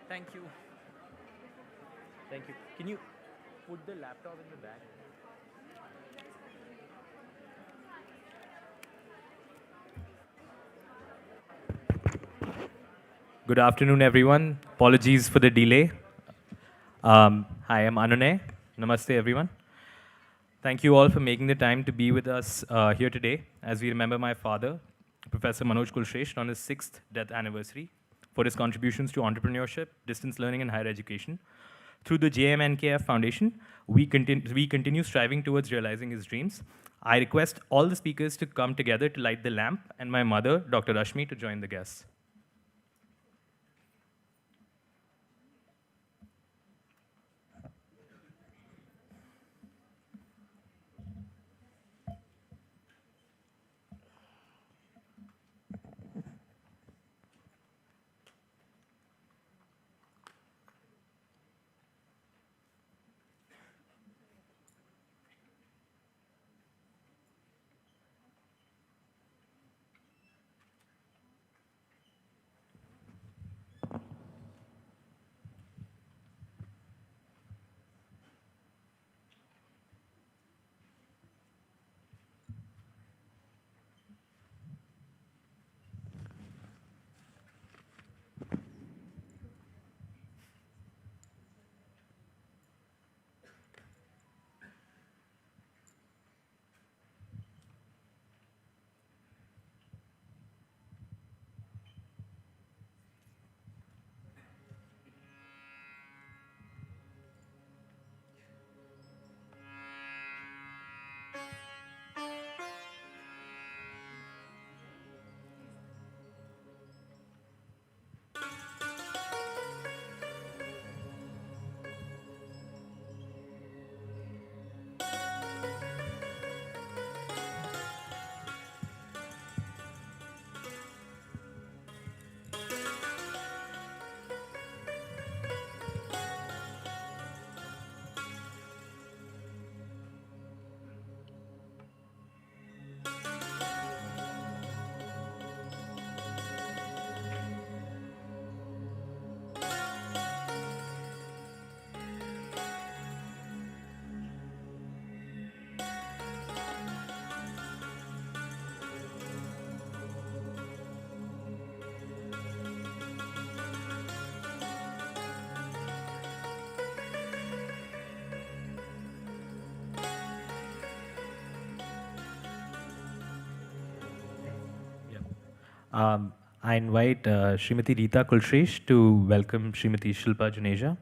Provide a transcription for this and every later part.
Thank you. Thank you. Can you put the laptop in the bag? Good afternoon, everyone. Apologies for the delay. Hi, I'm Anune. Namaste, everyone. Thank you all for making the time to be with us here today as we remember my father, Professor Manoj Kulshrestha, on his 6th death anniversary for his contributions to entrepreneurship, distance learning, and higher education. Through the JMNKF Foundation, we continue striving towards realizing his dreams. I request all the speakers to come together to light the lamp, and my mother, Dr. Rashmi, to join the guests. I invite Srimati Rita Kulshresh to welcome Srimati Shilpa Juneja.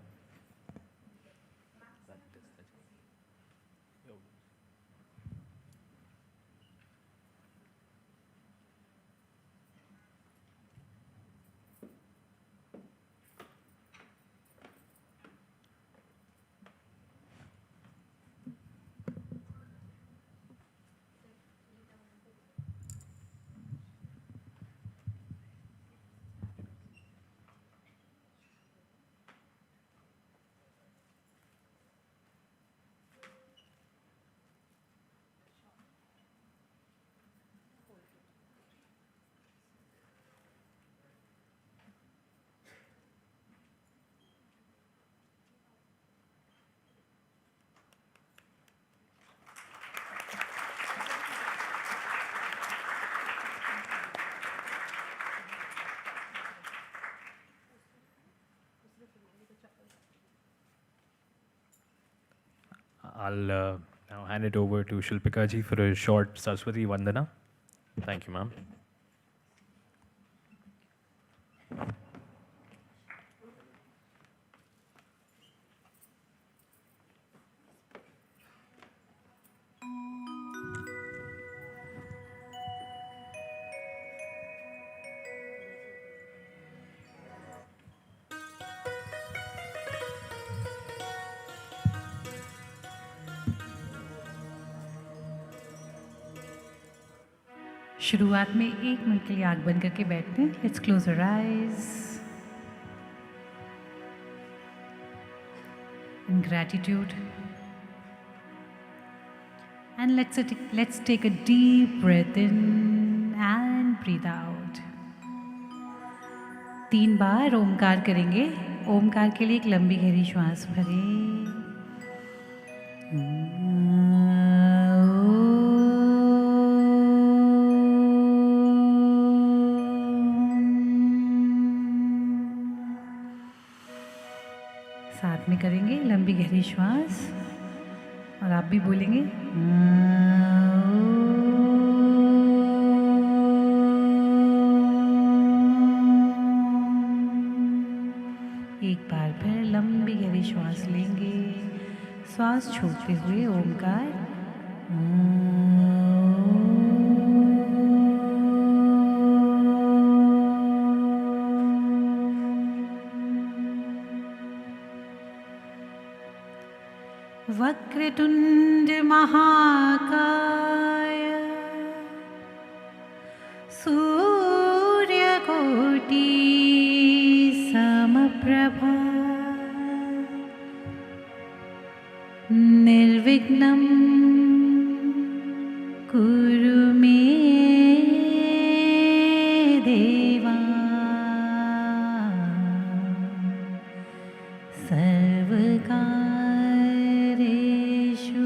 I'll now hand it over to Shilpika ji for a short Saraswati Vandana. Thank you, ma'am. शुरुआत में 1 minute के लिए आँख बंद करके बैठते हैं. Let's close our eyes. In gratitude, and let's take a deep breath in and breathe out. 3 बार ओमकार करेंगे. ओमकार के लिए एक लंबी गहरी श्वास भरें। साथ में करेंगे लंबी गहरी श्वास और आप भी बोलेंगे। एक बार फिर लंबी गहरी श्वास लेंगे, श्वास छोड़ते हुए ओमकार। वक्रतुंड महाकाय सूर्यकोटि समप्रभा निर्विघ्नं कुरु मे देवा सर्वकार्येषु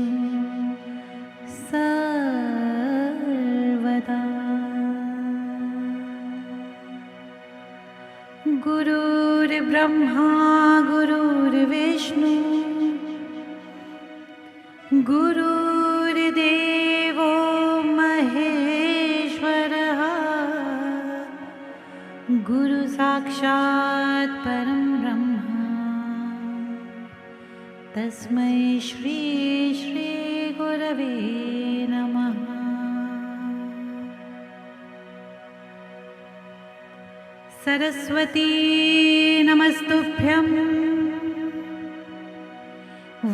सर्वदा। गुरुर्ब्रह्मा गुरुर्विष्णु गुरुर्देवो महेश्वरः गुरु साक्षात् परं ब्रह्म तस्मै श्री श्री गुरवे नमः। सरस्वती नमस्तुभ्यं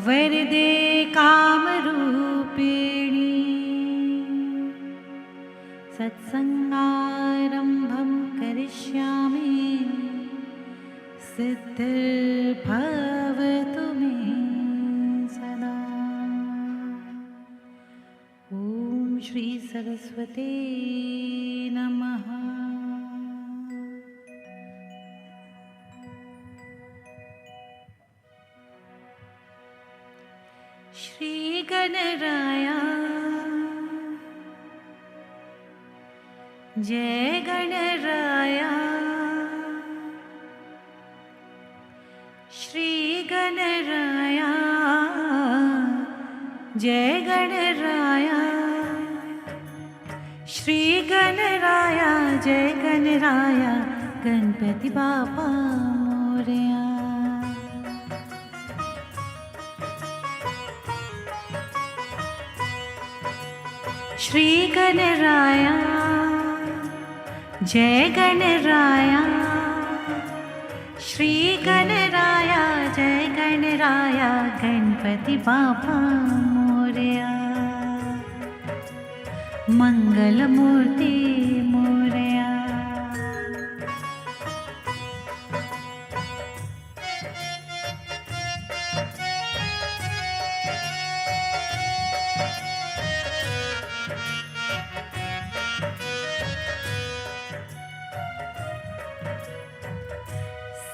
वरदे कामरूपिणी सत्संगारम्भं करिष्यामि सिद्धिर्भवतु मे सदा। ॐ श्री सरस्वती नमः। श्री गणराया जय गणराया श्री गणराया जय गणराया श्री गणराया जय गणराया गणपति बापा मोरया। श्री गणराया जय गणराया श्री गणराया जय गणराया गणपति बापा मोरया। मंगल मूर्ति मोरया।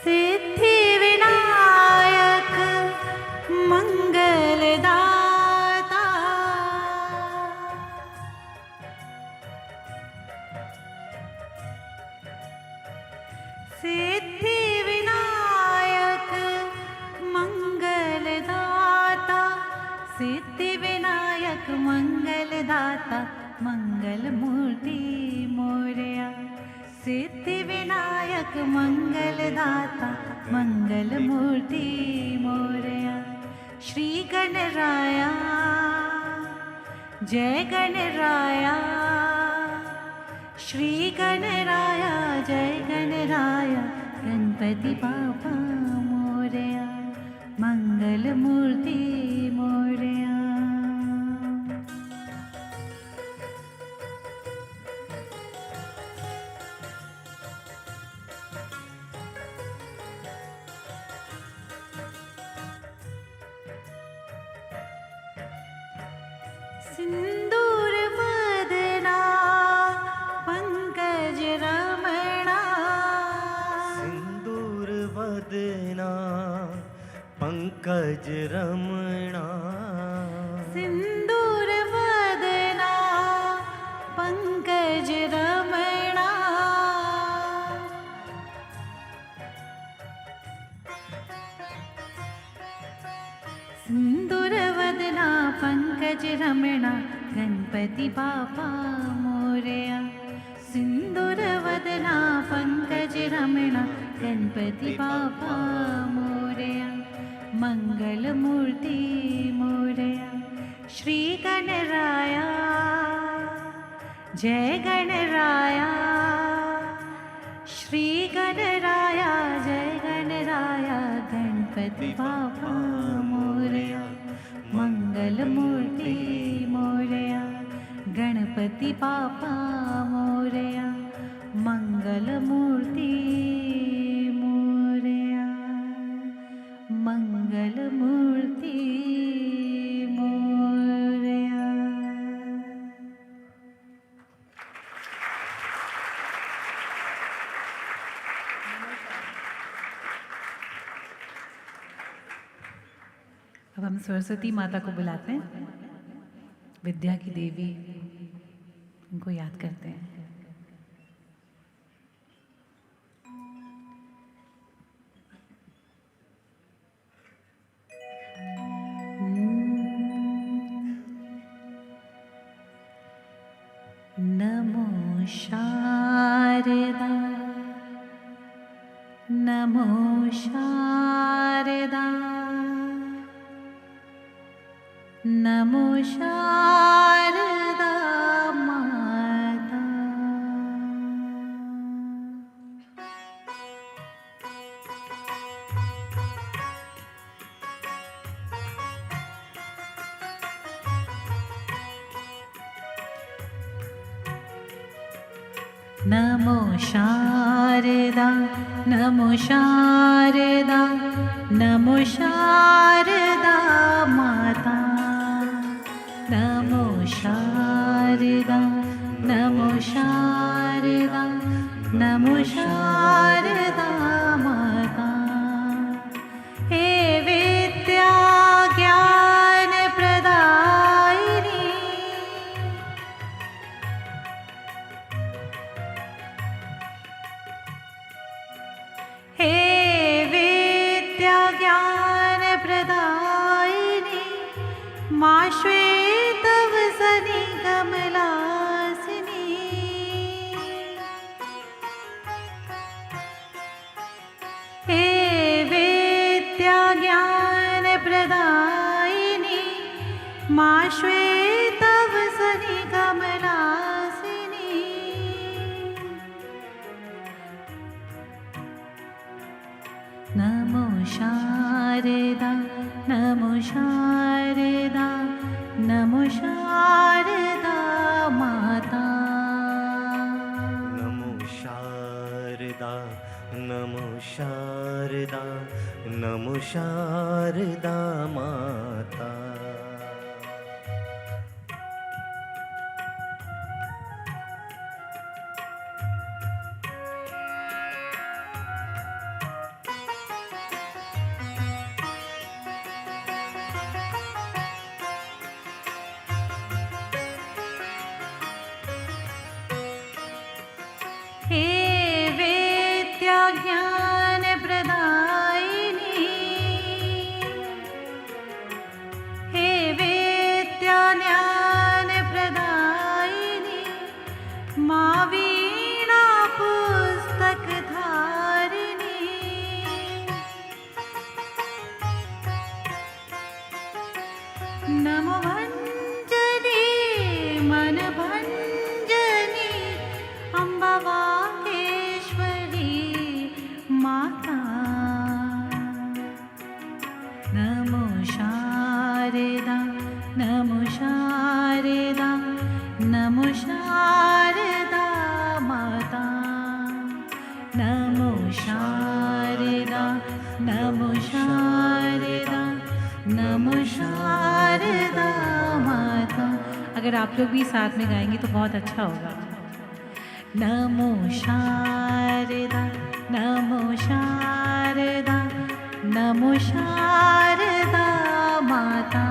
सिद्धि विनायक मंगलदाता सिद्धि विनायक मंगलदाता सिद्धि विनायक मंगलदाता मंगल मूर्ति मोरया। सिद्धि विनायक मंगलदाता मंगल मूर्ति मोरया। श्री गणराया जय गणराया श्री गणराया जय गणराया गणपति बापा मोरया। मंगल मूर्ति मोरया। सिंदूर वदना पंकज रमणा सिंदूर वदना पंकज रमणा सिंदूर वदना पंकज रमणा सिंदूर वदना पंकज रमणा गणपति बापा मोरया सिंदूर वदना पंकज रमणा गणपति बापा मोरया मंगल मूर्ति मोरया श्री गणराया जय गणराया श्री गणराया जय गणराया गणपति बापा मोरया मंगल मूर्ति मोरया गणपति बापा मोरया मंगल मूर्ति मोरया मंगल मूर्ति मोरया। अब हम सरस्वती माता को बुलाते हैं, विद्या की देवी, उनको याद करते हैं। नमो शारदा नमो शारदा नमो शारदा माता। नमो शारदा नमो शारदा नमो शारदा माता। नमो शारदा नमो शारदा नमो शारदा माता। हे विद्या ज्ञान प्रदायिनी हे विद्या ज्ञान प्रदायिनी मा श्वेतवसनी कमलासिनी। हे विद्या ज्ञान प्रदायिनी मा श्वेतवसनी कमलासिनी। नमो शारदा नमो शारदा नमो शारदा माता। नमो शारदा नमो शारदा नमो शारदा माता। हे विद्या ज्ञान प्रदायिनी हे विद्या ज्ञान प्रदायिनी मा वीणा पुस्तक धारिणी। नमो भंजनी मन भंजनी अम्बा वागेश्वरी माता। नमो शारदा नमो शारदा नमो शारदा माता। नमो शारदा नमो शारदा नमो शारदा माता। अगर आप लोग भी साथ में गाएंगे तो बहुत अच्छा होगा। नमो शारदा नमो शारदा नमो शारदा माता,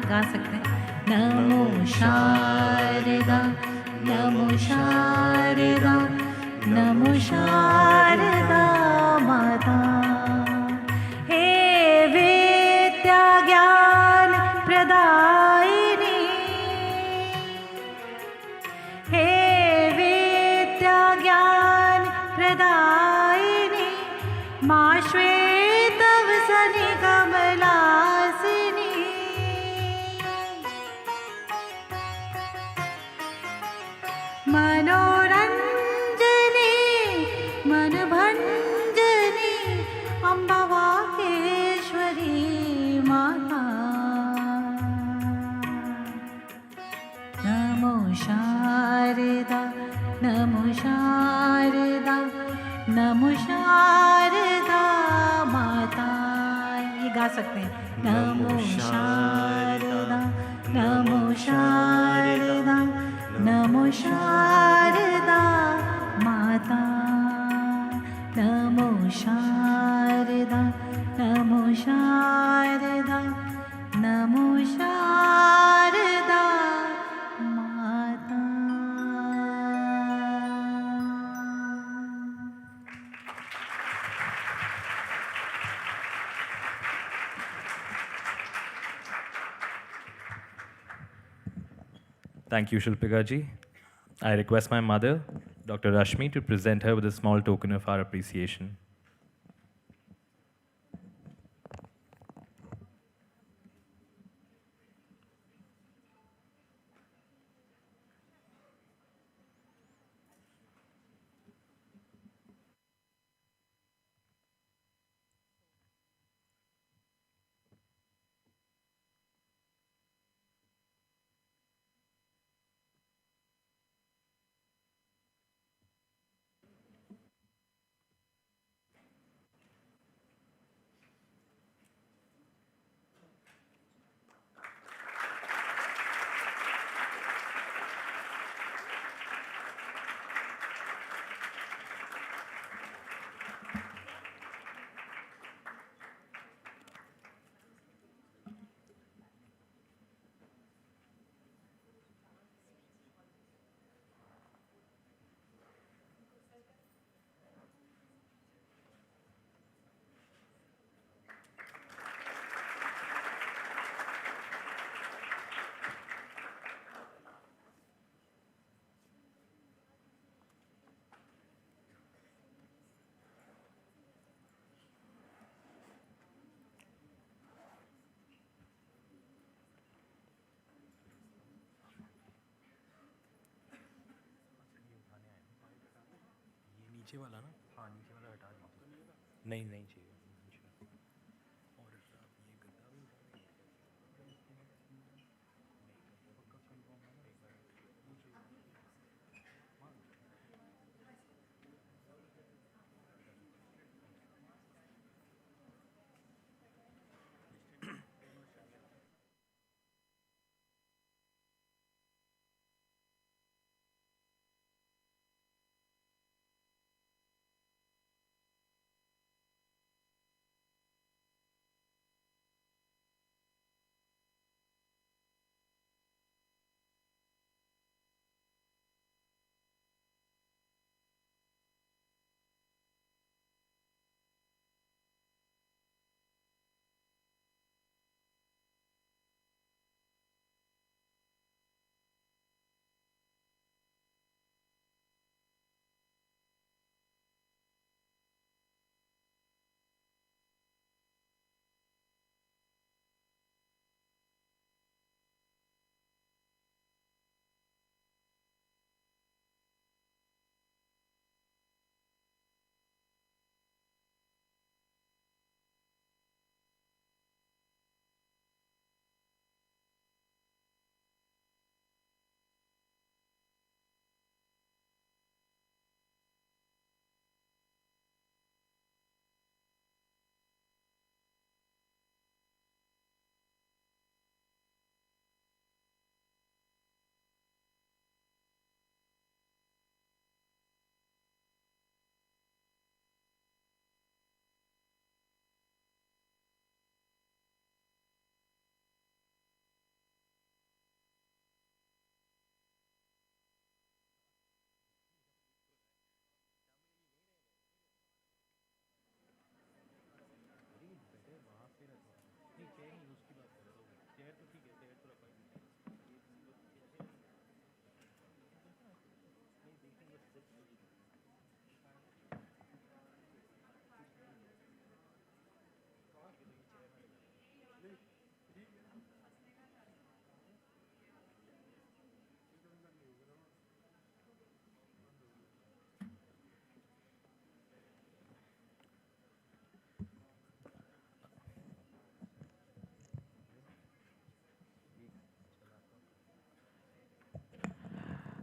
गा सकते हैं। नमो शारदा, नमो शारदा, नमो शारदा माता। हे विद्या ज्ञान प्रदायिनी, हे विद्या ज्ञान प्रदायिनी, मा श्वेतवसनि कमलासिनी। मनोरञ्जनी मनभञ्जनी अम्बा वागेश्वरी माता। नमो शारदा, नमो शारदा, नमो शारदा माता। ये गा सकते हैं। नमो शारदा, नमो शारदा, नमो शारदा माता। नमो शारदा, नमो शारदा, नमो शारदा माता। Thank you, Shilpika ji. I request my mother, Dr. Rashmi, to present her with a small token of our appreciation. नीचे वाला ना, हाँ नीचे वाला हटा दीजिए। नहीं नहीं चाहिए। और ये गद्दा भी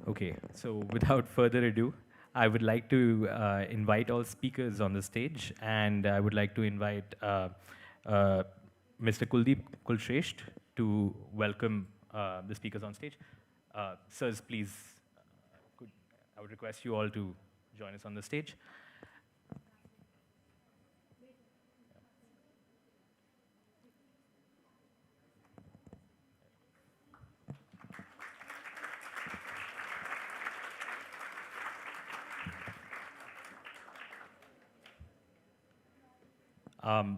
Okay, so without further ado, I would like to invite all speakers on the stage, and I would like to invite uh, Mr. Kulshrestha to welcome the speakers on stage. Sirs, please, could, I would request you all to join us on the stage.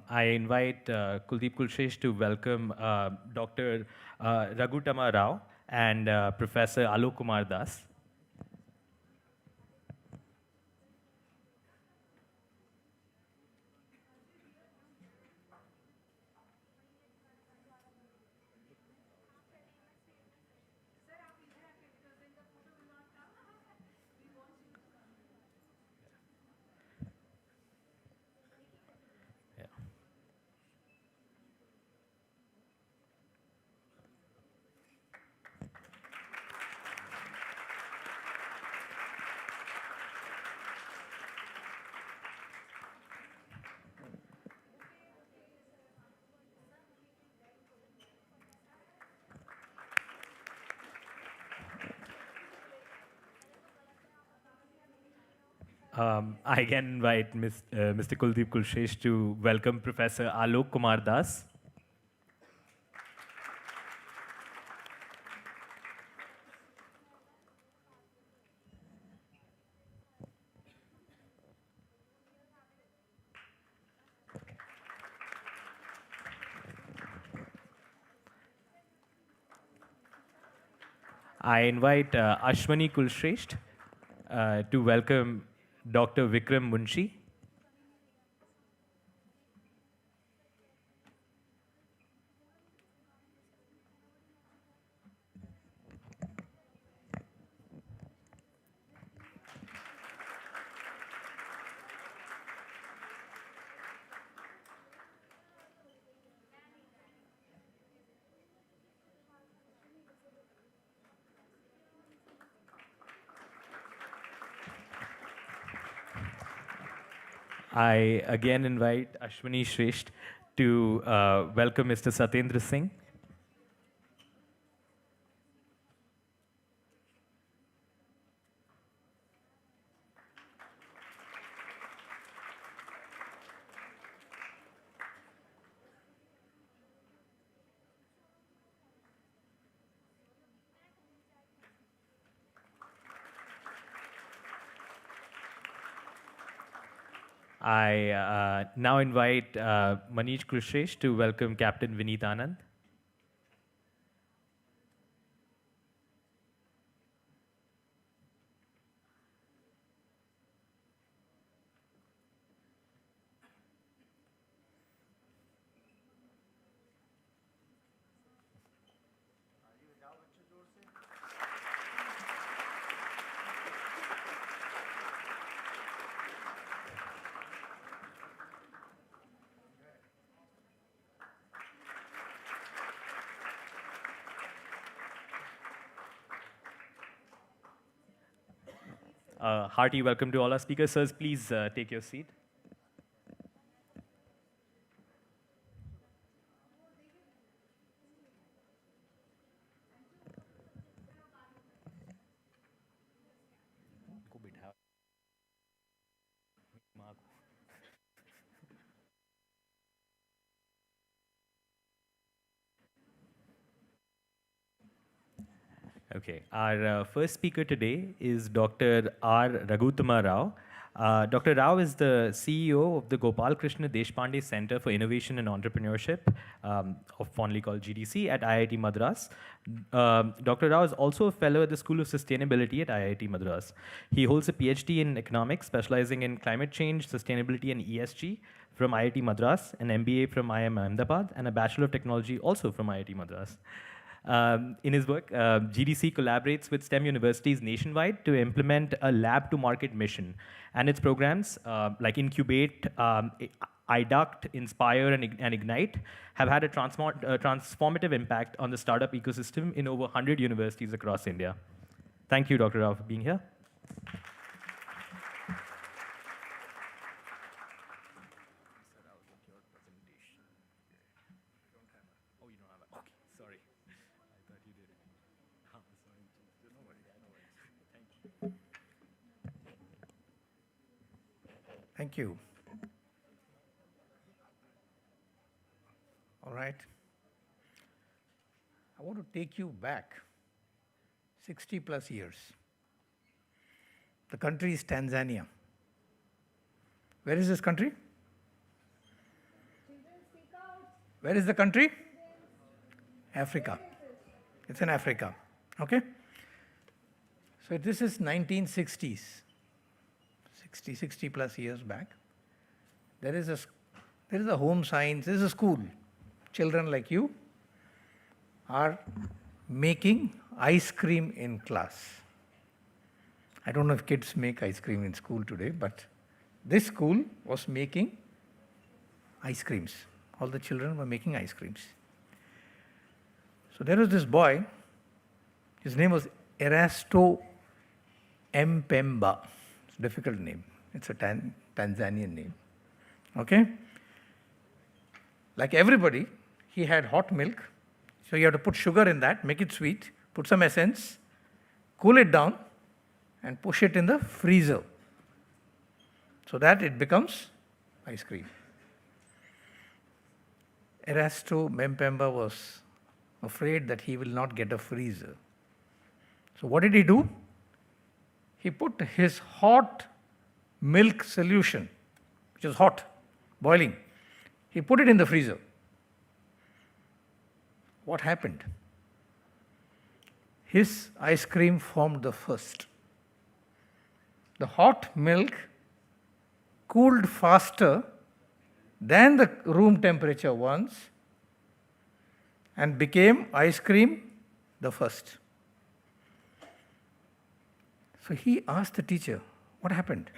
I invite Kuldeep Kulshesh to welcome Dr. Raghutama Rao and Professor Alok Kumar Das. Yeah. I again invite Mr. Kuldeep Kulshesh to welcome Professor Alok Kumar Das. I invite Ashwani Kulshrestha to welcome Dr. Vikram Munshi. I again invite Ashwani Shresht to welcome Mr. Satendra Singh. I now invite Manish Kulshesh to welcome Captain Vineet Anand. Hearty welcome to all our speakers. Sirs, please take your seat. Okay, our first speaker today is Dr. R. Raghutama Rao. Dr. Rao is the CEO of the Gopal Krishna Deshpande Center for Innovation and Entrepreneurship, fondly called GDC, at IIT Madras. Dr. Rao is also a fellow at the School of Sustainability at IIT Madras. He holds a PhD in economics, specializing in climate change, sustainability, and ESG from IIT Madras, an MBA from IIM Ahmedabad, and a Bachelor of Technology also from IIT Madras. In his work, GDC collaborates with STEM universities nationwide to implement a lab to market mission. And its programs like Incubate, IDUCT, Inspire, and Ignite have had a transformative impact on the startup ecosystem in over 100 universities across India. Thank you, Dr. Rao, for being here. Thank you. All right. I want to take you back 60 plus years. The country is Tanzania. Where is this country? Where is the country? Africa. It's in Africa. Okay? So this is 1960s. 60 plus years back. There is a home science, there is a school. Children like you are making ice cream in class. I don't know if kids make ice cream in school today, but this school was making ice creams. All the children were making ice creams. So there was this boy, his name was Erasto Mpemba. It's a difficult name. It's a Tanzanian name. Okay? Like everybody, he had hot milk. So you have to put sugar in that, make it sweet, put some essence, cool it down, and push it in the freezer so that it becomes ice cream. Erasto Mpemba was afraid that he will not get a freezer. So what did he do? He put his hot milk solution, which was hot, boiling, he put it in the freezer. What happened? His ice cream formed the first. The hot milk cooled faster than the room temperature ones and became ice cream the first. So he asked the teacher, what happened?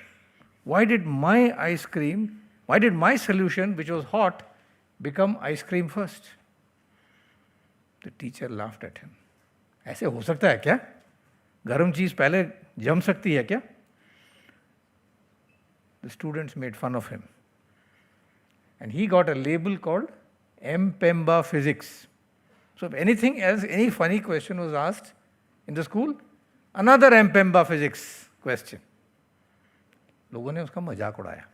Why did my solution, which was hot, become ice cream first? The teacher laughed at him. ऐसे हो सकता है क्या? गर्म चीज पहले जम सकती है क्या? The students made fun of him. And he got a label called Mpemba physics. So if anything else, any funny question was asked in the school, another Mpemba physics question. लोगों ने उसका मजाक उड़ाया.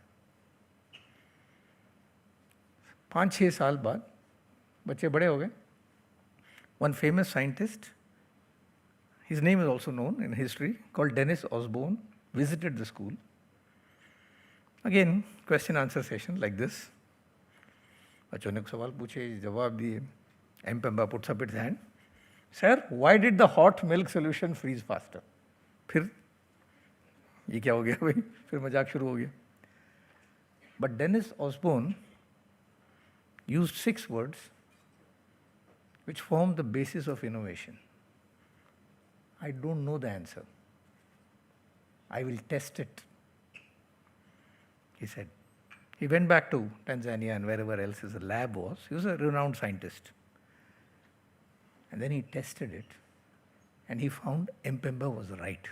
5-6 साल बाद बच्चे बड़े हो गए. One famous scientist, his name is also known in history, called Dennis Osborne, visited the school. Again, question answer session like this. बच्चों ने सवाल पूछे, जवाब दिए. Mpemba puts up its hand. Sir, why did the hot milk solution freeze faster? फिर ये क्या हो गया भाई? फिर मजाक शुरू हो गया. But Dennis Osborne used 6 words which form the basis of innovation. I don't know the answer. I will test it, he said. He went back to Tanzania and wherever else his lab was. He was a renowned scientist. And then he tested it and he found Mpemba was right.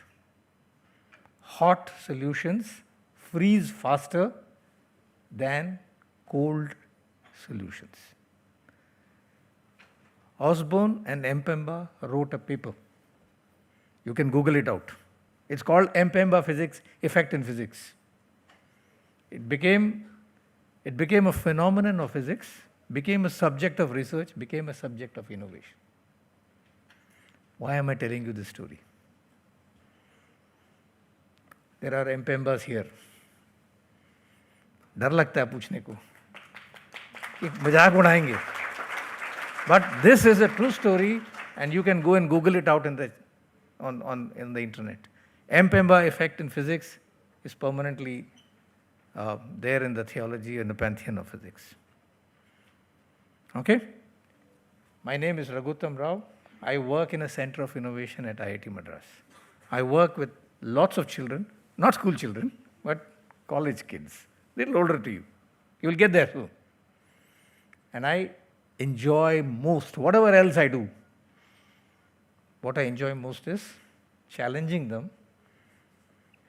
Hot solutions freeze faster than cold solutions. Osborne and Mpemba wrote a paper. You can Google it out. It's called Mpemba physics, effect in physics. It became a phenomenon of physics, became a subject of research, became a subject of innovation. Why am I telling you this story? There are Mpembas here. डर लगता है पूछने को कि मजाक उड़ाएंगे. But this is a true story and you can go and Google it out in the internet. Mpemba effect in physics is permanently there in the theology and the pantheon of physics. Okay? My name is Raghutam Rao. I work in a center of innovation at IIT Madras. I work with lots of children, not school children, but college kids, little older to you. You will get there soon. And I enjoy most, whatever else I do, what I enjoy most is challenging them,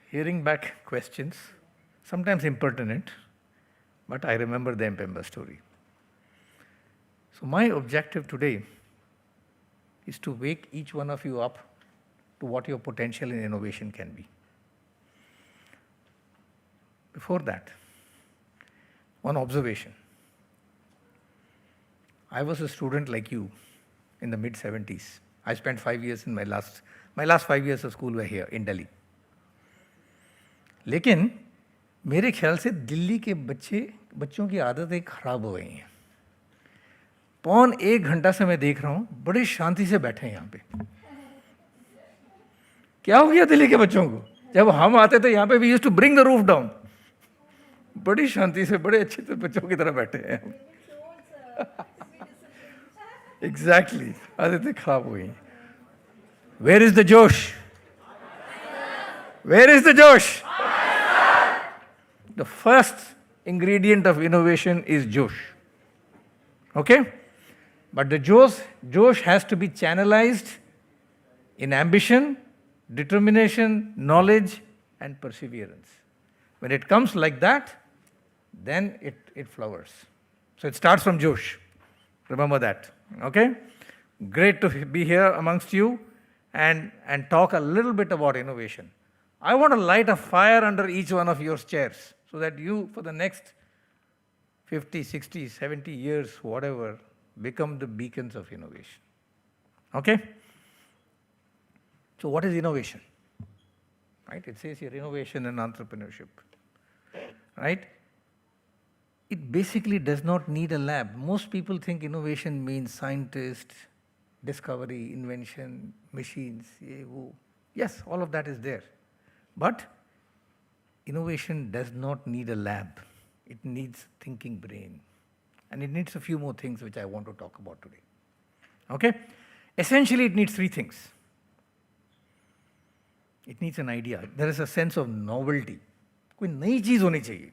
hearing back questions, sometimes impertinent, but I remember the Mpemba story. So my objective today is to wake each one of you up to what your potential in innovation can be. Before that, one observation. I was a student like you in the mid-70s. I spent 5 years in my last 5 years of school were here in Delhi. लेकिन मेरे ख्याल से दिल्ली के बच्चों की आदतें खराब हो गई हैं. पौन 1 घंटा से मैं देख रहा हूँ, बड़े शांति से बैठे हैं यहाँ पे. क्या हो गया दिल्ली के बच्चों को? जब हम आते थे यहाँ पे, we used to bring the roof down. बड़ी शांति से, बड़े अच्छे से बच्चों की तरह बैठे हैं. एग्जैक्टली, आदतें खराब हो गई. वेयर इज द जोश? वेयर इज द जोश? The first ingredient of innovation is josh. Okay? But the josh has to be channelized in ambition, determination, knowledge, and perseverance. When it comes like that, then it flowers. So it starts from josh. Remember that. Okay? Great to be here amongst you and talk a little bit about innovation. I want to light a fire under each one of your chairs so that you, for the next 50, 60, 70 years, whatever, become the beacons of innovation. Okay? So what is innovation? Right? It says here innovation and entrepreneurship. Right? It basically does not need a lab. Most people think innovation means scientist, discovery, invention, machines. Yes, all of that is there. But innovation does not need a lab. It needs thinking brain. And it needs a few more things which I want to talk about today. Okay? Essentially, it needs 3 things. It needs an idea. There is a sense of novelty. कोई नई चीज़ होनी चाहिए.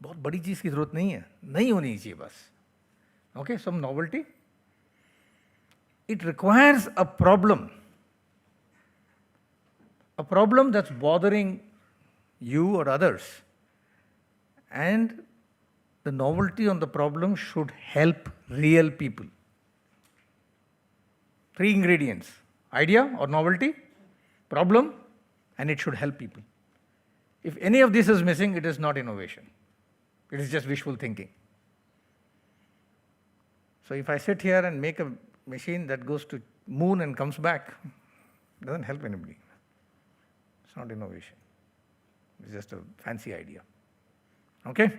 बहुत बड़ी चीज़ की ज़रूरत नहीं है. नई होनी चाहिए बस. Okay? Some novelty. It requires a problem. A problem that's bothering you or others. And the novelty on the problem should help real people. 3 ingredients: idea or novelty, problem, and it should help people. If any of this is missing, it is not innovation. It is just wishful thinking. So if I sit here and make a machine that goes to moon and comes back, it doesn't help anybody. It's not innovation. It's just a fancy idea. Okay?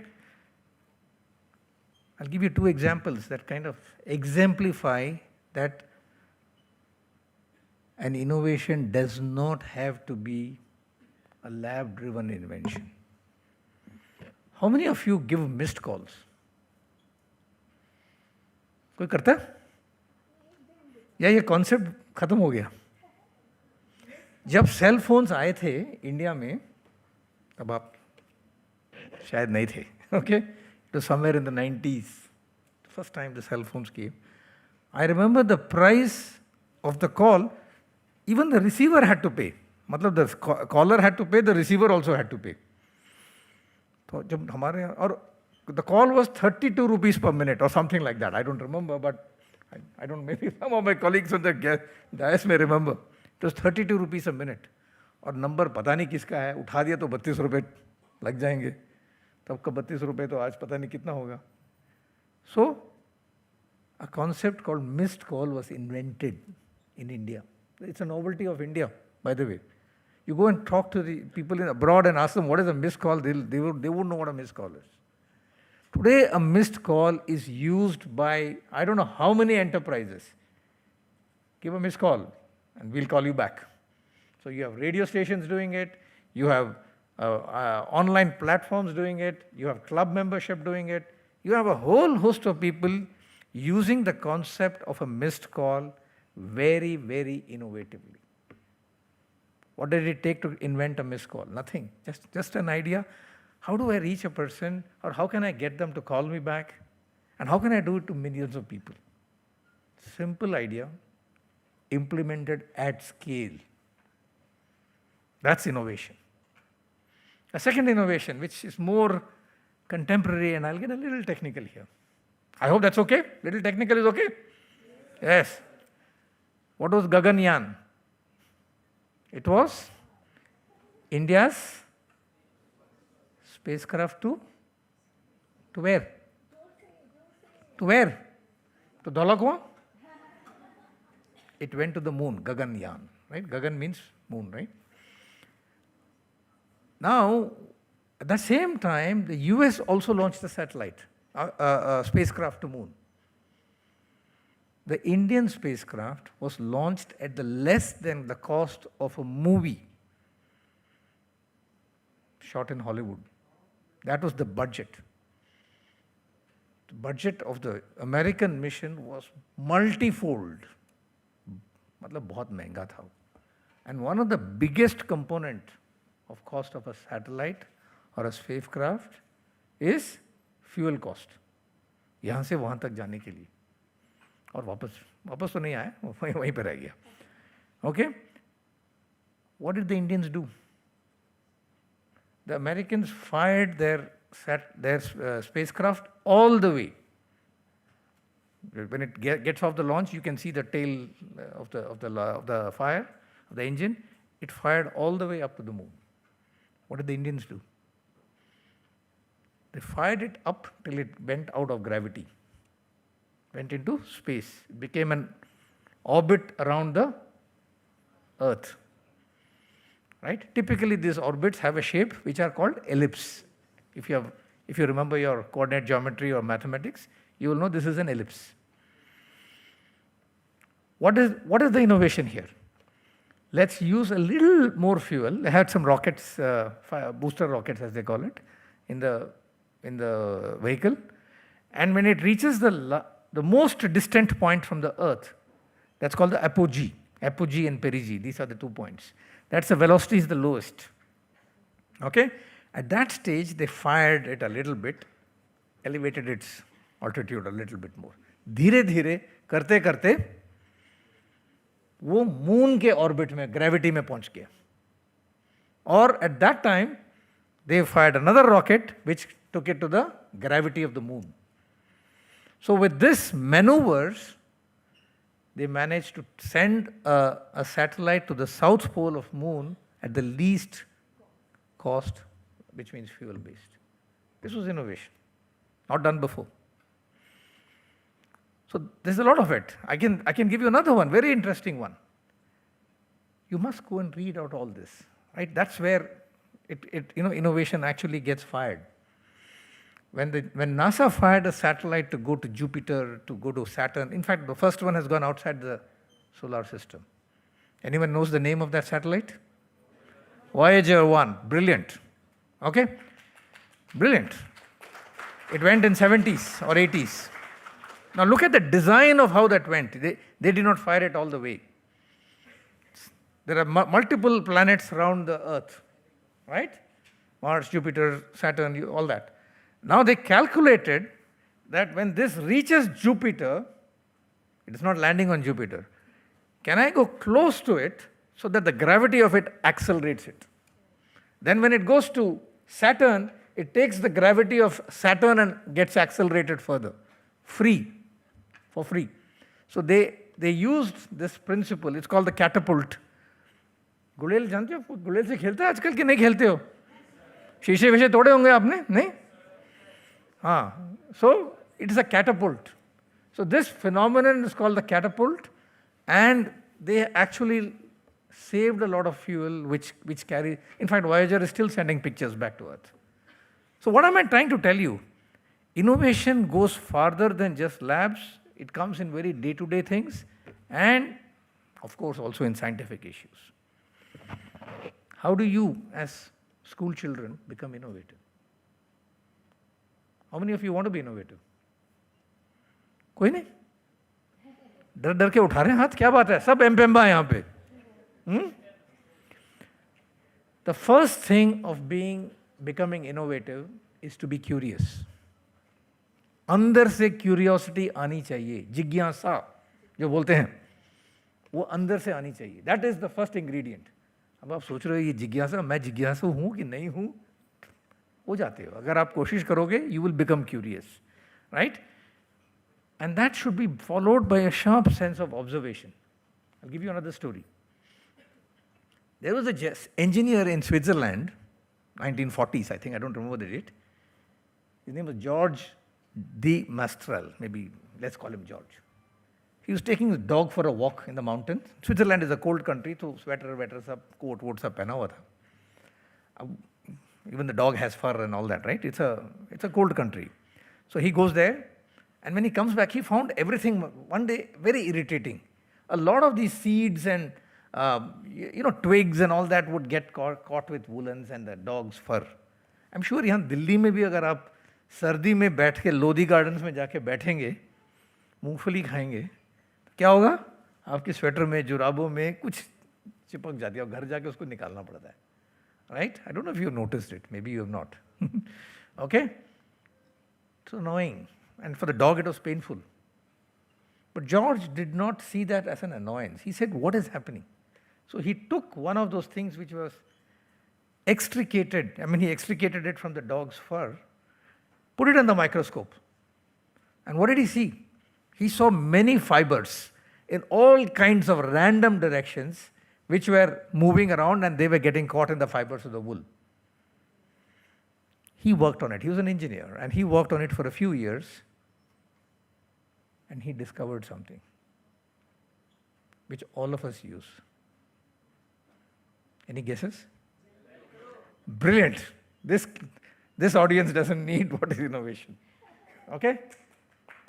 I'll give you 2 examples that kind of exemplify that an innovation does not have to be a lab-driven invention. How many of you give missed calls? कोई करता है? या ये concept खत्म हो गया? जब cell phones आए थे इंडिया में, तब आप शायद नहीं थे. Okay? It was somewhere in the 90s. The first time the cell phones came. I remember the price of the call, even the receiver had to pay. मतलब the caller had to pay, the receiver also had to pay. तो जब हमारे यहाँ, और the call was 32 rupees per minute or something like that. I don't remember, but I don't, maybe some of my colleagues on the dais may remember. It was 32 rupees a minute. और number पता नहीं किसका है, उठा दिया तो 32 रुपये लग जाएंगे. तब का 32 रुपये तो आज पता नहीं कितना होगा. So, a concept called missed call was invented in India. It's a novelty of India, by the way. You go and talk to the people in abroad and ask them what is a missed call, they won't know what a missed call is. Today, a missed call is used by I don't know how many enterprises. Give a missed call and we'll call you back. So you have radio stations doing it, you have online platforms doing it, you have club membership doing it, you have a whole host of people using the concept of a missed call very, very innovatively. What did it take to invent a missed call? Nothing, just an idea. How do I reach a person, or how can I get them to call me back? And how can I do it to millions of people? Simple idea, implemented at scale. That's innovation. A second innovation, which is more contemporary, and I'll get a little technical here. I hope that's okay. Little technical is okay? Yes. What was Gaganyaan? It was India's spacecraft to where? To where? To Dholakwa? It went to the moon, Gaganyaan, right? Gagan means moon, right? Now, at the same time, the US also launched a satellite, a spacecraft to moon. The Indian spacecraft was launched at the less than the cost of a movie shot in Hollywood. That was the budget. The budget of the American mission was multifold. मतलब बहुत महंगा था. And one of the biggest component of cost of a satellite or a spacecraft is fuel cost. यहाँ से वहाँ तक जाने के लिए. और वापस तो नहीं आया, वहीं पे रह गया. Okay? What did the Indians do? The Americans fired their spacecraft all the way. When it gets off the launch, you can see the tail of the fire, of the engine. It fired all the way up to the moon. What did the Indians do? They fired it up till it went out of gravity, went into space. It became an orbit around the Earth. Right? Typically, these orbits have a shape which are called ellipse. If you remember your coordinate geometry or mathematics, you will know this is an ellipse. What is the innovation here? Let's use a little more fuel. They had some rockets, booster rockets as they call it, in the vehicle. And when it reaches the most distant point from the Earth, that's called the apogee. Apogee and perigee, these are the 2 points. That's the velocity is the lowest. Okay? At that stage, they fired it a little bit, elevated its altitude a little bit more. धीरे धीरे करते करते वो moon के orbit में, gravity में पहुंच गया. और at that time, they fired another rocket which took it to the gravity of the moon. So with this maneuvers, they managed to send a satellite to the south pole of moon at the least cost, which means fuel-based. This was innovation, not done before. So there's a lot of it. I can give you another one, very interesting one. You must go and read out all this, right? That's where innovation actually gets fired. When NASA fired a satellite to go to Jupiter, to go to Saturn, in fact, the first one has gone outside the solar system. Anyone knows the name of that satellite? Voyager 1, brilliant. Okay? Brilliant. It went in 70s or 80s. Now look at the design of how that went. They did not fire it all the way. There are multiple planets around the Earth, right? Mars, Jupiter, Saturn, all that. Now they calculated that when this reaches Jupiter, it is not landing on Jupiter. Can I go close to it so that the gravity of it accelerates it? Then when it goes to Saturn, it takes the gravity of Saturn and gets accelerated further. For free. So they used this principle. It's called the catapult. गुड़ेल जानते हो? गुड़ेल से खेलते हो आजकल कि नहीं खेलते हो? शीशे विशे तोड़े होंगे आपने? नहीं? हाँ. So it is a catapult. So this phenomenon is called the catapult, and they actually saved a lot of fuel which carry. In fact, Voyager is still sending pictures back to Earth. So what am I trying to tell you? Innovation goes farther than just labs. It comes in very day-to-day things, and of course also in scientific issues. How do you, as school children, become innovative? How many of you want to be innovative? कोई नहीं? डर डर के उठा रहे हैं हाथ, क्या बात है? सब एमपेम्बा यहाँ पे. The first thing of becoming innovative is to be curious. अंदर से क्यूरियोसिटी आनी चाहिए, जिज्ञासा जो बोलते हैं, वो अंदर से आनी चाहिए. That is the first ingredient. अब आप सोच रहे हो ये जिज्ञासा, मैं जिज्ञासु हूँ कि नहीं हूँ, हो जाते हो. अगर आप कोशिश करोगे, you will become curious, right? And that should be followed by a sharp sense of observation. I'll give you another story. There was a engineer in Switzerland, 1940s, I think, I don't remember the date. His name was George de Mastral, maybe let's call him George. He was taking his dog for a walk in the mountains. Switzerland is a cold country, so sweater, सब coat, vote सब पहना हुआ था. Even the dog has fur and all that, right? It's a cold country. So he goes there, and when he comes back, he found everything one day very irritating. A lot of these seeds and twigs and all that would get caught with woolens and the dog's fur. I'm sure यहाँ दिल्ली में भी अगर आप सर्दी में बैठ के Lodhi gardens में जाके बैठेंगे, मूंगफली खाएंगे, तो क्या होगा? आपकी स्वेटर में, जुराबों में कुछ चिपक जाती है और घर जाके उसको निकालना पड़ता है. Right? I don't know if you noticed it. Maybe you have not. Okay? So annoying. And for the dog, it was painful. But George did not see that as an annoyance. He said, what is happening? So he took one of those things which was extricated. He extricated it from the dog's fur, put it in the microscope. And what did he see? He saw many fibers in all kinds of random directions which were moving around, and they were getting caught in the fibers of the wool. He worked on it. He was an engineer, and he worked on it for a few years, and he discovered something which all of us use. Any guesses? Brilliant. This audience doesn't need what is innovation. Okay?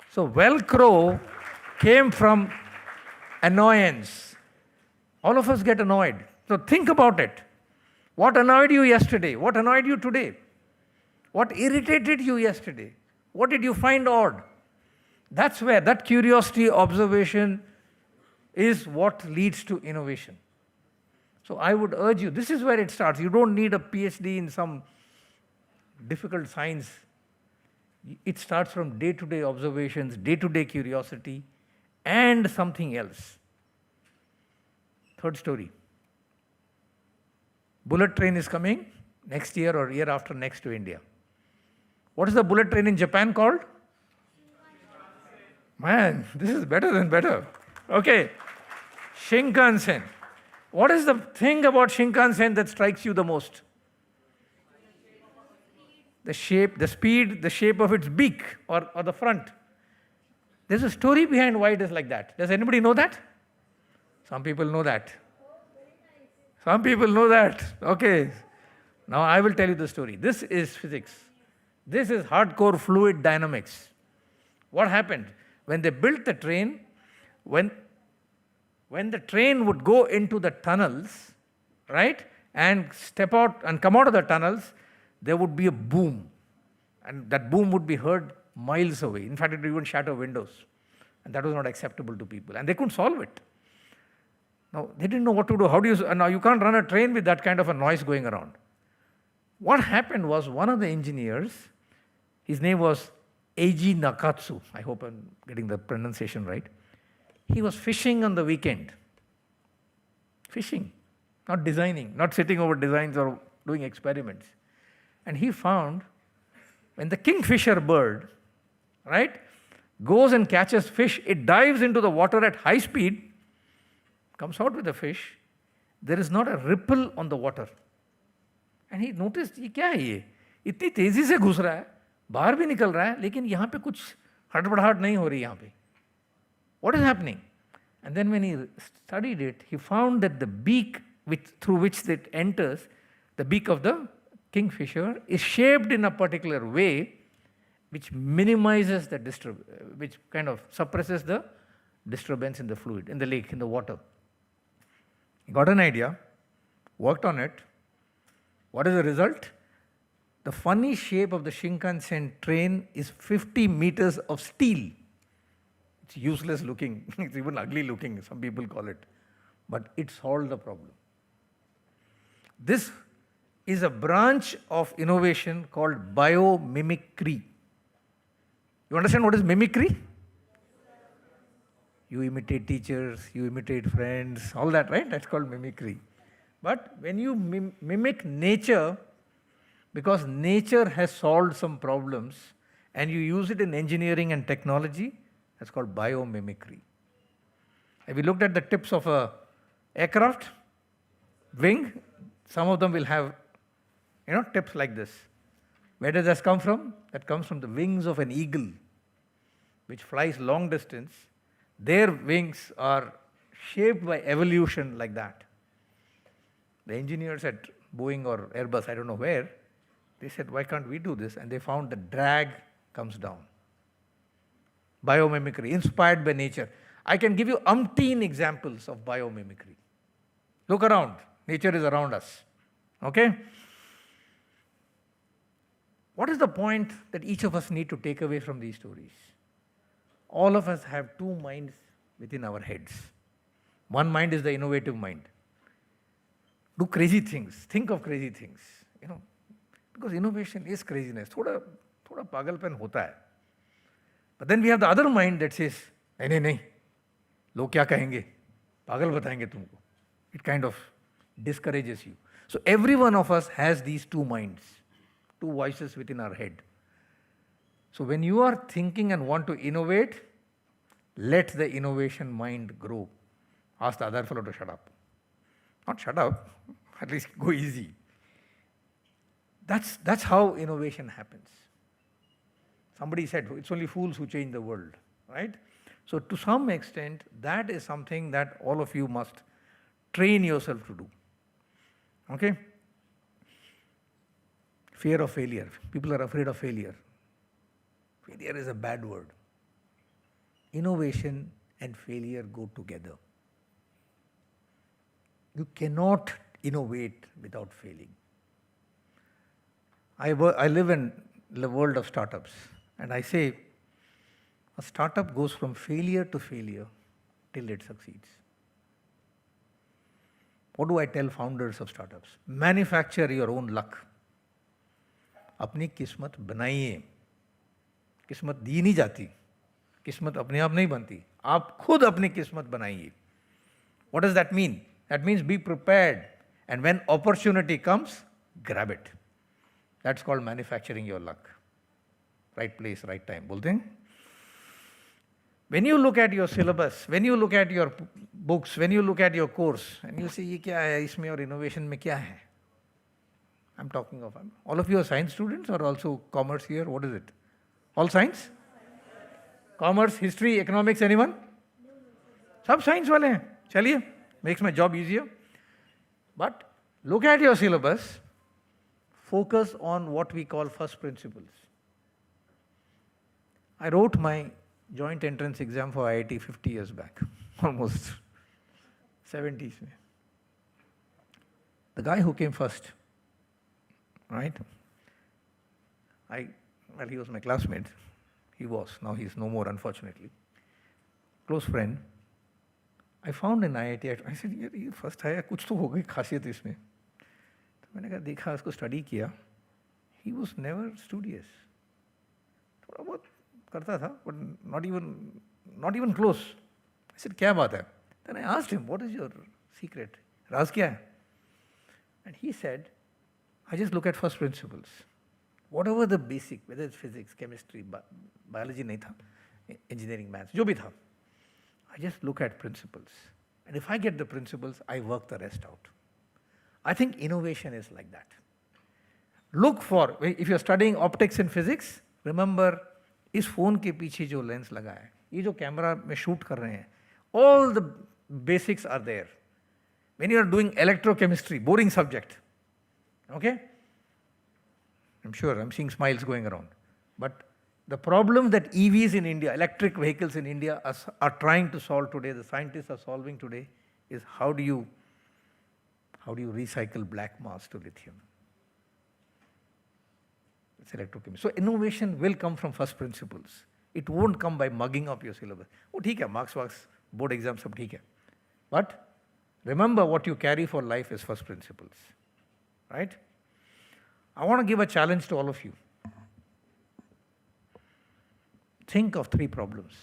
So Velcro came from annoyance. All of us get annoyed. So think about it. What annoyed you yesterday? What annoyed you today? What irritated you yesterday? What did you find odd? That's where that curiosity, observation is what leads to innovation. So I would urge you, this is where it starts. You don't need a PhD in some difficult science. It starts from day-to-day observations, day-to-day curiosity, and something else. Third story. Bullet train is coming next year or year after next to India. What is the bullet train in Japan called? Man, this is better than better. Okay. Shinkansen. What is the thing about Shinkansen that strikes you the most? The shape, the speed, the shape of its beak or the front. There's a story behind why it is like that. Does anybody know that? Some people know that. Some people know that. Okay. Now I will tell you the story. This is physics. This is hardcore fluid dynamics. What happened? When they built the train, when the train would go into the tunnels, right, and step out and come out of the tunnels, there would be a boom. And that boom would be heard miles away. In fact, it would even shatter windows. And that was not acceptable to people. And they couldn't solve it. Now, they didn't know what to do. How do you, now you can't run a train with that kind of a noise going around. What happened was one of the engineers, his name was Eiji Nakatsu. I hope I'm getting the pronunciation right. He was fishing on the weekend. Fishing, not designing, not sitting over designs or doing experiments. And he found when the kingfisher bird, right, goes and catches fish, it dives into the water at high speed, comes out with the fish, there is not a ripple on the water. And he noticed, ये क्या है ये? इतनी तेजी से घुस रहा है, बाहर भी निकल रहा है, लेकिन यहाँ पे कुछ हड़बड़ाहट नहीं हो रही यहाँ पे. What is happening? And then when he studied it, he found that the beak through which it enters, the beak of the kingfisher, is shaped in a particular way which minimizes the which kind of suppresses the disturbance in the fluid, in the lake, in the water. He got an idea, worked on it. What is the result? The funny shape of the Shinkansen train is 50 meters of steel. It's useless looking, it's even ugly looking, some people call it. But it solved the problem. This is a branch of innovation called biomimicry. You understand what is mimicry? You imitate teachers, you imitate friends, all that, right? That's called mimicry. But when you mimic nature, because nature has solved some problems, and you use it in engineering and technology, that's called biomimicry. Have you looked at the tips of a aircraft wing? Some of them will have, tips like this. Where does that come from? That comes from the wings of an eagle, which flies long distance. Their wings are shaped by evolution like that. The engineers at Boeing or Airbus, I don't know where, they said, why can't we do this? And they found the drag comes down. Biomimicry, inspired by nature. I can give you umpteen examples of biomimicry. Look around. Nature is around us. Okay? What is the point that each of us need to take away from these stories? All of us have two minds within our heads. One mind is the innovative mind. Do crazy things. Think of crazy things. Because innovation is craziness. Thoda pagalpan hota hai. But then we have the other mind that says, nahi, log kya kahenge? Pagal batayenge tumko. It kind of discourages you. So every one of us has these two minds, two voices within our head. So when you are thinking and want to innovate, let the innovation mind grow. Ask the other fellow to shut up. Not shut up, at least go easy. That's how innovation happens. Somebody said, it's only fools who change the world, right? So to some extent, that is something that all of you must train yourself to do. Okay? Fear of failure. People are afraid of failure. Failure is a bad word. Innovation and failure go together. You cannot innovate without failing. I live in the world of startups, and I say a startup goes from failure to failure till it succeeds. What do I tell founders of startups? Manufacture your own luck. अपनी किस्मत बनाइए. किस्मत दी नहीं जाती. किस्मत अपने आप नहीं बनती. आप खुद अपनी किस्मत बनाइए. What does that mean? That means be prepared. And when opportunity comes, grab it. That's called manufacturing your luck. Right place, right time. बोलते हैं? When you look at your syllabus, when you look at your books, when you look at your course, and you say, ये क्या है, इसमें और innovation में क्या है? I'm talking of, all of you are science students or also commerce here? What is it? All science? Commerce, history, economics, anyone? सब science वाले हैं. चलिए, makes my job easier. But look at your syllabus, focus on what we call first principles. I wrote my joint entrance exam for IIT 50 years back, almost 70s. The guy who came first, right? He was my classmate. He was. Now he's no more, unfortunately. Close friend. I found in IIT, I said, ये first आया, कुछ तो हो गई खासियत इसमें. तो मैंने कहा देखा, उसको study किया. He was never studious. थोड़ा बहुत करता था, but not even close. I said, क्या बात है? Then I asked him, what is your secret? राज क्या है? And he said, I just look at first principles. Whatever the basic, whether it's physics, chemistry, biology नहीं था, engineering, maths, जो भी था, I just look at principles. And if I get the principles, I work the rest out. I think innovation is like that. Look for, if you're studying optics and physics, remember, इस phone के पीछे जो lens लगा है, ये जो camera में shoot कर रहे हैं, all the basics are there. When you are doing electrochemistry, boring subject, okay? I'm sure I'm seeing smiles going around. But the problem that EVs in India, electric vehicles in India are trying to solve today, the scientists are solving today, is how do you recycle black mass to lithium? It's electrochemistry. So innovation will come from first principles. It won't come by mugging up your syllabus. Oh, ठीक है, marks, board exams, सब ठीक है. But remember, what you carry for life is first principles, right? I want to give a challenge to all of you. Think of 3 problems.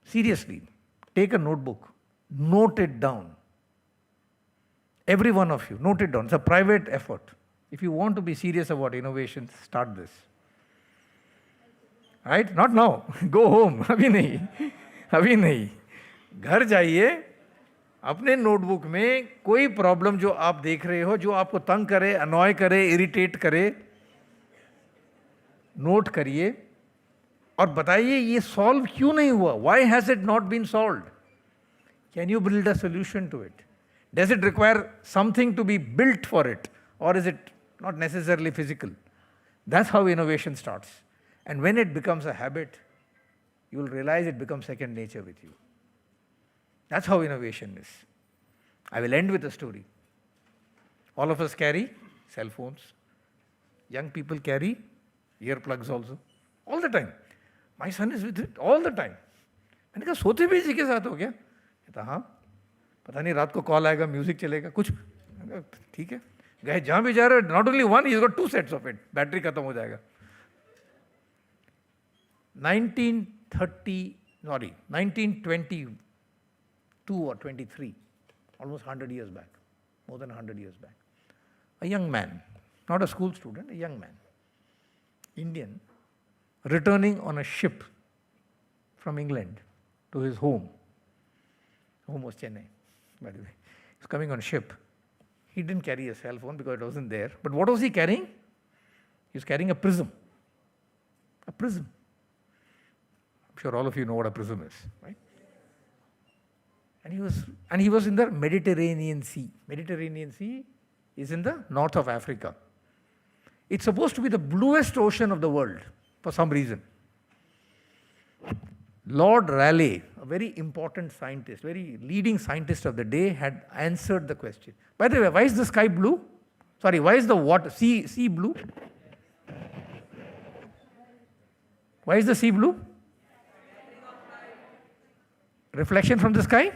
Seriously, take a notebook, note it down. Every one of you, note it down. It's a private effort. If you want to be serious about innovation, start this. Right? Not now. Go home. अभी नहीं. अभी नहीं. घर जाइए, अपने notebook में कोई problem जो आप देख रहे हो, जो आपको तंग करे, अनॉय करे, इरिटेट करे, नोट करिए और बताइए ये सॉल्व क्यों नहीं हुआ. Why has it not been solved? Can you build a solution to it? Does it require something to be built for it, or is it not necessarily physical? That's how innovation starts. And when it becomes a habit, you will realize it becomes second nature with you. That's how innovation is. I will end with a story. All of us carry cell phones. Young people carry earplugs also. All the time. My son is with it all the time. मैंने कहा सोते भी इसी के साथ हो क्या? कहता हाँ. पता नहीं रात को कॉल आएगा, म्यूजिक चलेगा, कुछ. ठीक है. गए जहाँ भी जा रहे हो, not only one, he's got 2 sets of it. Battery खत्म हो जाएगा. 1922 or 23, almost 100 years back, more than 100 years back. A young man, not a school student, a young man, Indian, returning on a ship from England to his home. Home was Chennai, by the way. He was coming on ship. He didn't carry a cell phone because it wasn't there. But what was he carrying? He was carrying a prism. A prism. I'm sure all of you know what a prism is, right? And he was in the Mediterranean Sea. Mediterranean Sea is in the north of Africa. It's supposed to be the bluest ocean of the world for some reason. Lord Raleigh, a very important scientist, very leading scientist of the day, had answered the question. By the way, why is the sky blue? Sorry, why is the water, sea blue? Why is the sea blue? Reflection from the sky?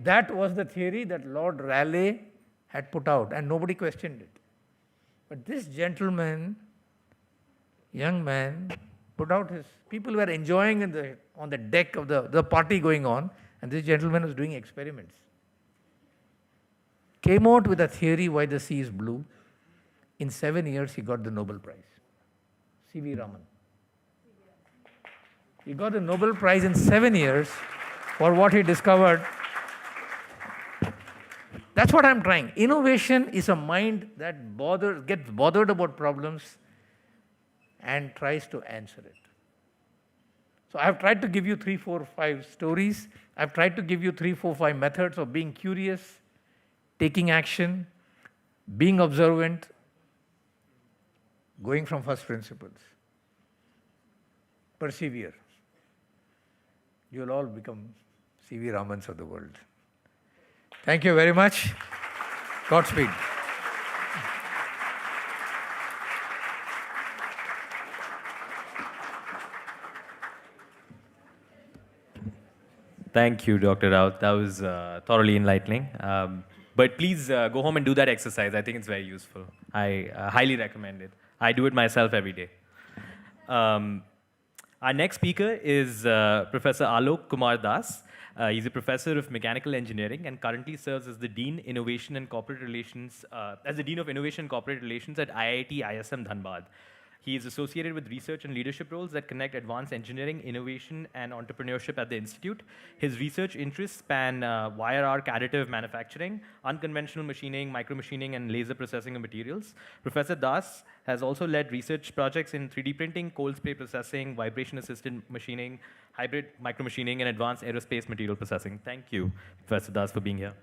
That was the theory that Lord Raleigh had put out, and nobody questioned it. But this gentleman, young man, put out his, people were enjoying on the deck of the party going on, and this gentleman was doing experiments. Came out with a theory why the sea is blue. In 7 years, he got the Nobel Prize. C.V. Raman. He got the Nobel Prize in 7 years for what he discovered. That's what I'm trying. Innovation is a mind that gets bothered about problems and tries to answer it. So I've tried to give you 3, 4, 5 stories. I've tried to give you 3, 4, 5 methods of being curious, taking action, being observant, going from first principles. Persevere. You'll all become C.V. Ramans of the world. Thank you very much. Godspeed. Thank you, Dr. Raut. That was thoroughly enlightening. But please go home and do that exercise. I think it's very useful. I highly recommend it. I do it myself every day. Our next speaker is Professor Alok Kumar Das. He's a professor of mechanical engineering and currently serves as the Dean Innovation and Corporate Relations, as the Dean of Innovation and Corporate Relations at IIT ISM Dhanbad. He is associated with research and leadership roles that connect advanced engineering, innovation, and entrepreneurship at the institute. His research interests span wire arc additive manufacturing, unconventional machining, micromachining, and laser processing of materials. Professor Das has also led research projects in 3D printing, cold spray processing, vibration-assisted machining, hybrid micromachining, and advanced aerospace material processing. Thank you, Professor Das, for being here.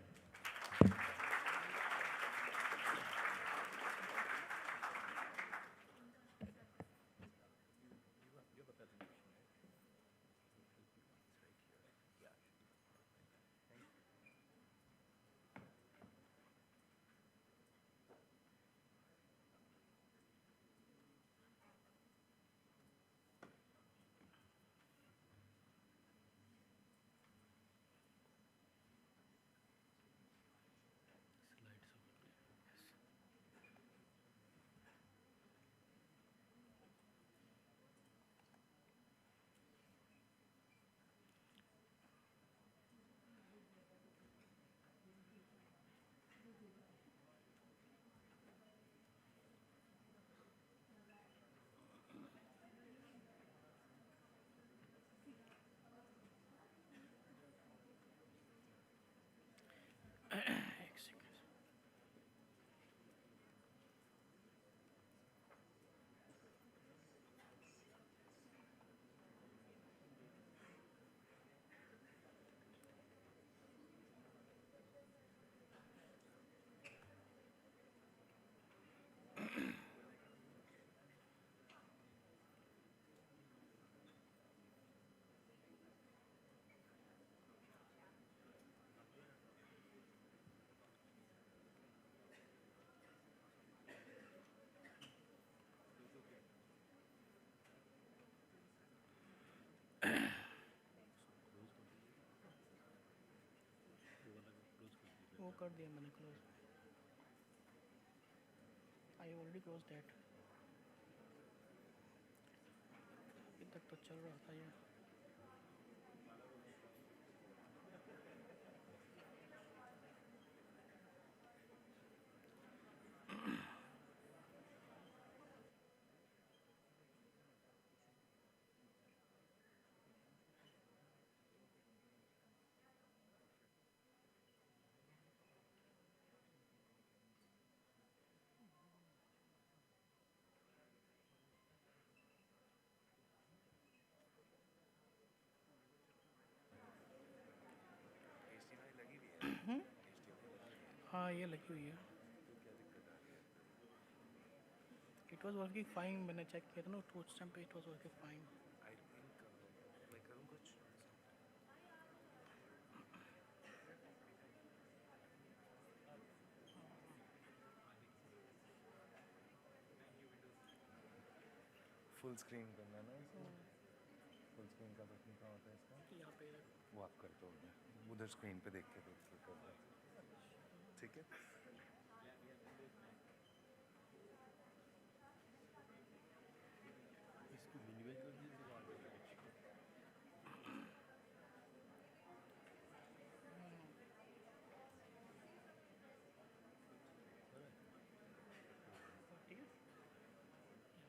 वो कर दिया मैंने close. I already close that. अभी तक तो चल रहा था ये. हाँ ये लगी हुई है. It was working fine. मैंने चेक किया था ना उस टाइम पे. It was working fine. Full screen करना है ना इसको. फुल स्क्रीन का बटन कहाँ होता है इसका? यहाँ पे वो आप कर दो उधर स्क्रीन पे देख के कर दो. ठीक है. ठीक है.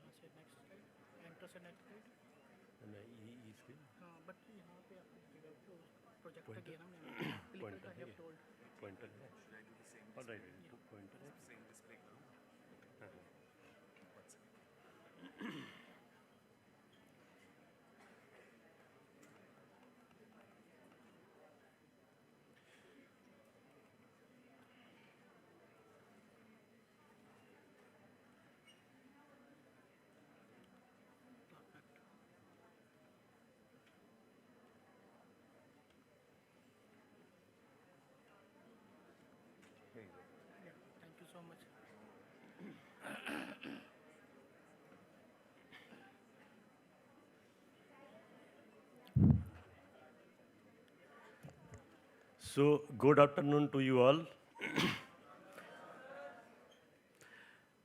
यहाँ से नेक्स्ट स्लाइड. एंटर से नेक्स्ट स्लाइड. हाँ बट यहाँ पे आपने प्रोजेक्टर किया ना मैंने. क्लिक करके हैव टोल्ड. पॉइंटर है. ऑलराइट. पॉइंटर है. सेम डिस्प्ले करूँ. Thank you so much. So, good afternoon to you all.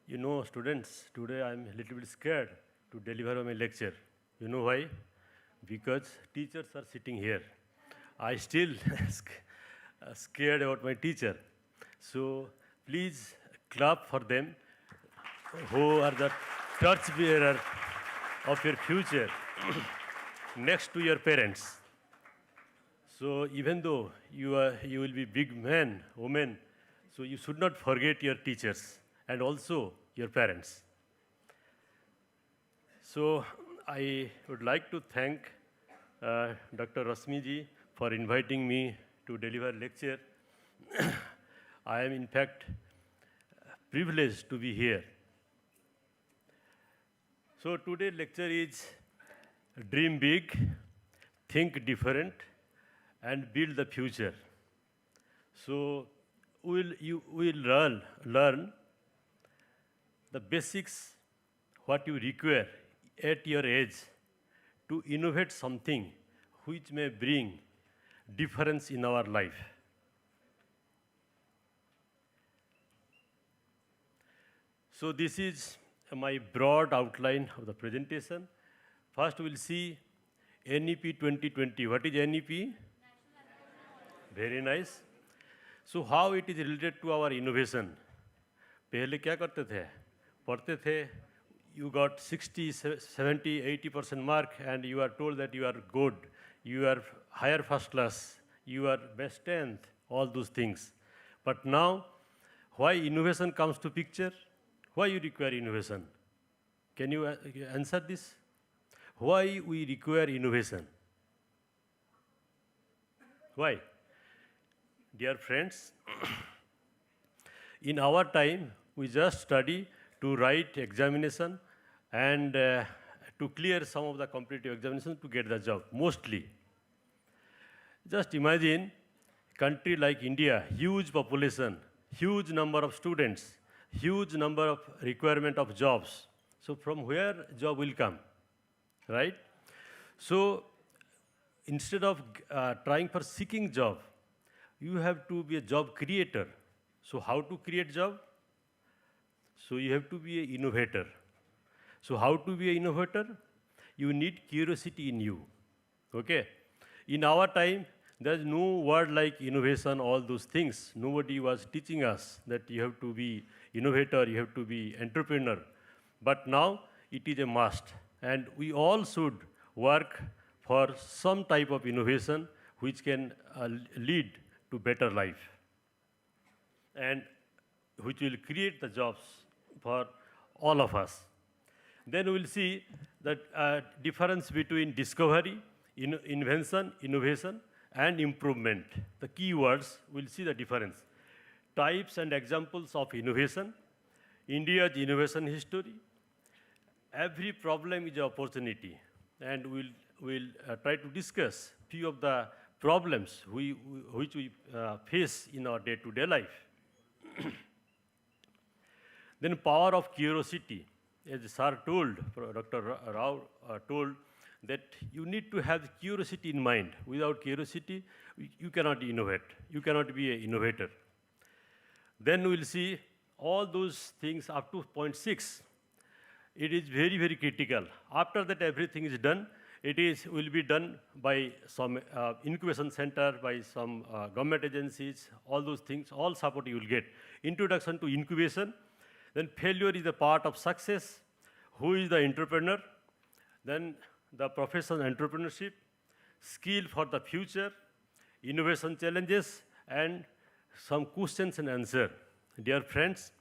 You know, students, today I'm a little bit scared to deliver my lecture. You know why? Because teachers are sitting here. I still scared about my teacher. So, please clap for them who are the torchbearer of your future next to your parents. So even though you will be big men, women, so you should not forget your teachers and also your parents. So I would like to thank Dr. Rasmi ji for inviting me to deliver lecture. I am in fact privileged to be here. So today's lecture is Dream Big, Think Different, and Build the Future. So we will learn the basics, what you require at your age to innovate something which may bring difference in our life. So this is my broad outline of the presentation. First we'll see NEP 2020. What is NEP? Very nice. So how it is related to our innovation? पहले क्या करते थे? पढ़ते थे, you got 60, 70, 80% mark and you are told that you are good, you are higher first class, you are best 10th, all those things. But now, why innovation comes to picture? Why you require innovation? Can you answer this? Why we require innovation? Why? Dear friends, in our time, we just study to write examination and to clear some of the competitive examinations to get the job, mostly. Just imagine country like India, huge population, huge number of students, huge number of requirement of jobs. So from where job will come, right? So instead of trying for seeking job, you have to be a job creator. So how to create job? So you have to be an innovator. So how to be an innovator? You need curiosity in you. Okay? In our time, there's no word like innovation, all those things. Nobody was teaching us that you have to be innovator, you have to be entrepreneur. But now it is a must. And we all should work for some type of innovation which can lead to better life and which will create the jobs for all of us. Then we will see the difference between discovery, invention, innovation, and improvement. The key words, we'll see the difference. Types and examples of innovation, India's innovation history. Every problem is an opportunity, and we'll try to discuss few of the problems which we face in our day-to-day life. Then power of curiosity. As Sir told, Dr. Rao told, that you need to have curiosity in mind. Without curiosity, you cannot innovate. You cannot be an innovator. Then we'll see all those things up to point 6. It is very, very critical. After that, everything is done. Will be done by some incubation center, by some government agencies, all those things, all support you will get. Introduction to incubation. Then failure is a part of success. Who is the entrepreneur? Then the professional entrepreneurship, skill for the future, innovation challenges, and some questions and answer. Dear friends,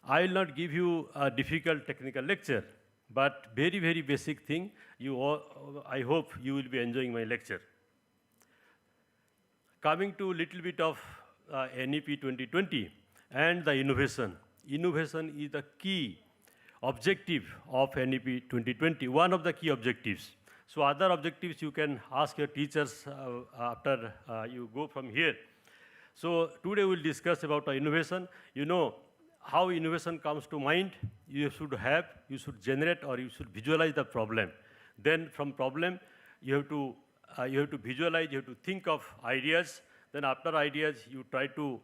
I will not give you a difficult technical lecture, but very, very basic thing. I hope you will be enjoying my lecture. Coming to a little bit of NEP 2020 and the innovation. Innovation is the key objective of NEP 2020, one of the key objectives. So other objectives you can ask your teachers after you go from here. So today we'll discuss about innovation. You know how innovation comes to mind. You should generate or you should visualize the problem. Then from problem, you have to visualize, you have to think of ideas. Then after ideas, you try to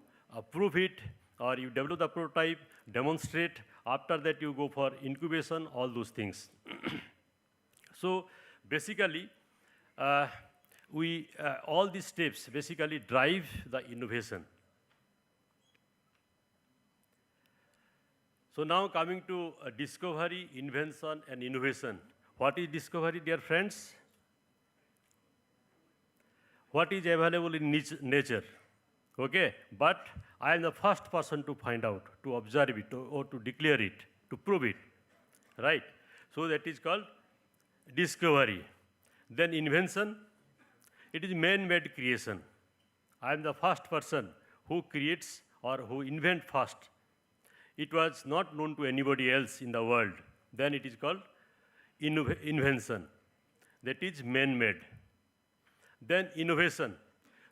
prove it, or you develop the prototype, demonstrate. After that, you go for incubation, all those things. So basically, all these steps basically drive the innovation. So now coming to discovery, invention, and innovation. What is discovery, dear friends? What is available in nature? Okay, but I am the first person to find out, to observe it, or to declare it, to prove it, right? So that is called discovery. Then invention, it is man-made creation. I am the first person who creates or who invents first. It was not known to anybody else in the world. Then it is called invention. That is man-made. Then innovation.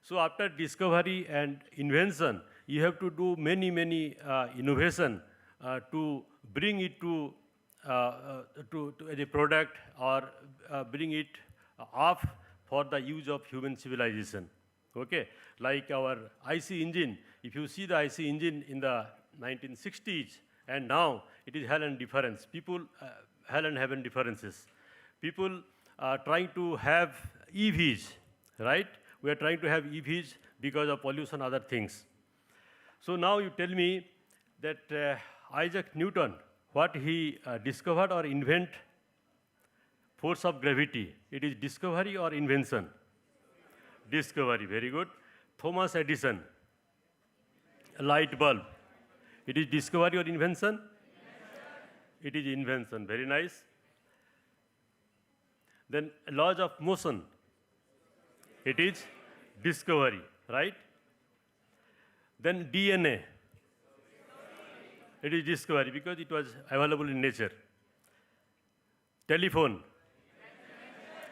So after discovery and invention, you have to do many innovation to bring it to as a product, or bring it up for the use of human civilization. Okay, like our IC engine. If you see the IC engine in the 1960s and now, it is hell and difference. People hell and heaven differences. People are trying to have EVs, right? We are trying to have EVs because of pollution, other things. So now you tell me that Isaac Newton, what he discovered or invent? Force of gravity. It is discovery or invention? Discovery, very good. Thomas Edison, light bulb. It is discovery or invention? It is invention, very nice. Then laws of motion. It is discovery, right? Then DNA. It is discovery because it was available in nature. Telephone.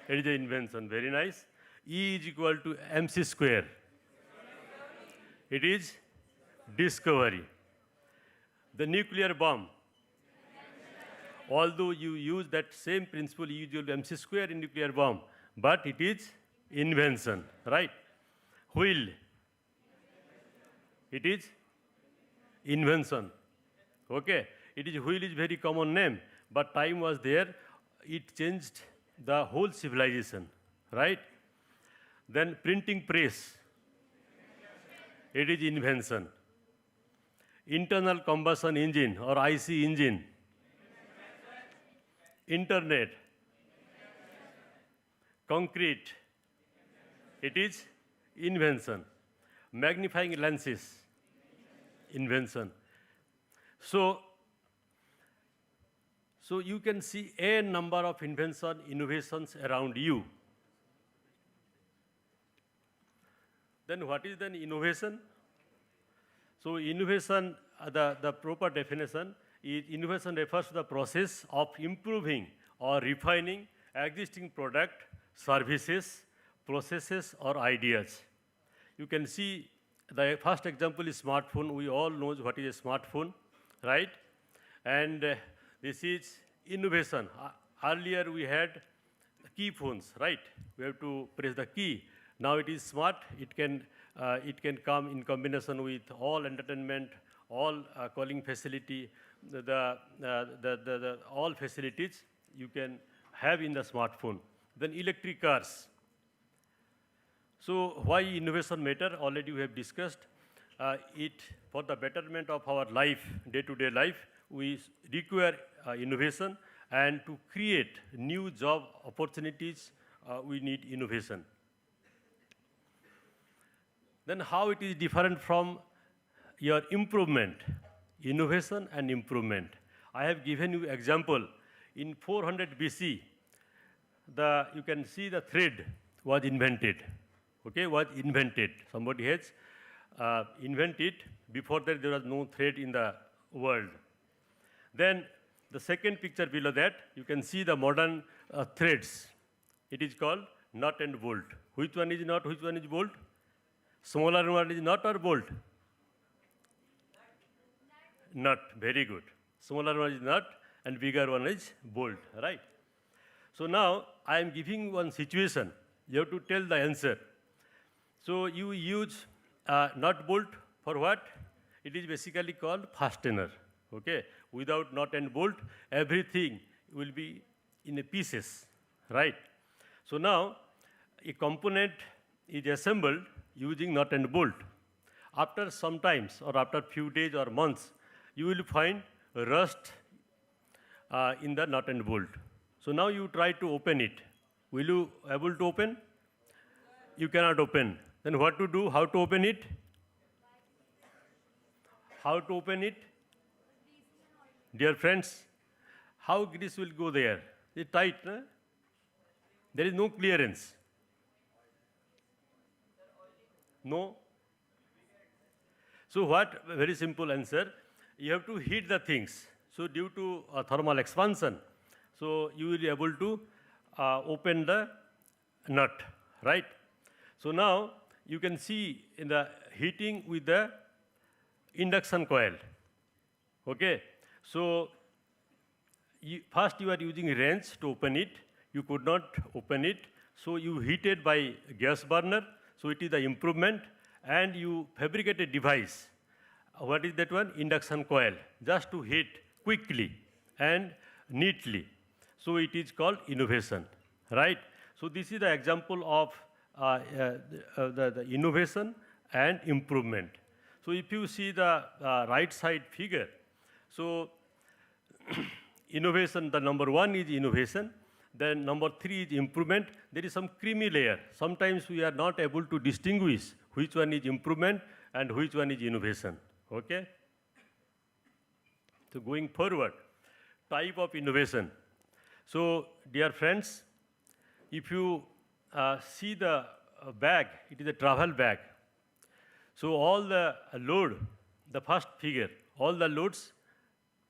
It is an invention, very nice. E is equal to mc square. It is discovery. The nuclear bomb. Although you use that same principle, you use mc square in nuclear bomb, but it is invention, right? Wheel. It is invention. Okay, it is wheel is very common name, but time was there. It changed the whole civilization, right? Then printing press. It is invention. Internal combustion engine or IC engine. Internet. Concrete. It is invention. Magnifying lenses. Invention. So you can see a number of innovations around you. Then what is then innovation? So innovation, the proper definition is innovation refers to the process of improving or refining existing product, services, processes or ideas. You can see the first example is smartphone. We all know what is a smartphone, right? And this is innovation. Earlier we had key phones, right? We have to press the key. Now it is smart. It can come in combination with all entertainment, all calling facility, all facilities you can have in the smartphone. Then electric cars. So why innovation matter? Already we have discussed it. For the betterment of our life, day-to-day life, we require innovation, and to create new job opportunities, we need innovation. Then how it is different from your improvement, innovation and improvement. I have given you example. In 400 BC, you can see the thread was invented. Okay, was invented. Somebody has invented. Before that, there was no thread in the world. Then the second picture below that, you can see the modern threads. It is called nut and bolt. Which one is nut? Which one is bolt? Smaller one is nut or bolt? Nut, very good. Smaller one is nut and bigger one is bolt, right? So now I am giving one situation. You have to tell the answer. So you use nut bolt for what? It is basically called fastener, okay? Without nut and bolt, everything will be in a pieces, right? So now a component is assembled using nut and bolt. After some times or after few days or months, you will find rust in the nut and bolt. So now you try to open it. Will you able to open? You cannot open. Then what to do? How to open it? How to open it? Dear friends, how grease will go there? It's tight, no? There is no clearance. No? So what? Very simple answer. You have to heat the things. So due to thermal expansion, so you will be able to open the nut, right? So now you can see in the heating with the induction coil, okay? So first you are using wrench to open it. You could not open it, so you heated by gas burner. So it is the improvement, and you fabricate a device. What is that one? Induction coil, just to heat quickly and neatly. So it is called innovation, right? So this is the example of the innovation and improvement. So if you see the right side figure, so innovation, the number one is innovation. Then number three is improvement. There is some creamy layer. Sometimes we are not able to distinguish which one is improvement and which one is innovation, okay? So going forward, type of innovation. So dear friends, if you see the bag, it is a travel bag. So all the load, the first figure, all the loads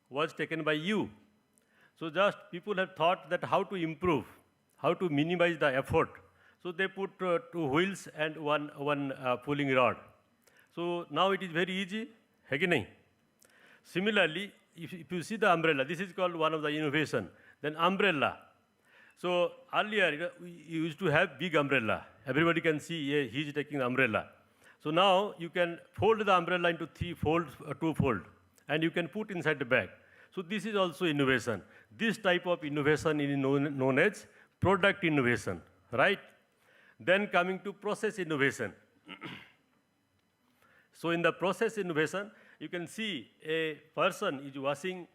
was taken by you. So just people have thought that how to improve, how to minimize the effort. So they put two wheels and one pulling rod. So now it is very easy, hai ki nahi? Similarly, if you see the umbrella, this is called one of the innovation. Then umbrella. So earlier we used to have big umbrella. Everybody can see, yeah, he is taking the umbrella. So now you can fold the umbrella into two-fold, and you can put inside the bag. So this is also innovation. This type of innovation is known as product innovation, right? Then coming to process innovation. So in the process innovation, you can see a person is washing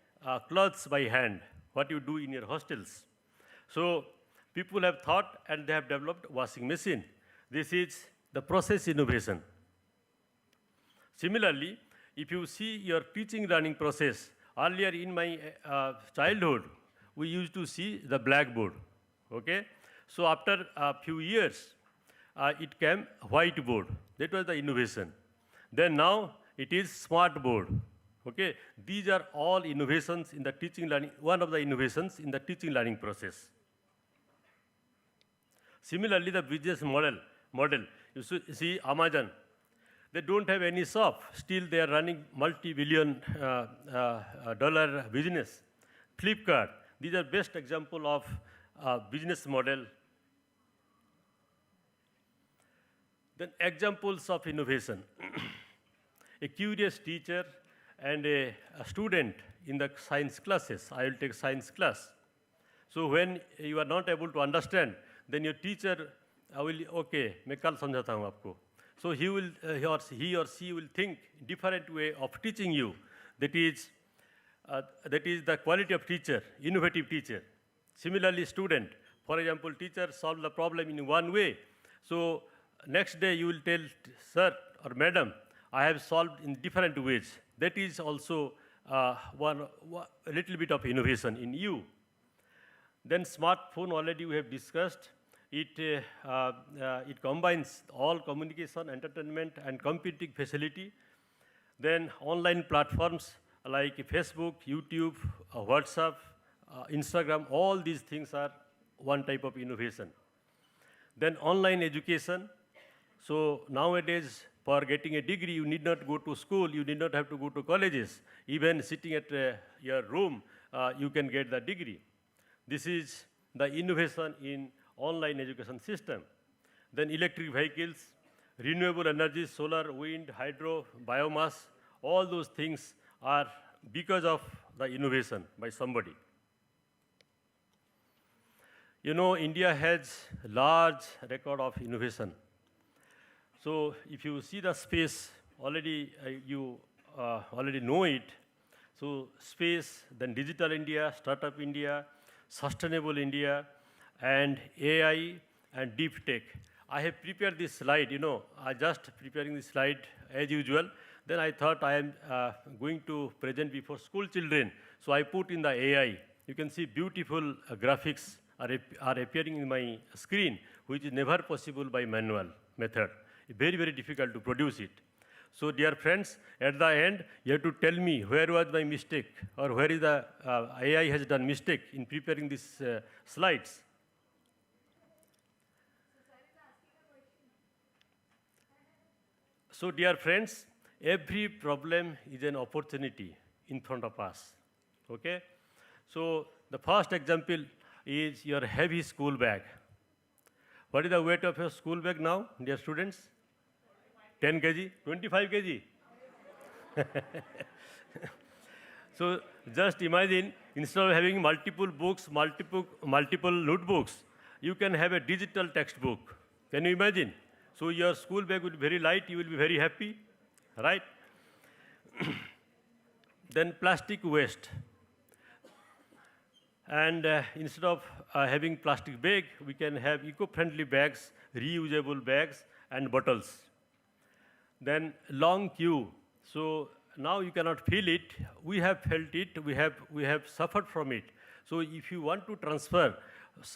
clothes by hand, what you do in your hostels. So people have thought and they have developed washing machine. This is the process innovation. Similarly, if you see your teaching learning process, earlier in my childhood, we used to see the blackboard, okay? So after a few years, it came whiteboard. That was the innovation. Then now it is smart board, okay? These are all innovations in the teaching learning, one of the innovations in the teaching learning process. Similarly, the business model, you see Amazon, they don't have any shop, still they are running multi-billion dollar business. Flipkart, these are best example of business model. Then examples of innovation. A curious teacher and a student in the science classes. I will take science class. So when you are not able to understand, then your teacher will, okay, मैं कल समझाता हूँ आपको. So he or she will think different way of teaching you. That is the quality of teacher, innovative teacher. Similarly, student, for example, teacher solve the problem in one way. So next day you will tell, sir or madam, I have solved in different ways. That is also a little bit of innovation in you. Then smartphone already we have discussed. It combines all communication, entertainment, and computing facility. Then online platforms like Facebook, YouTube, WhatsApp, Instagram, all these things are one type of innovation. Then online education. So nowadays, for getting a degree, you need not go to school, you need not have to go to colleges. Even sitting at your room, you can get the degree. This is the innovation in online education system. Then electric vehicles, renewable energy, solar, wind, hydro, biomass, all those things are because of the innovation by somebody. You know, India has large record of innovation. So if you see the space, already you already know it. So space, then digital India, startup India, sustainable India, and AI and deep tech. I have prepared this slide, you know, I just preparing this slide as usual. Then I thought I am going to present before school children. So I put in the AI. You can see beautiful graphics are appearing in my screen, which is never possible by manual method. Very, very difficult to produce it. So dear friends, at the end, you have to tell me where was my mistake or where is the AI has done mistake in preparing these slides. So dear friends, every problem is an opportunity in front of us, okay? So the first example is your heavy school bag. What is the weight of your school bag now, dear students? 10 kg, 25 kg. So just imagine, instead of having multiple books, multiple notebooks, you can have a digital textbook. Can you imagine? So your school bag will be very light, you will be very happy, right? Then plastic waste. And instead of having plastic bag, we can have eco-friendly bags, reusable bags, and bottles. Then long queue. So now you cannot feel it. We have felt it. We have suffered from it. So if you want to transfer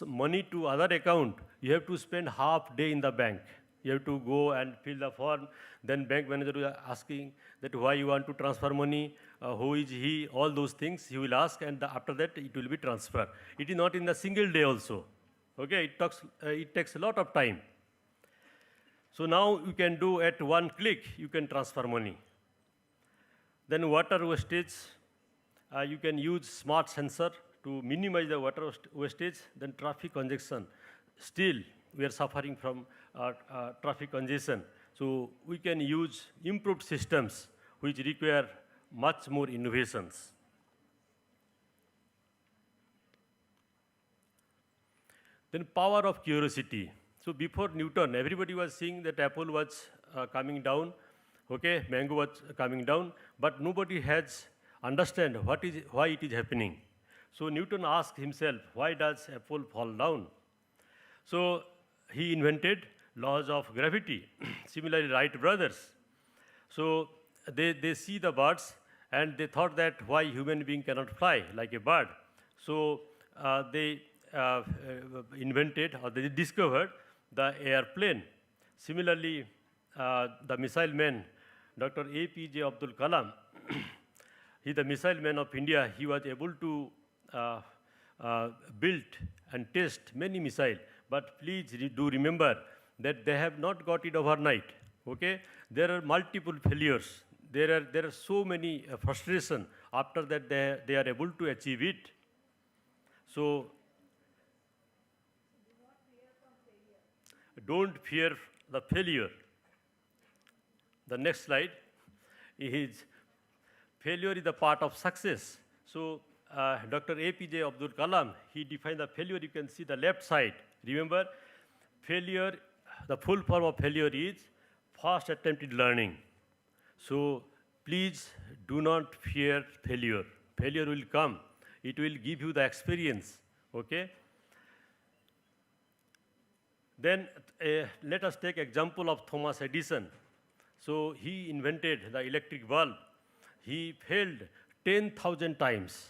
money to other account, you have to spend half day in the bank. You have to go and fill the form. Then bank manager will asking that why you want to transfer money, who is he, all those things he will ask, and after that it will be transferred. It is not in a single day also. Okay, it takes a lot of time. So now you can do at one click, you can transfer money. Then water wastage, you can use smart sensor to minimize the water wastage. Then traffic congestion. Still, we are suffering from traffic congestion. So we can use improved systems which require much more innovations. Then power of curiosity. So before Newton, everybody was seeing that apple was coming down, okay, mango was coming down, but nobody has understand why it is happening. So Newton asked himself, why does apple fall down? So he invented laws of gravity. Similarly, Wright brothers. So they see the birds and they thought that why human being cannot fly like a bird. So they invented or they discovered the airplane. Similarly, the missile man, Dr. APJ Abdul Kalam, he the missile man of India, he was able to build and test many missiles. But please do remember that they have not got it overnight. Okay, there are multiple failures. There are so many frustration. After that, they are able to achieve it. So don't fear the failure. The next slide is failure is the part of success. So Dr. APJ Abdul Kalam, he defined the failure. You can see the left side. Remember, failure, the full form of failure is first attempted learning. So please do not fear failure. Failure will come. It will give you the experience. Okay? Then let us take example of Thomas Edison. So he invented the electric bulb. He failed 10,000 times.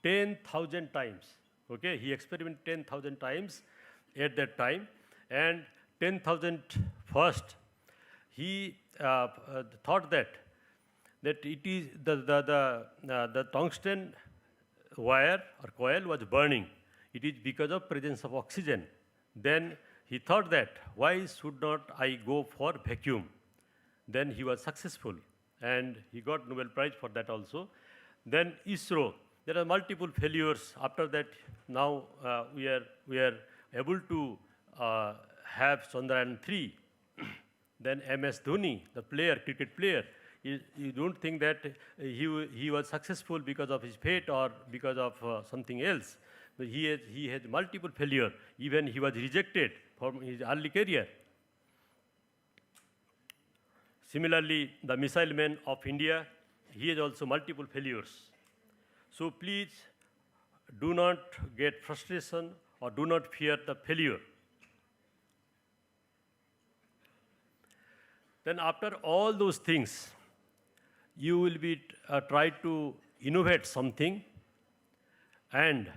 10,000 times. Okay, he experimented 10,000 times at that time, and 10,000 first he thought that it is the tungsten wire or coil was burning. It is because of presence of oxygen. Then he thought that why should not I go for vacuum? Then he was successful, and he got Nobel Prize for that also. Then ISRO, there are multiple failures. After that, now we are able to have Chandrayaan 3. Then MS Dhoni, the player, cricket player, you don't think that he was successful because of his fate or because of something else. But he had multiple failure. Even he was rejected from his early career. Similarly, the missile man of India, he has also multiple failures. So please do not get frustration or do not fear the failure. Then after all those things, you will be try to innovate something, and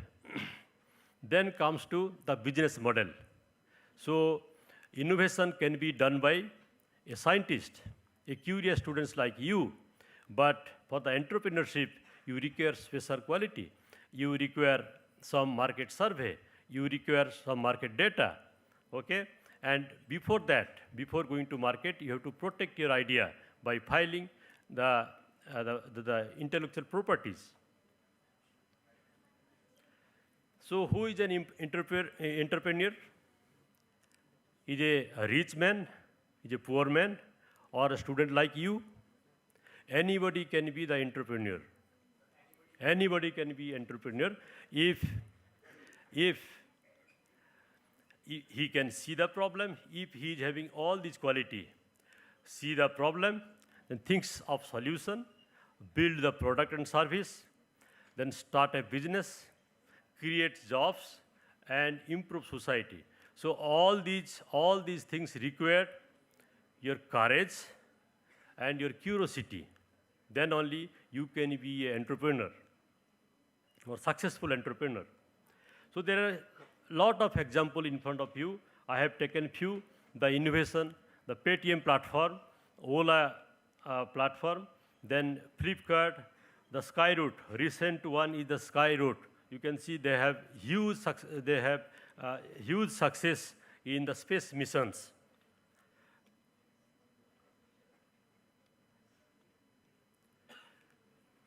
then comes to the business model. So innovation can be done by a scientist, a curious students like you, but for the entrepreneurship, you require special quality. You require some market survey. You require some market data, okay? And before that, before going to market, you have to protect your idea by filing the intellectual properties. So who is an entrepreneur? Is a rich man, is a poor man, or a student like you? Anybody can be the entrepreneur. Anybody can be entrepreneur if he can see the problem, if he is having all this quality. See the problem, then thinks of solution, build the product and service, then start a business, create jobs, and improve society. So all these things require your courage and your curiosity. Then only you can be an entrepreneur or successful entrepreneur. So there are a lot of examples in front of you. I have taken few: the innovation, the Paytm platform, Ola platform, then Flipkart, the Skyroot. Recent one is the Skyroot. You can see they have huge success in the space missions.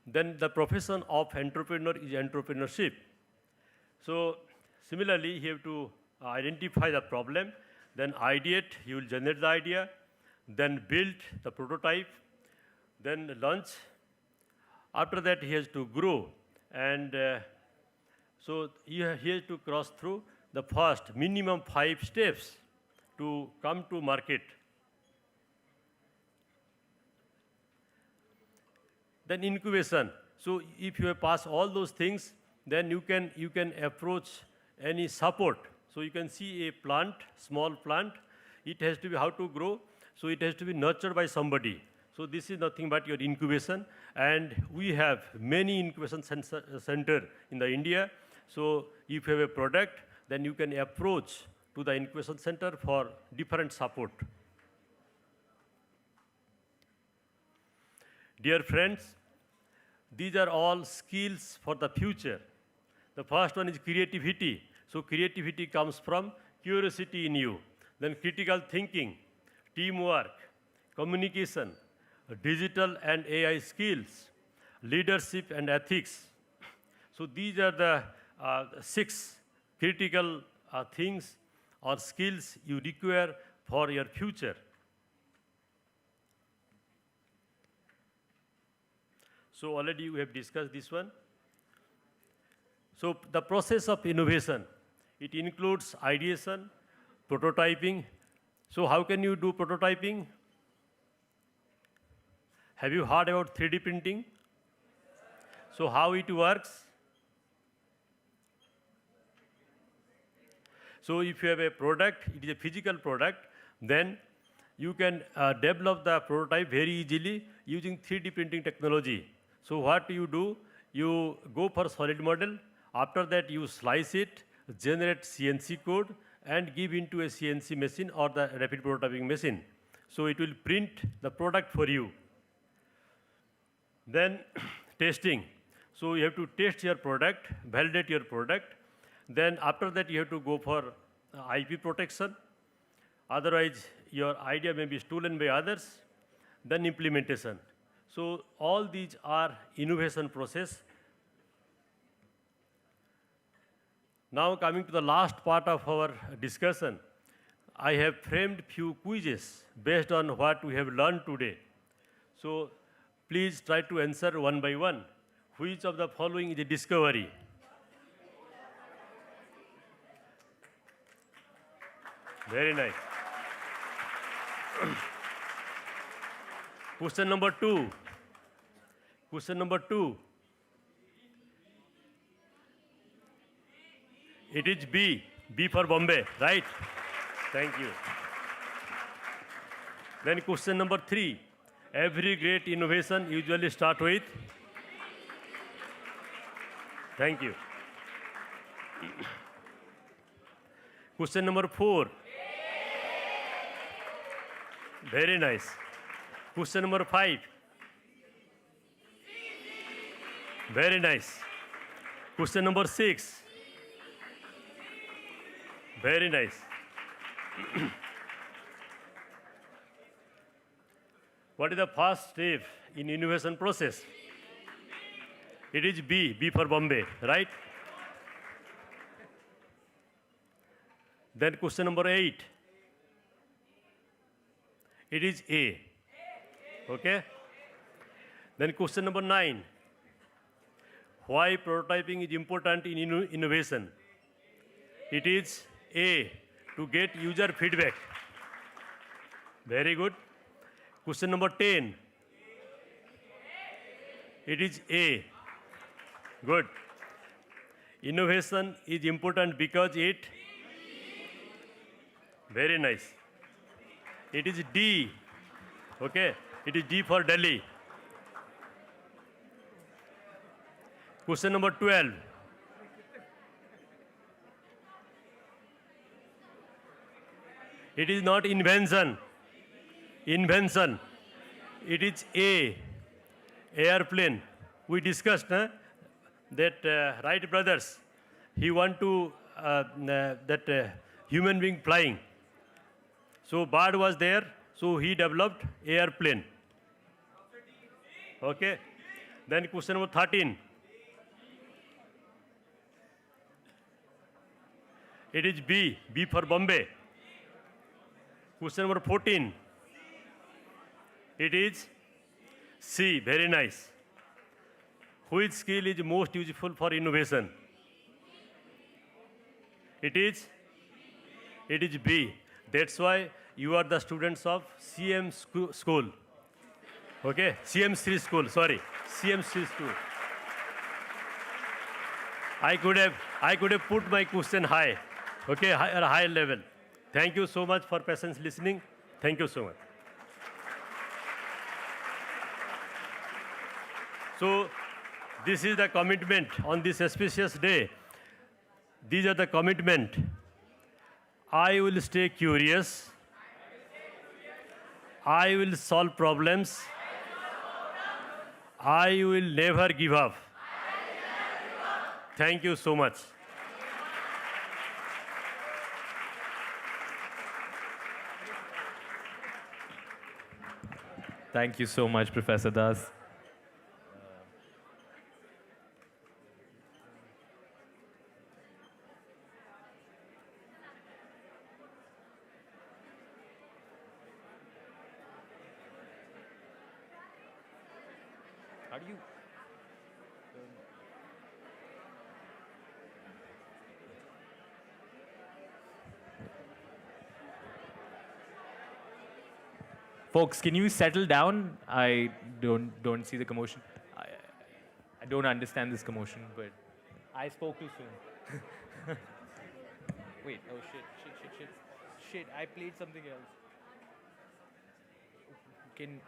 Then the profession of entrepreneur is entrepreneurship. So similarly, you have to identify the problem, then ideate, you will generate the idea, then build the prototype, then launch. After that, he has to grow, and so he has to cross through the first minimum 5 steps to come to market. Then incubation. So if you have passed all those things, then you can approach any support. So you can see a plant, small plant. It has to be how to grow. So it has to be nurtured by somebody. So this is nothing but your incubation, and we have many incubation center in the India. So if you have a product, then you can approach to the incubation center for different support. Dear friends, these are all skills for the future. The first one is creativity. So creativity comes from curiosity in you. Then critical thinking, teamwork, communication, digital and AI skills, leadership and ethics. So these are the 6 critical things or skills you require for your future. So already we have discussed this one. So the process of innovation, it includes ideation, prototyping. So how can you do prototyping? Have you heard about 3D printing? So how it works? So if you have a product, it is a physical product, then you can develop the prototype very easily using 3D printing technology. So what you do, you go for solid model. After that, you slice it, generate CNC code, and give into a CNC machine or the rapid prototyping machine. So it will print the product for you. Then testing. So you have to test your product, validate your product. Then after that, you have to go for IP protection. Otherwise, your idea may be stolen by others. Then implementation. So all these are innovation process. Now coming to the last part of our discussion, I have framed few quizzes based on what we have learned today. So please try to answer one by one. Which of the following is a discovery? Very nice. Question number 2. Question number 2. It is B. B for Bombay, right? Thank you. Then question number 3. Every great innovation usually starts with? Thank you. Question number 4. Very nice. Question number 5. Very nice. Question number 6. Very nice. What is the first step in innovation process? It is B. B for Bombay, right? Then question number 8. It is A. Okay? Then question number 9. Why prototyping is important in innovation? It is A, to get user feedback. Very good. Question number 10. It is A. Good. Innovation is important because it? Very nice. It is D. Okay. It is D for Delhi. Question number 12. It is not invention. Invention. It is A. Airplane. We discussed that Wright brothers, he want to human being flying. So bird was there, so he developed airplane. Okay. Then question number 13. It is B. B for Bombay. Question number 14. It is C. Very nice. Which skill is most useful for innovation? It is B. That's why you are the students of CM school. Okay, CM3 school. Sorry, CM3 school. I could have put my question high. Okay, at a high level. Thank you so much for patience listening. Thank you so much. So, this is the commitment on this auspicious day. These are the commitment. I will stay curious. I will solve problems. I will never give up. Thank you so much. Thank you so much, Professor Das. How do you... Folks, can you settle down? I don't see the commotion. I don't understand this commotion, but I spoke too soon. Wait, oh shit, I played something else. Can...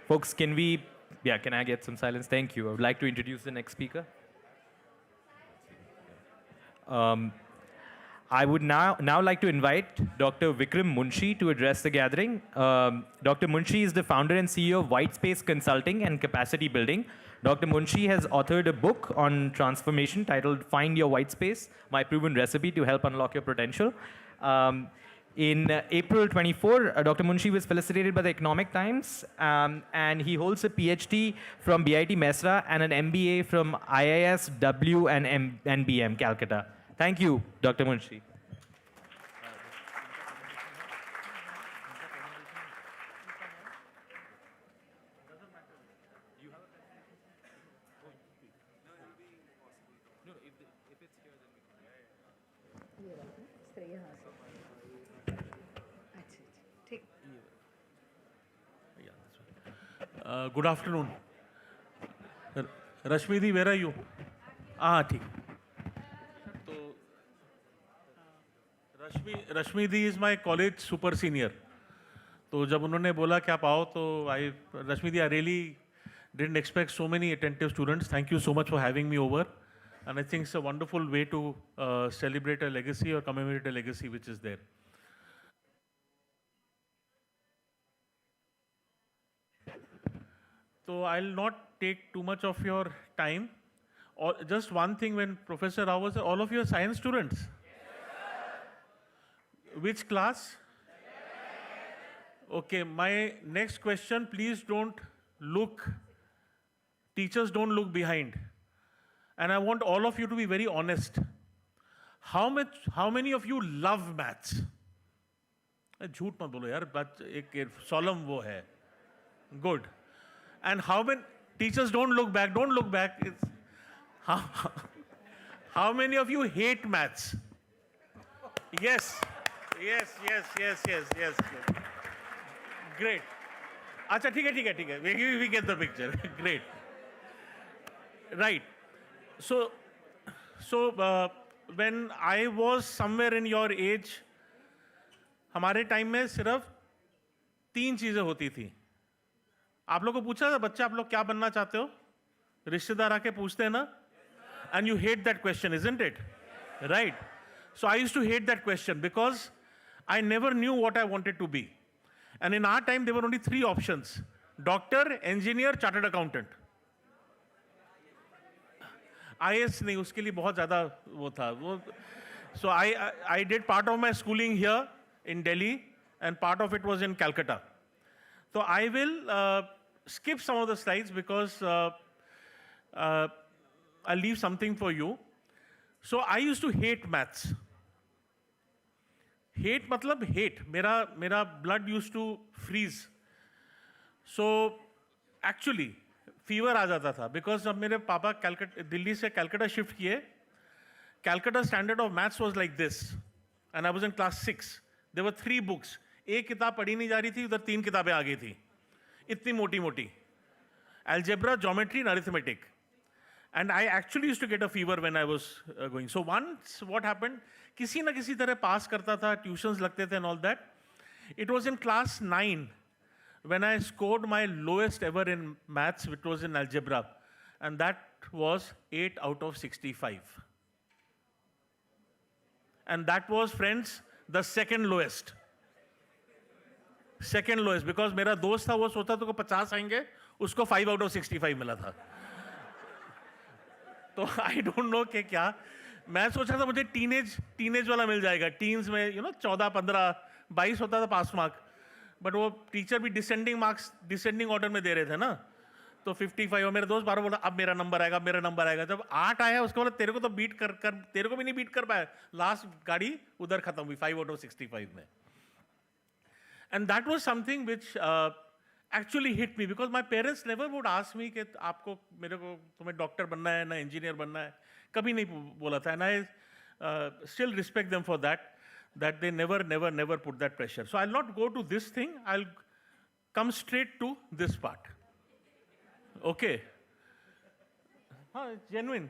Folks, can I get some silence? Thank you. I would like to introduce the next speaker. I would now like to invite Dr. Vikram Munshi to address the gathering. Dr. Munshi is the founder and CEO of Whitespace Consulting and Capacity Building. Dr. Munshi has authored a book on transformation titled Find Your Whitespace, My Proven Recipe to Help Unlock Your Potential. In April 24, Dr. Munshi was felicitated by the Economic Times, and he holds a PhD from BIT Mesra and an MBA from IISW and NBM, Calcutta. Thank you, Dr. Munshi. Good afternoon. Rashmidi, where are you? ठीक. तो Rashmidi is my college super senior. तो जब उन्होंने बोला कि आप आओ तो Rashmidi, I really didn't expect so many attentive students. Thank you so much for having me over. And I think it's a wonderful way to celebrate a legacy or commemorate a legacy which is there. So I'll not take too much of your time. Or just one thing, when Professor Rao was, all of you are science students? Yes, which class? Okay, my next question, please don't look, teachers don't look behind. And I want all of you to be very honest. How many of you love maths? झूठ मत बोलो यार, एक solemn वो है. Good. And how many teachers don't look back? Don't look back. How many of you hate maths? Yes. Great. अच्छा ठीक है. We get the picture. Great. Right. So when I was somewhere in your age, हमारे time में सिर्फ 3 चीजें होती थी. आप लोग को पूछा था बच्चा आप लोग क्या बनना चाहते हो? रिश्तेदार आके पूछते हैं ना? And you hate that question, isn't it? Right. So I used to hate that question because I never knew what I wanted to be. And in our time there were only 3 options: doctor, engineer, chartered accountant. IAS नहीं, उसके लिए बहुत ज़्यादा वो था. So I did part of my schooling here in Delhi and part of it was in Calcutta. So I will skip some of the slides because I'll leave something for you. So I used to hate maths. Hate matlab hate. मेरा blood used to freeze. So actually fever आ जाता था because जब मेरे पापा दिल्ली से Calcutta shift किए, Calcutta standard of maths was like this, and I was in class 6. There were 3 books. एक किताब पढ़ी नहीं जा रही थी, उधर 3 किताबें आ गई थी, इतनी मोटी-मोटी. Algebra, geometry, and arithmetic. And I actually used to get a fever when I was going. So once what happened, किसी ना किसी तरह पास करता था, tuitions लगते थे and all that. It was in class 9 when I scored my lowest ever in maths, which was in algebra, and that was 8 out of 65. And that was, friends, the second lowest. Second lowest, because मेरा दोस्त था, वो सोचा तो को 50 आएंगे, उसको 5 out of 65 मिला था. तो I don't know कि क्या, मैं सोचा था मुझे टीनेज वाला मिल जाएगा, टीन्स में 14, 15, 22 होता था पास मार्क, बट वो टीचर भी डिसेंडिंग ऑर्डर में दे रहे थे ना, तो 55. और मेरे दोस्त बार बोला अब मेरा नंबर आएगा, मेरा नंबर आएगा. जब 8 आया उसके बाद तेरे को तो बीट कर तेरे को भी नहीं बीट कर पाया. लास्ट गाड़ी उधर खत्म हुई 5 out of 65 में. And that was something which actually hit me because my parents never would ask me कि आपको तुम्हें डॉक्टर बनना है ना इंजीनियर बनना है, कभी नहीं बोला था. And I still respect them for that they never put that pressure. So I'll not go to this thing, I'll come straight to this part. Okay. हाँ, genuine.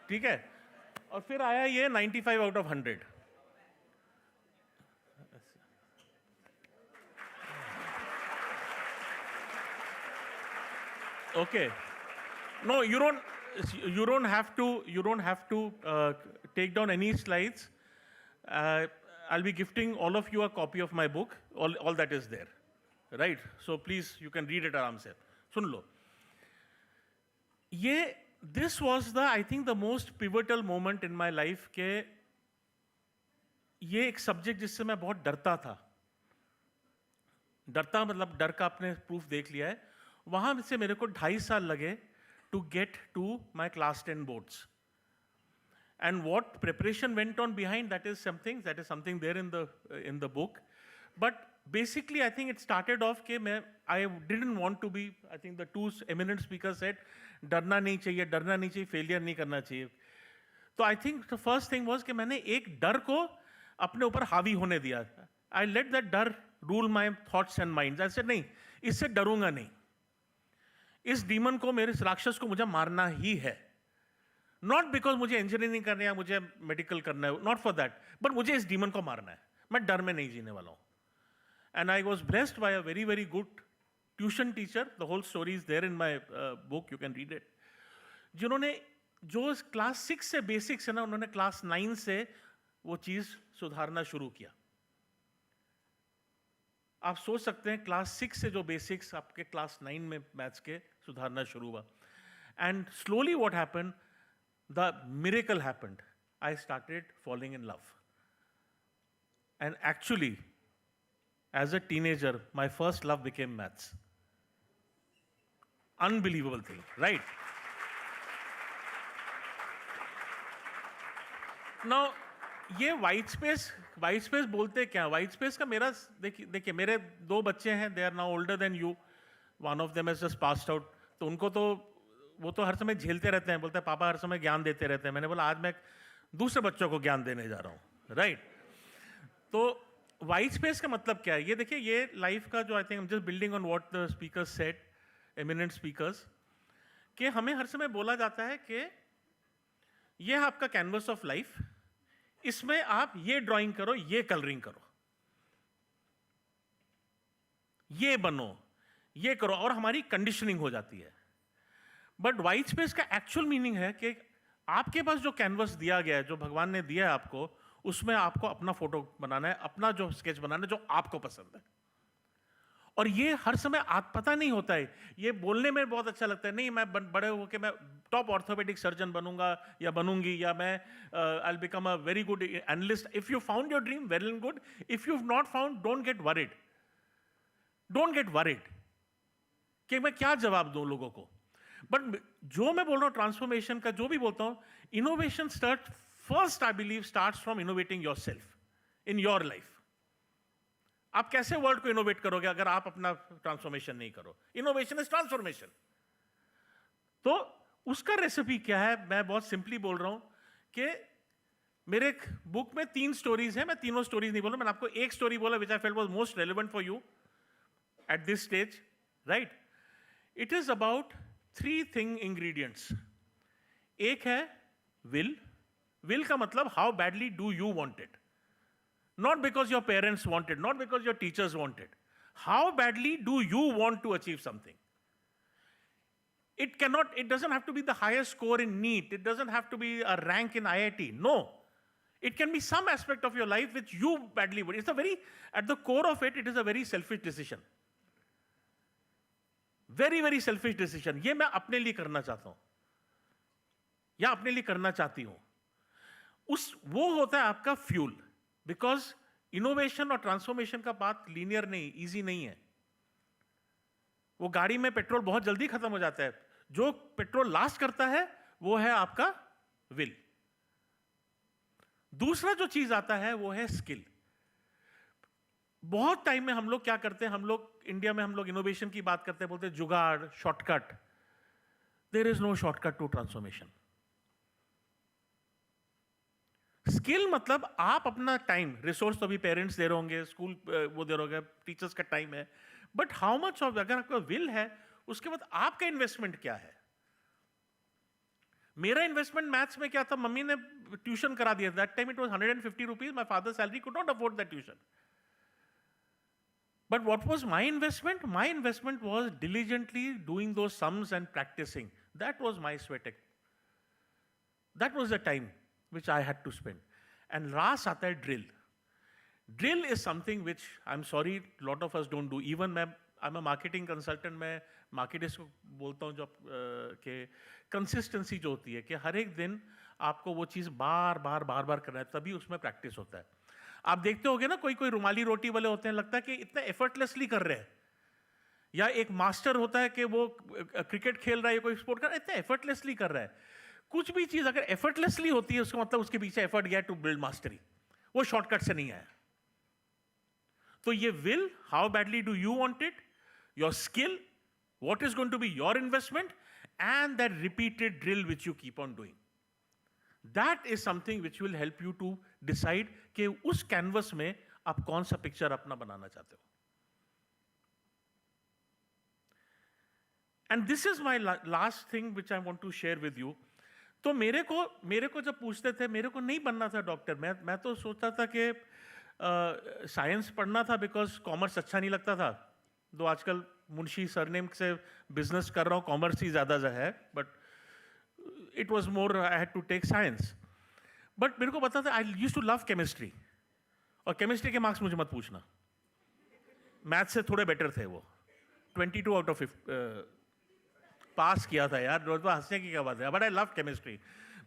ठीक है. और फिर आया ये 95 out of 100. Okay. No, you don't have to take down any slides. I'll be gifting all of you a copy of my book. All that is there, right? So please, you can read it aram se. Sun lo. This was I think the most pivotal moment in my life के ये एक subject जिससे मैं बहुत डरता था. डरता मतलब डर का आपने प्रूफ देख लिया है. वहां से मेरे को 2.5 साल लगे to get to my class 10 boards. And what preparation went on behind, that is something there in the book. But basically, I think it started off I didn't want to be, I think the 2 eminent speakers said, डरना नहीं चाहिए, failure नहीं करना चाहिए. So I think the first thing was कि मैंने एक डर को अपने ऊपर हावी होने दिया. I let that डर rule my thoughts and minds. I said नहीं, इससे डरूंगा नहीं. इस डीमन को, मेरे इस राक्षस को मुझे मारना ही है. नॉट बिकॉज मुझे इंजीनियरिंग करनी है, मुझे मेडिकल करना है, नॉट फॉर दैट, बट मुझे इस डीमन को मारना है. मैं डर में नहीं जीने वाला हूं. And I was blessed by a very very good tuition teacher. The whole story is there in my book, you can read it. जिन्होंने जो क्लास 6 से बेसिक्स है ना, उन्होंने क्लास 9 से वो चीज सुधारना शुरू किया. आप सोच सकते हैं क्लास 6 से जो बेसिक्स आपके क्लास 9 में मैथ्स के सुधारना शुरू हुआ. And slowly what happened, the miracle happened. I started falling in love. And actually as a teenager my first love became maths. Unbelievable thing, right? Now ये वाइट स्पेस बोलते क्या? White space का मेरा देखिए मेरे 2 बच्चे हैं, they are now older than you. One of them has just passed out. तो उनको तो वो तो हर समय झेलते रहते हैं, बोलते हैं पापा हर समय ज्ञान देते रहते हैं. मैंने बोला आज मैं दूसरे बच्चों को ज्ञान देने जा रहा हूँ, राइट? तो वाइट स्पेस का मतलब क्या है? ये देखिए, ये लाइफ का जो I think just building on what the speakers said, eminent speakers, कि हमें हर समय बोला जाता है कि ये है आपका कैनवस ऑफ लाइफ, इसमें आप ये ड्राइंग करो, ये कलरिंग करो, ये बनो, ये करो, और हमारी कंडीशनिंग हो जाती है. बट वाइट स्पेस का एक्चुअल मीनिंग है कि आपके पास जो कैनवस दिया गया है, जो भगवान ने दिया है आपको, उसमें आपको अपना फोटो बनाना है, अपना जो स्केच बनाना है जो आपको पसंद है. और ये हर समय पता नहीं होता है. ये बोलने में बहुत अच्छा लगता है, नहीं मैं बड़े होकर मैं टॉप ऑर्थोपेडिक सर्जन बनूंगा या बनूंगी, या मैं I will become a very good analyst. If you found your dream, well and good. If you have not found, don't get worried. Don't get worried कि मैं क्या जवाब दूं लोगों को। बट जो मैं बोल रहा हूं ट्रांसफॉर्मेशन का, जो भी बोलता हूं, innovation start first, I believe, starts from innovating yourself in your life. आप कैसे वर्ल्ड को इनोवेट करोगे अगर आप अपना ट्रांसफॉर्मेशन नहीं करो? Innovation is transformation. तो उसका रेसिपी क्या है? मैं बहुत सिंपली बोल रहा हूं कि मेरे एक बुक में 3 स्टोरीज हैं। मैं तीनों स्टोरीज नहीं बोल रहा, मैंने आपको एक स्टोरी बोला which I felt was most relevant for you at this stage, right? It is about 3 thing ingredients. एक है विल। विल का मतलब how badly do you want it, not because your parents want it, not because your teachers want it. How badly do you want to achieve something? It cannot, it doesn't have to be the highest score in NEET. It doesn't have to be a rank in IIT. No. It can be some aspect of your life which you badly would. It's a very, at the core of it, it is a very selfish decision. Very, very selfish decision. ये मैं अपने लिए करना चाहता हूं या अपने लिए करना चाहती हूं। वो होता है आपका फ्यूल। बिकॉज इनोवेशन और ट्रांसफॉर्मेशन का बात लीनियर नहीं, इजी नहीं है। वो गाड़ी में पेट्रोल बहुत जल्दी खत्म हो जाता है। जो पेट्रोल लास्ट करता है वो है आपका विल। दूसरा जो चीज आता है वो है स्किल। बहुत टाइम में हम लोग क्या करते हैं, हम लोग इंडिया में हम लोग इनोवेशन की बात करते हैं, बोलते हैं jugaad, shortcut. There is no shortcut to transformation. Skill मतलब आप अपना टाइम, रिसोर्स तो अभी पेरेंट्स दे रहे होंगे, स्कूल वो दे रहे होंगे, टीचर्स का टाइम है, बट हाउ मच ऑफ, अगर आपका विल है, उसके बाद आपका इन्वेस्टमेंट क्या है? मेरा इन्वेस्टमेंट मैथ्स में क्या था? मम्मी ने ट्यूशन करा दिया। That time it was 150 rupees. My father salary could not afford that tuition. But what was my investment? My investment was diligently doing those sums and practising. That was my sweat. That was the time which I had to spend. And last आता है drill. Drill is something which I'm sorry lot of us don't do. Even I'm a marketing consultant, मैं marketers को बोलता हूँ जो कि consistency जो होती है कि हर एक दिन आपको वो चीज़ बार बार करना है, तभी उसमें प्रैक्टिस होता है। आप देखते होगे ना, कोई रुमाली रोटी वाले होते हैं, लगता है कि इतना एफर्टलेसली कर रहे हैं। या एक मास्टर होता है कि वो क्रिकेट खेल रहा है या कोई स्पोर्ट कर रहा है, इतना एफर्टलेसली कर रहा है। कुछ भी चीज अगर एफर्टलेसली होती है, उसका मतलब उसके पीछे एफर्ट गया टू बिल्ड मास्टरी। वो शॉर्टकट से नहीं आया। तो ये will, how badly do you want it, your skill, what is going to be your investment, and that repeated drill which you keep on doing, that is something which will help you to decide कि उस canvas में आप कौन सा picture अपना बनाना चाहते हो। And this is my last thing which I want to share with you. तो मेरे को जब पूछते थे, मेरे को नहीं बनना था डॉक्टर। मैं तो सोचता था कि साइंस पढ़ना था, बिकॉज कॉमर्स अच्छा नहीं लगता था। तो आजकल मुंशी सरनेम से बिजनेस कर रहा हूँ, कॉमर्स ही ज़्यादा है, but it was more I had to take science. But मेरे को पता था, I used to love chemistry, और केमिस्ट्री के मार्क्स मुझे मत पूछना, मैथ से थोड़े बेटर थे वो। 22 आउट ऑफ 50 पास किया था यार, रोज हंसने की क्या बात है। But I love chemistry.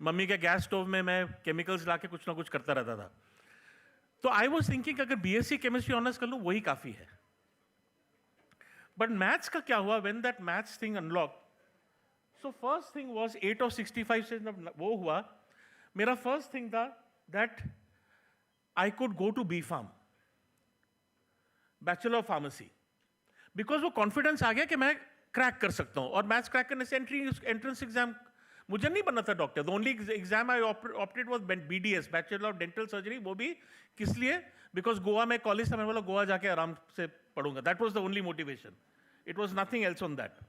Mummy के गैस स्टोव में मैं केमिकल्स ला के कुछ ना कुछ करता रहता था। तो आई वॉज थिंकिंग अगर बीएससी केमिस्ट्री ऑनर्स कर लूँ वही काफी है। बट मैथ्स का क्या हुआ, when that maths thing unlock, so first thing was 8 of 65 से जब वो हुआ, मेरा फर्स्ट थिंग था that I could go to B pharm, bachelor of pharmacy, because वो कॉन्फिडेंस आ गया कि मैं क्रैक कर सकता हूं। और मैथ्स क्रैक करने से एंट्रेंस एग्जाम, मुझे नहीं बनना था doctor. The only exam I opted was BDS, bachelor of dental surgery. वो भी किस लिए? बिकॉज गोवा में कॉलेज था, मैं बोला गोवा जाके आराम से पढ़ूंगा। That was the only motivation, it was nothing else on that.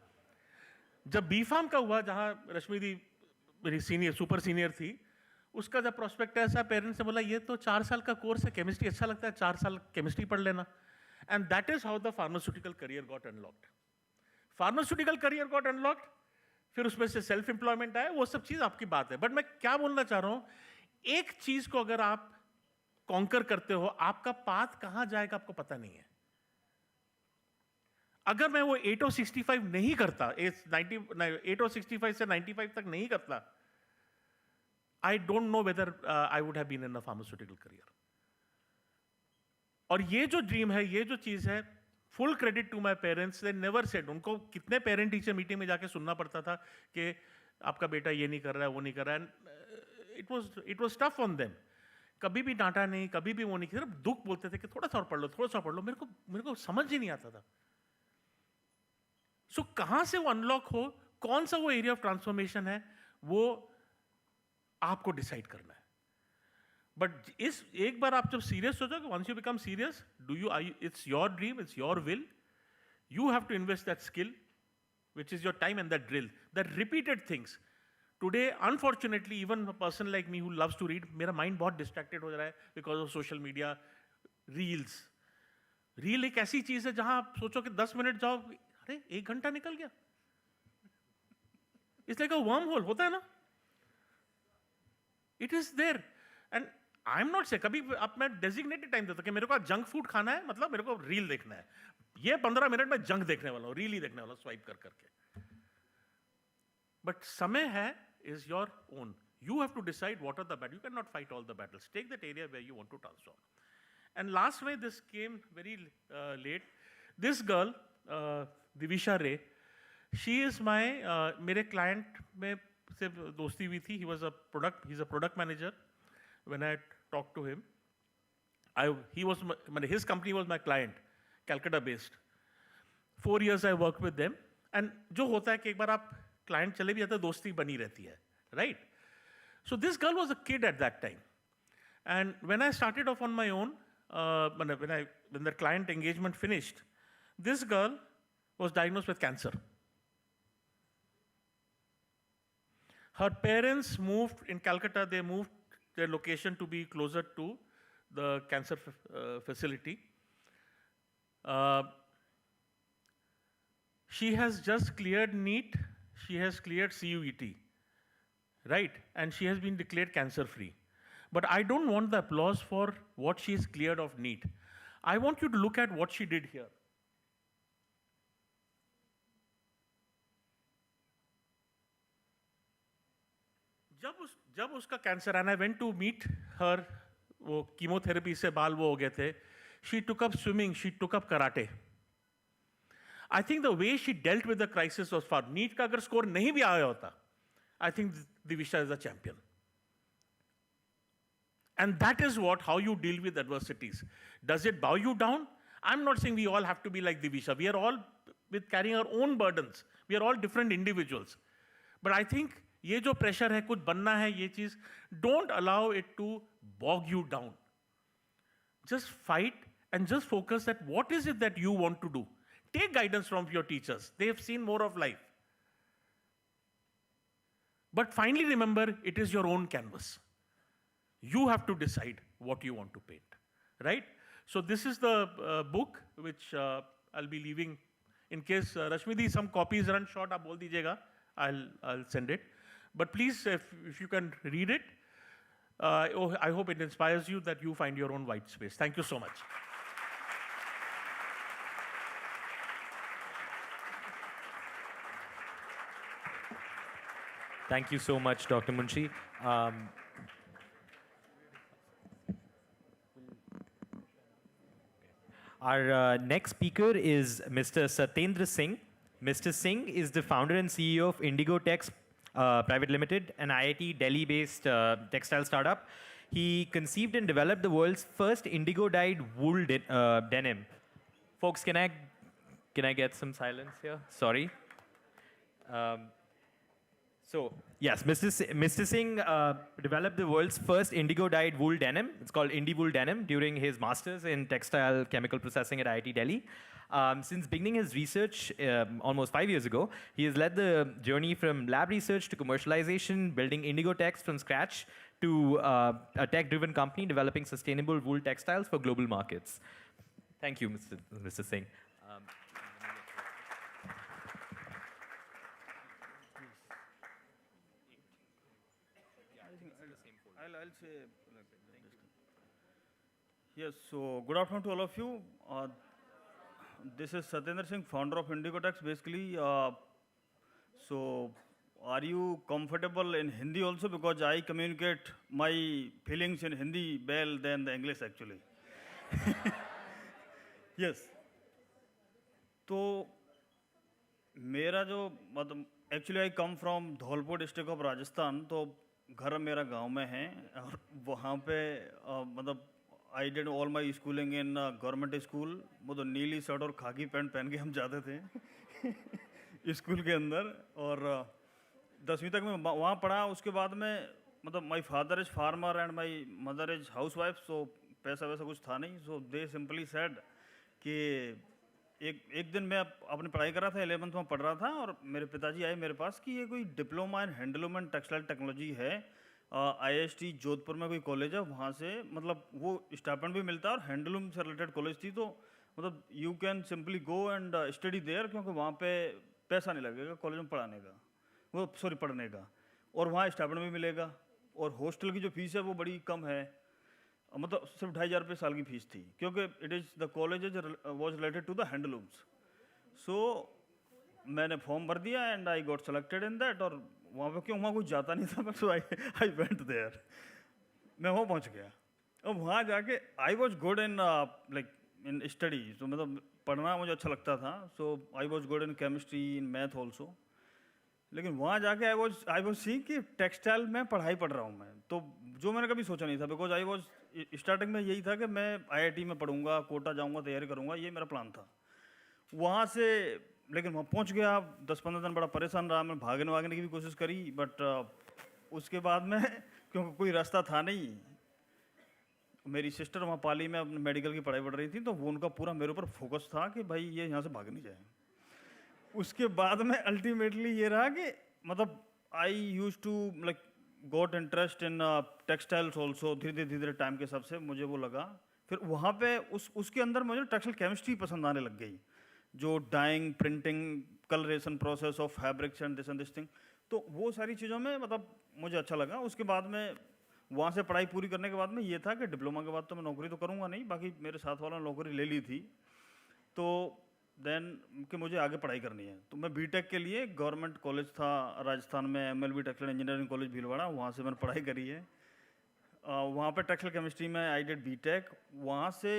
जब बी फार्म का हुआ, जहां रश्मि दी मेरी सीनियर, सुपर सीनियर थी, उसका जब प्रोस्पेक्ट ऐसा, पेरेंट्स ने बोला ये तो 4 साल का कोर्स है, केमिस्ट्री अच्छा लगता है, 4 साल केमिस्ट्री पढ़ लेना। And that is how the pharmaceutical career got unlocked. Pharmaceutical career got unlocked, फिर उसमें से सेल्फ एम्प्लॉयमेंट आया, वो सब चीज आपकी बात है। बट मैं क्या बोलना चाह रहा हूं, एक चीज को अगर आप कॉन्कर करते हो, आपका पाथ कहां जाएगा आपको पता नहीं है। अगर मैं वो 8 और 65 नहीं करता, 8 और 65 से 95 तक नहीं करता, I don't know whether I would have been in a pharmaceutical career. और ये जो ड्रीम है, ये जो चीज है, full credit to my parents, they never said. उनको कितने पेरेंट टीचर मीटिंग में जाके सुनना पड़ता था कि आपका बेटा ये नहीं कर रहा है, वो नहीं कर रहा है. It was tough on them. कभी भी डांटा नहीं, कभी भी वो नहीं, सिर्फ दुख बोलते थे कि थोड़ा सा और पढ़ लो, थोड़ा सा पढ़ लो. मेरे को समझ ही नहीं आता था. सो कहां से वो अनलॉक हो, कौन सा वो एरिया ऑफ ट्रांसफॉर्मेशन है, वो आपको डिसाइड करना है. बट एक बार आप जब सीरियस हो जाओगे, once you become serious, it's your dream, it's your will, you have to invest that skill, which is your time, and that drill, that repeated things. Today, unfortunately, even a person like me who loves to read, मेरा mind बहुत distracted हो जा रहा है because of social media, reels. Reel एक ऐसी चीज है जहां आप सोचो कि 10 मिनट जाओ, अरे 1 घंटा निकल गया. It's like a wormhole, होता है ना? It is there. And I'm not saying, कभी अब मैं designated time देता हूं कि मेरे को जंक फूड खाना है, मतलब मेरे को रील देखना है. ये 15 मिनट में जंक देखने वाला हूं, रील ही देखने वाला हूं, स्वाइप कर करके. बट समय है is your own. You have to decide what are the battles. You cannot fight all the battles. Take that area where you want to transform. And last way, this came very late. This girl, Divisha Ray, she is my मेरे client में से दोस्ती हुई थी. He's a product manager. When I talked to him, his company was my client, Calcutta based. 4 years I worked with them. And जो होता है कि एक बार आप client चले भी जाते हैं, दोस्ती बनी रहती है, right? So this girl was a kid at that time. And when I started off on my own, when the client engagement finished, this girl was diagnosed with cancer. Her parents moved in Calcutta, they moved their location to be closer to the cancer facility. She has just cleared NEET, she has cleared CUET, right? And she has been declared cancer-free. But I don't want the applause for what she's cleared of NEET. I want you to look at what she did here. जब उसका cancer, and I went to meet her, वो chemotherapy से बाल वो हो गए थे, she took up swimming, she took up karate. I think the way she dealt with the crisis was far. NEET का अगर स्कोर नहीं भी आया होता, I think Divisha is a champion. And that is how you deal with adversities. Does it bow you down? I'm not saying we all have to be like Divisha. We are all carrying our own burdens. We are all different individuals. But I think ये जो pressure है, कुछ बनना है, ये चीज, don't allow it to bog you down. Just fight and just focus at what is it that you want to do. Take guidance from your teachers. They have seen more of life. But finally remember, it is your own canvas. You have to decide what you want to paint, right? So this is the book which I'll be leaving. In case Rashmidi, some copies run short, आप बोल दीजिएगा, I'll send it. But please, if you can read it, I hope it inspires you that you find your own white space. Thank you so much. Thank you so much, Dr. Munshi. Our next speaker is Mr. Satyendra Singh. Mr. Singh is the founder and CEO of Indigo Tex Private Limited, an IIT Delhi-based textile startup. He conceived and developed the world's first indigo-dyed wool denim. Folks, can I get some silence here? Sorry. So, yes, Mr. Singh developed the world's first indigo-dyed wool denim. It's called Indie Wool Denim during his master's in textile chemical processing at IIT Delhi. Since beginning his research almost 5 years ago, he has led the journey from lab research to commercialization, building Indigo Tex from scratch, to a tech-driven company developing sustainable wool textiles for global markets. Thank you, Mr. Singh. I'll say. Yes, so good afternoon to all of you. This is Satyendra Singh, founder of Indigo Tex. Basically, so are you comfortable in Hindi also? Because I communicate my feelings in Hindi well than the English actually. Yes. तो मेरा जो मतलब actually I come from Dholpur district of Rajasthan, तो घर मेरा गांव में है और वहाँ पे मतलब I did all my schooling in government school. वो तो नीली शर्ट और खाकी पैंट पहन के हम जाते थे स्कूल के अंदर। और 10वीं तक मैं वहाँ पढ़ा। उसके बाद में मतलब my father is farmer and my mother is housewife, so पैसा वैसा कुछ था नहीं। सो दे सिंपली सेड कि एक दिन मैं अपनी पढ़ाई कर रहा था, 11th में पढ़ रहा था, और मेरे पिताजी आए मेरे पास कि ये कोई diploma in handloom and textile technology है, IST जोधपुर में कोई कॉलेज है, वहाँ से मतलब वो स्टाइपेंड भी मिलता है और हैंडलूम से रिलेटेड कॉलेज थी, तो मतलब you can simply go and study there, क्योंकि वहाँ पे पैसा नहीं लगेगा कॉलेज में पढ़ाने का, वो सॉरी पढ़ने का, और वहाँ स्टाइपेंड भी मिलेगा, और हॉस्टल की जो फीस है वो बड़ी कम है, मतलब सिर्फ 2,500 रुपये साल की फीस थी, क्योंकि it is the college was related to the handlooms. So मैंने फॉर्म भर दिया and I got selected in that. और वहाँ पे क्यों, वहाँ कुछ जाता नहीं था मैं, सो आई वेंट देयर, मैं वहाँ पहुँच गया। और वहाँ जाके I was good in like in study, तो मतलब पढ़ना मुझे अच्छा लगता था, so I was good in chemistry, in math also. लेकिन वहाँ जाके आई वॉज सी कि टेक्सटाइल में पढ़ाई पढ़ रहा हूँ मैं, तो जो मैंने कभी सोचा नहीं था, बिकॉज आई वॉज स्टार्टिंग में यही था कि मैं IIT में पढ़ूंगा, कोटा जाऊंगा, तैयारी करूंगा, ये मेरा प्लान था वहाँ से। लेकिन वहाँ पहुँच गया, 10-15 दिन बड़ा परेशान रहा, मैं भागने की भी कोशिश करी, बट उसके बाद में क्योंकि कोई रास्ता था नहीं, मेरी सिस्टर वहाँ पाली में अपने मेडिकल की पढ़ाई पढ़ रही थी, तो वो उनका पूरा मेरे ऊपर फोकस था कि भाई ये यहाँ से भाग नहीं जाए। उसके बाद में अल्टीमेटली ये रहा कि मतलब I use to like got interest in textiles also, धीरे धीरे टाइम के हिसाब से मुझे वो लगा। फिर वहाँ पे उसके अंदर मुझे टेक्सटाइल केमिस्ट्री पसंद आने लग गई, जो dyeing, printing, colouration process of fabrics and this thing, तो वो सारी चीज़ों में मतलब मुझे अच्छा लगा। उसके बाद में वहाँ से पढ़ाई पूरी करने के बाद में ये था कि डिप्लोमा के बाद तो मैं नौकरी तो करूँगा नहीं, बाकी मेरे साथ वालों ने नौकरी ले ली थी, तो देन कि मुझे आगे पढ़ाई करनी है, तो मैं बीटेक के लिए गवर्नमेंट कॉलेज था राजस्थान में, MLB textile engineering college Bhilwara, वहाँ से मैंने पढ़ाई करी है। वहाँ पे टेक्सटाइल केमिस्ट्री में आई डिड बीटेक। वहाँ से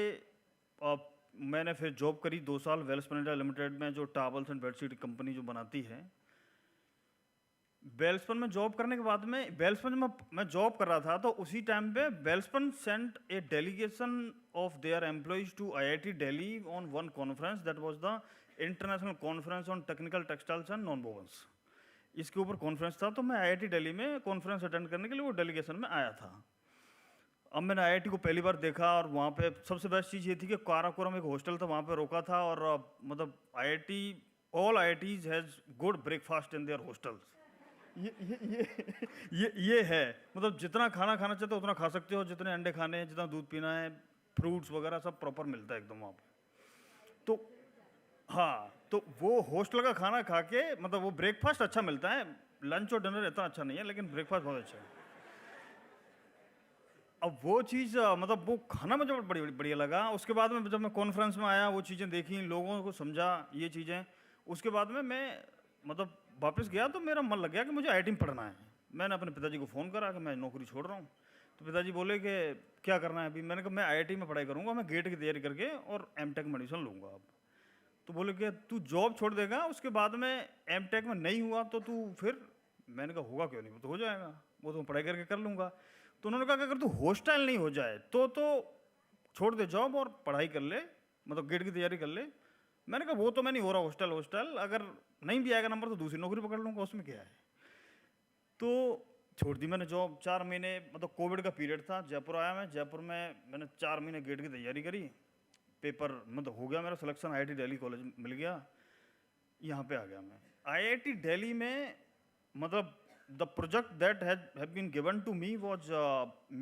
मैंने फिर जॉब करी 2 साल वेल्सपन इंडिया लिमिटेड में, जो टावल्स एंड बेडशीट कंपनी जो बनाती है। वेल्सपन में जॉब करने के बाद में, वेल्सपन में मैं जॉब कर रहा था, तो उसी टाइम पे Welspun sent a delegation of their employees to IIT Delhi on one conference, that was the international conference on technical textiles and non wovens. इसके ऊपर कॉन्फ्रेंस था, तो मैं IIT दिल्ली में कॉन्फ्रेंस अटेंड करने के लिए वो डेलीगेशन में आया था। अब मैंने IIT को पहली बार देखा, और वहाँ पे सबसे बेस्ट चीज़ ये थी कि काराकोरम एक हॉस्टल था, वहाँ पे रोका था, और मतलब IIT all IITs has good breakfast in their hostels. ये है, मतलब जितना खाना खाना चाहते हो उतना खा सकते हो, जितने अंडे खाने हैं, जितना दूध पीना है, फ्रूट्स वगैरह सब प्रॉपर मिलता है एकदम वहाँ पे। तो हाँ, तो वो हॉस्टल का खाना खा के मतलब वो ब्रेकफास्ट अच्छा मिलता है, लंच और डिनर इतना अच्छा नहीं है, लेकिन ब्रेकफास्ट बहुत अच्छा है। अब वो चीज़ मतलब वो खाना मुझे बढ़िया लगा। उसके बाद में जब मैं कॉन्फ्रेंस में आया, वो चीज़ें देखी, लोगों को समझा ये चीज़ें, उसके बाद में मैं मतलब वापस गया, तो मेरा मन लग गया कि मुझे IIT में पढ़ना है। मैंने अपने पिताजी को फ़ोन करा कि मैं नौकरी छोड़ रहा हूँ, तो पिताजी बोले कि क्या करना है अभी। मैंने कहा मैं IIT में पढ़ाई करूँगा, मैं गेट की तैयारी करके और M.Tech में एडमिशन लूँगा अब। तो बोले कि तू जॉब छोड़ देगा, उसके बाद में M.Tech में नहीं हुआ तो तू फिर, मैंने कहा होगा क्यों नहीं, वो तो हो जाएगा, वो तो पढ़ाई करके कर लूँगा। तो उन्होंने कहा कि अगर तू हॉस्टल नहीं हो जाए तो छोड़ दे जॉब और पढ़ाई कर ले, मतलब गेट की तैयारी कर ले। मैंने कहा वो तो मैं नहीं हो रहा हॉस्टल, अगर नहीं भी आएगा नंबर तो दूसरी नौकरी पकड़ लूँगा, उसमें क्या है। तो छोड़ दी मैंने जॉब। 4 महीने, मतलब कोविड का पीरियड था, जयपुर आया मैं, जयपुर में मैंने 4 महीने गेट की तैयारी करी, पेपर मतलब हो गया मेरा सिलेक्शन, IIT दिल्ली कॉलेज मिल गया, यहाँ पे आ गया मैं। IIT दिल्ली में मतलब the project that have been given to me was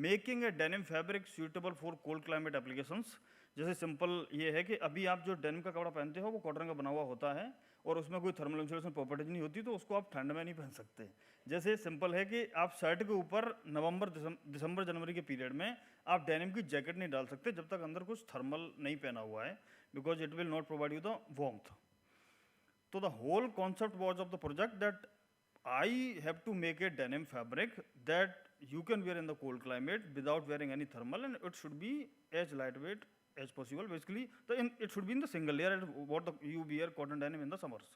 making a denim fabric suitable for cold climate applications. जैसे सिंपल ये है कि अभी आप जो डेनिम का कपड़ा पहनते हो वो कॉटन का बना हुआ होता है, और उसमें कोई थर्मल इंसुलेशन प्रॉपर्टीज नहीं होती, तो उसको आप ठंड में नहीं पहन सकते। जैसे सिंपल है कि आप शर्ट के ऊपर नवंबर, दिसंबर, जनवरी के पीरियड में आप डेनिम की जैकेट नहीं डाल सकते जब तक अंदर कुछ थर्मल नहीं पहना हुआ है, because it will not provide you the warmth. तो the whole concept was of the project that I have to make a denim fabric that you can wear in the cold climate without wearing any thermal, and it should be as lightweight as possible. Basically, it should be in the single layer, and what you wear cotton denim in the summers.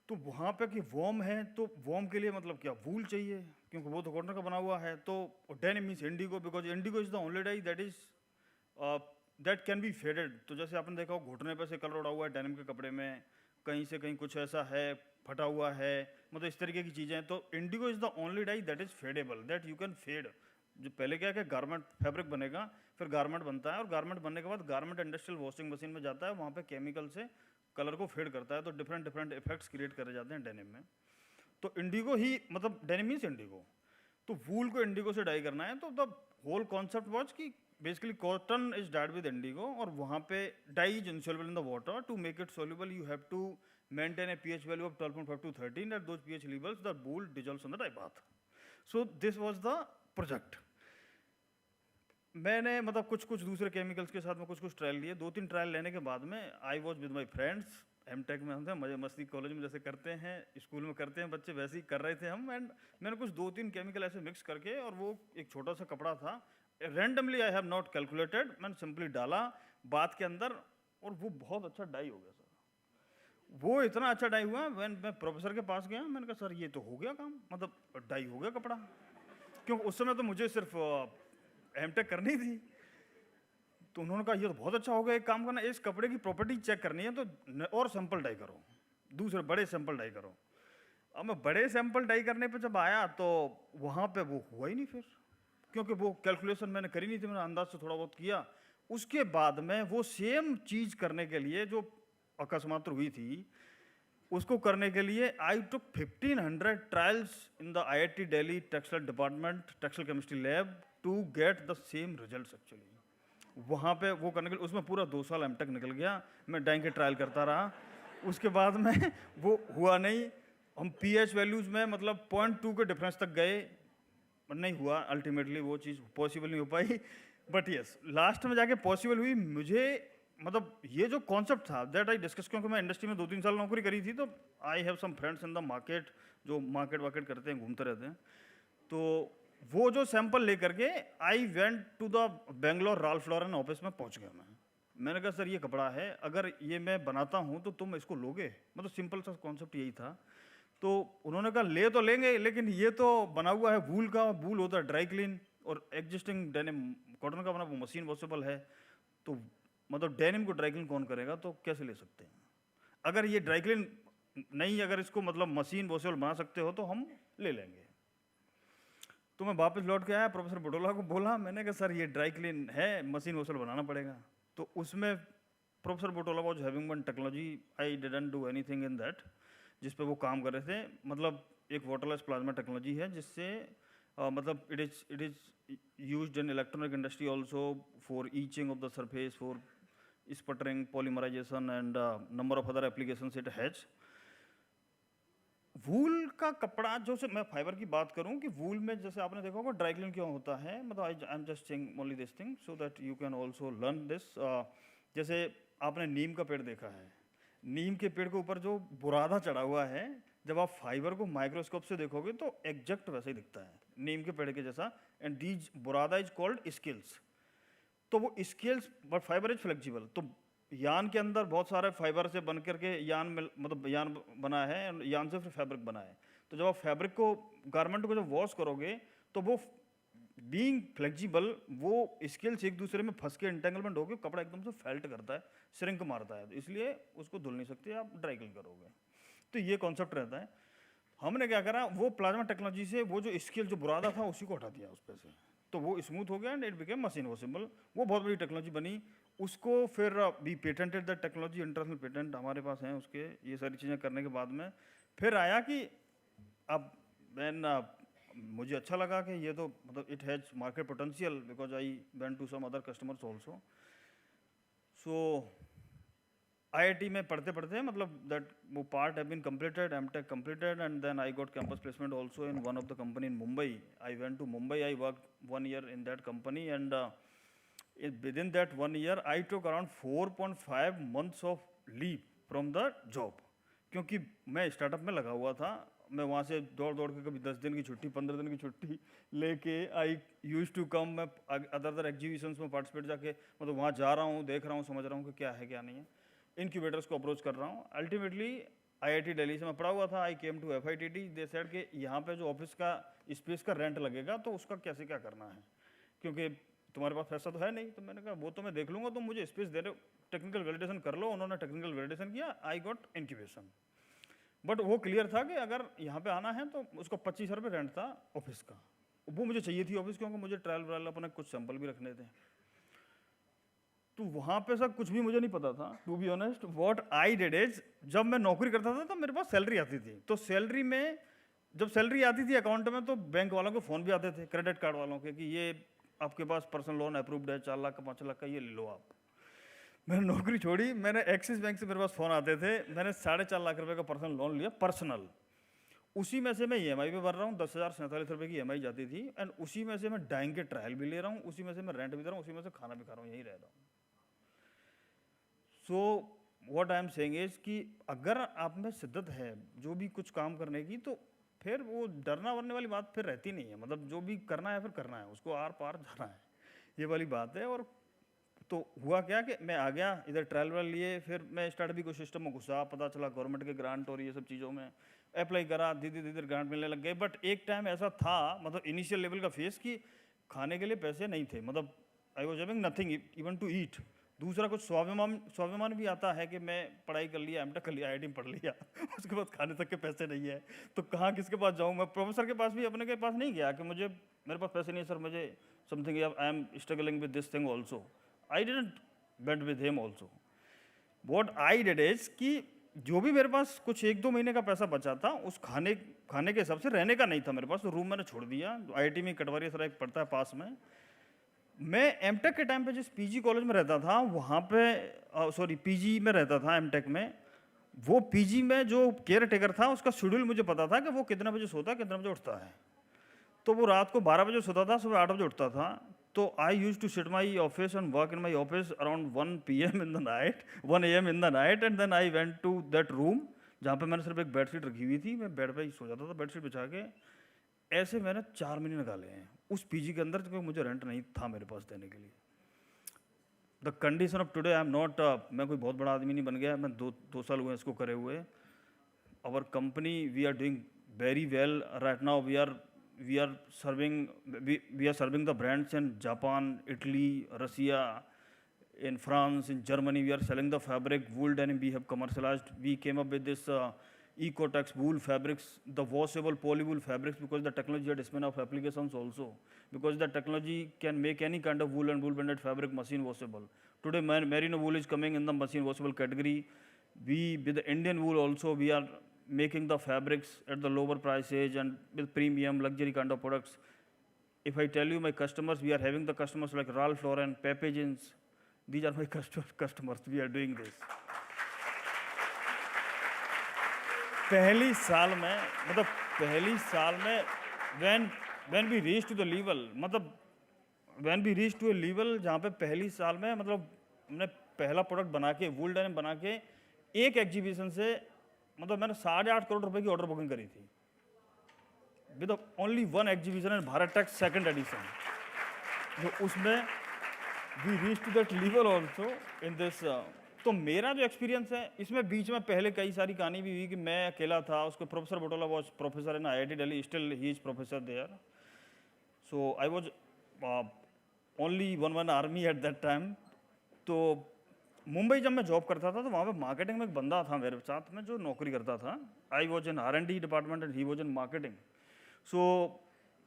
तो वहाँ पे कि warm है, तो warm के लिए मतलब क्या वूल चाहिए, क्योंकि वो तो कॉटन का बना हुआ है. तो denim means indigo, because indigo is the only dye that can be faded. तो जैसे आपने देखा हो घुटने पे से कलर उड़ा हुआ है डेनिम के कपड़े में, कहीं से कहीं कुछ ऐसा है फटा हुआ है, मतलब इस तरीके की चीज़ें हैं. तो indigo is the only dye that is fadeable, that you can fade. जो पहले क्या है कि गारमेंट फैब्रिक बनेगा, फिर गारमेंट बनता है, और गारमेंट बनने के बाद गारमेंट इंडस्ट्रियल वॉशिंग मशीन में जाता है, वहाँ पे केमिकल से कलर को फेड करता है, तो डिफरेंट डिफरेंट इफेक्ट्स क्रिएट करे जाते हैं डेनिम में. तो इंडिगो ही मतलब डेनिम मीन्स इंडिगो. तो वूल को इंडिगो से डाई करना है, तो द होल कॉन्सेप्ट वॉज कि basically cotton is dyed with indigo, और वहाँ पे dye is insoluble in the water. To make it soluble, you have to maintain a pH value of 12.5 to 13. At those pH levels, the wool dissolves on the dye bath. So this was the project. मैंने मतलब कुछ दूसरे chemicals के साथ में कुछ trial लिए. 2-3 trial लेने के बाद में I was with my friends. M Tech में हम थे, मजे मस्ती कॉलेज में जैसे करते हैं, स्कूल में करते हैं बच्चे, वैसे ही कर रहे थे हम. एंड मैंने कुछ 2-3 केमिकल ऐसे मिक्स करके, और वो एक छोटा सा कपड़ा था, randomly I have not calculated, मैंने सिंपली डाला बात के अंदर, और वो बहुत अच्छा डाई हो गया सर. वो इतना अच्छा डाई हुआ, मैं प्रोफेसर के पास गया, मैंने कहा सर ये तो हो गया काम, मतलब डाई हो गया कपड़ा. क्योंकि उस समय तो मुझे सिर्फ एमटेक करनी थी. तो उन्होंने कहा ये तो बहुत अच्छा हो गया, एक काम करना, इस कपड़े की प्रॉपर्टी चेक करनी है तो और सैंपल डाई करो, दूसरे बड़े सैंपल डाई करो. अब मैं बड़े सैंपल डाई करने पे जब आया तो वहाँ पे वो हुआ ही नहीं फिर, क्योंकि वो कैलकुलेशन मैंने करी नहीं थी, मैंने अंदाज से थोड़ा बहुत किया. उसके बाद में वो सेम चीज़ करने के लिए जो अकस्मात हुई थी, उसको करने के लिए I took 1500 trials in the IIT Delhi textile department, textile chemistry lab, to get the same results actually. वहाँ पे वो करने के लिए उसमें पूरा 2 साल एमटेक निकल गया. मैं डाइंग के ट्रायल करता रहा. उसके बाद में वो हुआ नहीं. हम pH वैल्यूज़ में मतलब 0.2 के डिफरेंस तक गए, नहीं हुआ. अल्टीमेटली वो चीज़ पॉसिबल नहीं हो पाई. बट यस, लास्ट में जाके पॉसिबल हुई. मुझे मतलब ये जो कॉन्सेप्ट था दैट आई डिस्कस, क्योंकि मैं इंडस्ट्री में 2-3 साल नौकरी करी थी, तो I have some friends in the market जो मार्केट वार्केट करते हैं, घूमते रहते हैं. तो वो जो सैंपल लेकर के I went to the Bangalore Ralph Lauren office में पहुंच गया. मैंने कहा सर ये कपड़ा है, अगर ये मैं बनाता हूँ तो तुम इसको लोगे, मतलब सिंपल सा कॉन्सेप्ट यही था. तो उन्होंने कहा ले तो लेंगे, लेकिन ये तो बना हुआ है वूल का, वूल होता है ड्राई क्लीन, और एग्जिस्टिंग डेनिम कॉटन का बना वो मशीन वॉशेबल है. तो मतलब डेनिम को ड्राई क्लीन कौन करेगा, तो कैसे ले सकते हैं. अगर ये ड्राई क्लीन नहीं, अगर इसको मतलब मशीन वॉशेबल बना सकते हो तो हम ले लेंगे. तो मैं वापस लौट के आया, प्रोफेसर बटोला को बोला, मैंने कहा सर ये ड्राई क्लीन है, मशीन वॉशेबल बनाना पड़ेगा. तो उसमें professor Butola was having one technology, I didn't do anything in that, जिस पे वो काम कर रहे थे. मतलब एक वाटरलेस प्लाज्मा टेक्नोलॉजी है, जिससे मतलब it is used in electronic industry also for etching of the surface, for sputtering, polymerisation and number of other applications it has. Wool का कपड़ा जो से मैं फाइबर की बात करूं कि वूल में जैसे आपने देखा होगा ड्राई क्लीन क्यों होता है, मतलब I am just saying only this thing so that you can also learn this. जैसे आपने नीम का पेड़ देखा है, नीम के पेड़ के ऊपर जो बुरादा चढ़ा हुआ है, जब आप फाइबर को माइक्रोस्कोप से देखोगे तो एग्जैक्ट वैसे ही दिखता है नीम के पेड़ के जैसा. एंड दीज बुरादा इज कॉल्ड स्केल्स. तो वो scales, but fibre is flexible. तो यान के अंदर बहुत सारे फाइबर से बन करके यान में मतलब यान बना है, यान से फिर फैब्रिक बना है. तो जब आप फैब्रिक को, गारमेंट को जब वॉश करोगे तो वो बीइंग फ्लेक्सिबल, वो स्केल्स एक दूसरे में फंस के इंटेंगलमेंट होकर कपड़ा एकदम से फेल्ट करता है, श्रिंक मारता है, तो इसलिए उसको धुल नहीं सकते, आप ड्राई क्लीन करोगे. तो ये कॉन्सेप्ट रहता है. हमने क्या करा, वो प्लाज्मा टेक्नोलॉजी से वो जो स्केल जो बुरादा था उसी को हटा दिया उस पर से, तो वो स्मूथ हो गया and it became machine washable. वो बहुत बड़ी टेक्नोलॉजी बनी. उसको फिर we patented the technology, international patent हमारे पास हैं उसके. ये सारी चीज़ें करने के बाद में फिर आया कि अब मुझे अच्छा लगा कि ये तो मतलब it has market potential, because I went to some other customers also. So IIT में पढ़ते पढ़ते मतलब दैट वो part have been completed, M Tech completed, and then I got campus placement also in one of the company in Mumbai. I went to Mumbai, I work 1 year in that company, and within that 1 year I took around 4.5 months of leave from the job, क्योंकि मैं startup में लगा हुआ था. मैं वहाँ से दौड़ के कभी 10 दिन की छुट्टी, 15 दिन की छुट्टी लेके आई यूज टू कम। मैं अदर एग्जीबिशंस में पार्टिसिपेट जाके मतलब वहाँ जा रहा हूँ, देख रहा हूँ, समझ रहा हूँ कि क्या है क्या नहीं है, इनक्यूबेटर्स को अप्रोच कर रहा हूँ। अल्टीमेटली IIT दिल्ली से मैं पढ़ा हुआ था, I came to FITT। They said कि यहाँ पे जो ऑफिस का स्पेस का रेंट लगेगा तो उसका कैसे क्या करना है, क्योंकि तुम्हारे पास पैसा तो है नहीं। तो मैंने कहा वो तो मैं देख लूँगा, तुम मुझे स्पेस दे रहे हो, टेक्निकल वैलिडेशन कर लो। उन्होंने टेक्निकल वैलिडेशन किया, आई गॉट इंक्यूबेशन। बट वो क्लियर था कि अगर यहाँ पे आना है तो उसका 25 रुपये रेंट था ऑफिस का। वो मुझे चाहिए थी ऑफिस, क्योंकि मुझे ट्रायल व्रायल अपने कुछ सैंपल भी रखने थे। तो वहाँ पे सब कुछ भी मुझे नहीं पता था, to be honest. What I did is, जब मैं नौकरी करता था तो मेरे पास सैलरी आती थी। तो सैलरी में जब सैलरी आती थी अकाउंट में, तो बैंक वालों को फ़ोन भी आते थे, क्रेडिट कार्ड वालों के, कि ये आपके पास पर्सनल लोन अप्रूव्ड है 4 लाख का 5 लाख का, ये ले लो आप। मैंने नौकरी छोड़ी, मैंने एक्सिस बैंक से मेरे पास फ़ोन आते थे, मैंने 4.5 लाख रुपए का पर्सनल लोन लिया, पर्सनल। उसी में से मैं EMI भी भर रहा हूँ, 10,047 रुपये की EMI जाती थी। एंड उसी में से मैं डाइंग के ट्रायल भी ले रहा हूँ, उसी में से मैं रेंट भी दे रहा हूँ, उसी में से खाना भी खा रहा हूँ, यही रह रहा हूँ। So what I am saying is कि अगर आप में शिद्दत है जो भी कुछ काम करने की, तो फिर वो डरना वरने वाली बात फिर रहती नहीं है। मतलब जो भी करना है फिर करना है, उसको आर पार जाना है, ये वाली बात है। और तो हुआ क्या कि मैं आ गया इधर, ट्रायल वाल लिए, फिर मैं स्टार्टअप इकोसिस्टम में घुसा, पता चला गवर्नमेंट के ग्रांट और ये सब चीज़ों में अप्लाई करा, धीरे धीरे ग्रांट मिलने लग गए। बट एक टाइम ऐसा था, मतलब इनिशियल लेवल का फेस, कि खाने के लिए पैसे नहीं थे। मतलब I was having nothing even to eat. दूसरा कुछ स्वाभिमान भी आता है कि मैं पढ़ाई कर लिया, M.Tech कर लिया, IIT में पढ़ लिया, उसके बाद खाने तक के पैसे नहीं है, तो कहाँ किसके पास जाऊँ। मैं प्रोफेसर के पास भी अपने के पास नहीं गया कि मेरे पास पैसे नहीं है सर, मुझे something, I am struggling with this thing also. I didn't went with him also. What I did is कि जो भी मेरे पास कुछ 1-2 महीने का पैसा बचा था, उस खाने के हिसाब से रहने का नहीं था मेरे पास, तो रूम मैंने छोड़ दिया। IIT में कटवारी सर एक पड़ता है पास में। मैं M.Tech के टाइम पे जिस PG कॉलेज में रहता था, वहाँ पे PG में रहता था M.Tech में, वो PG में जो केयर टेकर था उसका शेड्यूल मुझे पता था कि वो कितने बजे सोता है, कितने बजे उठता है। तो वो रात को 12 बजे सोता था, सुबह 8 बजे उठता था। तो I use to sit my office and work in my office around 1 PM in the night, 1 AM in the night. And then I went to that room जहाँ पे मैंने सिर्फ एक बेडशीट रखी हुई थी, मैं बेड पे ही सो जाता था बेडशीट बिछा के। ऐसे मैंने 4 महीने निकाले हैं उस PG के अंदर, क्योंकि मुझे रेंट नहीं था मेरे पास देने के लिए। The condition of today, I am not, मैं कोई बहुत बड़ा आदमी नहीं बन गया, मैं 2 साल हुए इसको करे हुए। Our company, we are doing very well right now. we are serving the brands in Japan, Italy, Russia, in France, in Germany. We are selling the fabric, wool denim we have commercialized. We came up with this Ecotex wool fabrics, the washable polywool fabrics, because the technology had span of applications also, because the technology can make any kind of wool and wool blended fabric machine washable. Today merino wool is coming in the machine washable category. With the Indian wool also, we are making the fabrics at the lower prices and with premium luxury kind of products. If I tell you my customers, we are having the customers like Ralph Lauren, Pepe Jeans. These are my customers. We are doing this. पहली साल में when we reach to the level, मतलब when we reach to a level जहाँ पे पहली साल में मतलब हमने पहला प्रोडक्ट बना के, वूल डेनिम बना के, एक एग्जीबिशन से मतलब मैंने 8.5 करोड़ रुपए की ऑर्डर बुकिंग करी थी with only 1 exhibition in Bharat Tex 2nd edition. तो उसमें we reach to that level also in this. तो मेरा जो एक्सपीरियंस है इसमें बीच में पहले कई सारी कहानी भी हुई कि मैं अकेला था, उसको professor Butola was professor in IIT Delhi, still he is professor there. So I was only one army at that time. तो मुंबई जब मैं जॉब करता था तो वहाँ पे मार्केटिंग में एक बंदा था मेरे साथ में जो नौकरी करता था। I was in R&D department and he was in marketing. So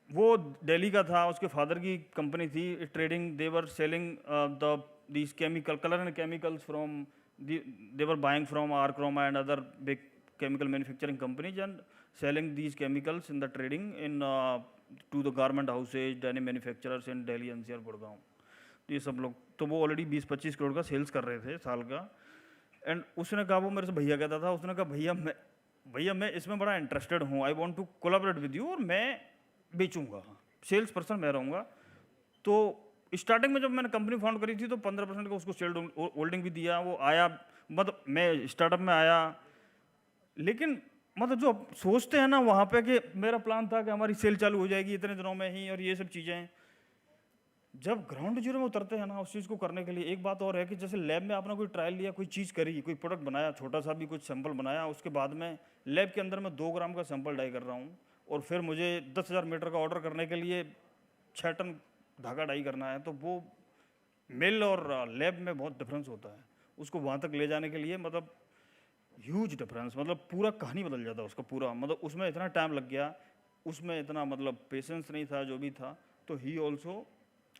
वो दिल्ली का था, उसके फादर की कंपनी थी trading, they were selling these color and chemicals from they were buying from Archroma and other big chemical manufacturing companies and selling these chemicals in the trading in to the garment houses, denim manufacturers in Delhi NCR Gurgaon। ये सब लोग, तो वो already 20-25 crore का sales कर रहे थे साल का। एंड उसने कहा, वो मेरे से भैया कहता था, उसने कहा भैया मैं इसमें बड़ा इंटरेस्टेड हूँ, I want to collaborate with you, और मैं बेचूंगा, सेल्स पर्सन मैं रहूँगा। तो स्टार्टिंग में जब मैंने कंपनी फाउंड करी थी तो 15% का उसको शेयर होल्डिंग भी दिया। वो आया, मतलब मैं स्टार्टअप में आया, लेकिन मतलब जो सोचते हैं ना वहाँ पे कि मेरा प्लान था कि हमारी सेल चालू हो जाएगी इतने दिनों में ही और ये सब चीज़ें, जब ग्राउंड जीरो में उतरते हैं ना उस चीज़ को करने के लिए, एक बात और है कि जैसे लैब में आपने कोई ट्रायल लिया, कोई चीज़ करी, कोई प्रोडक्ट बनाया, छोटा सा भी कुछ सैंपल बनाया, उसके बाद में लैब के अंदर मैं 2 ग्राम का सैंपल डाई कर रहा हूँ और फिर मुझे 10,000 मीटर का ऑर्डर करने के लिए 6 टन धागा डाई करना है, तो वो मिल और लैब में बहुत डिफरेंस होता है। उसको वहाँ तक ले जाने के लिए मतलब ह्यूज डिफरेंस, मतलब पूरा कहानी बदल जाता है उसका पूरा, मतलब उसमें इतना टाइम लग गया, उसमें इतना मतलब पेशेंस नहीं था जो भी था, तो he also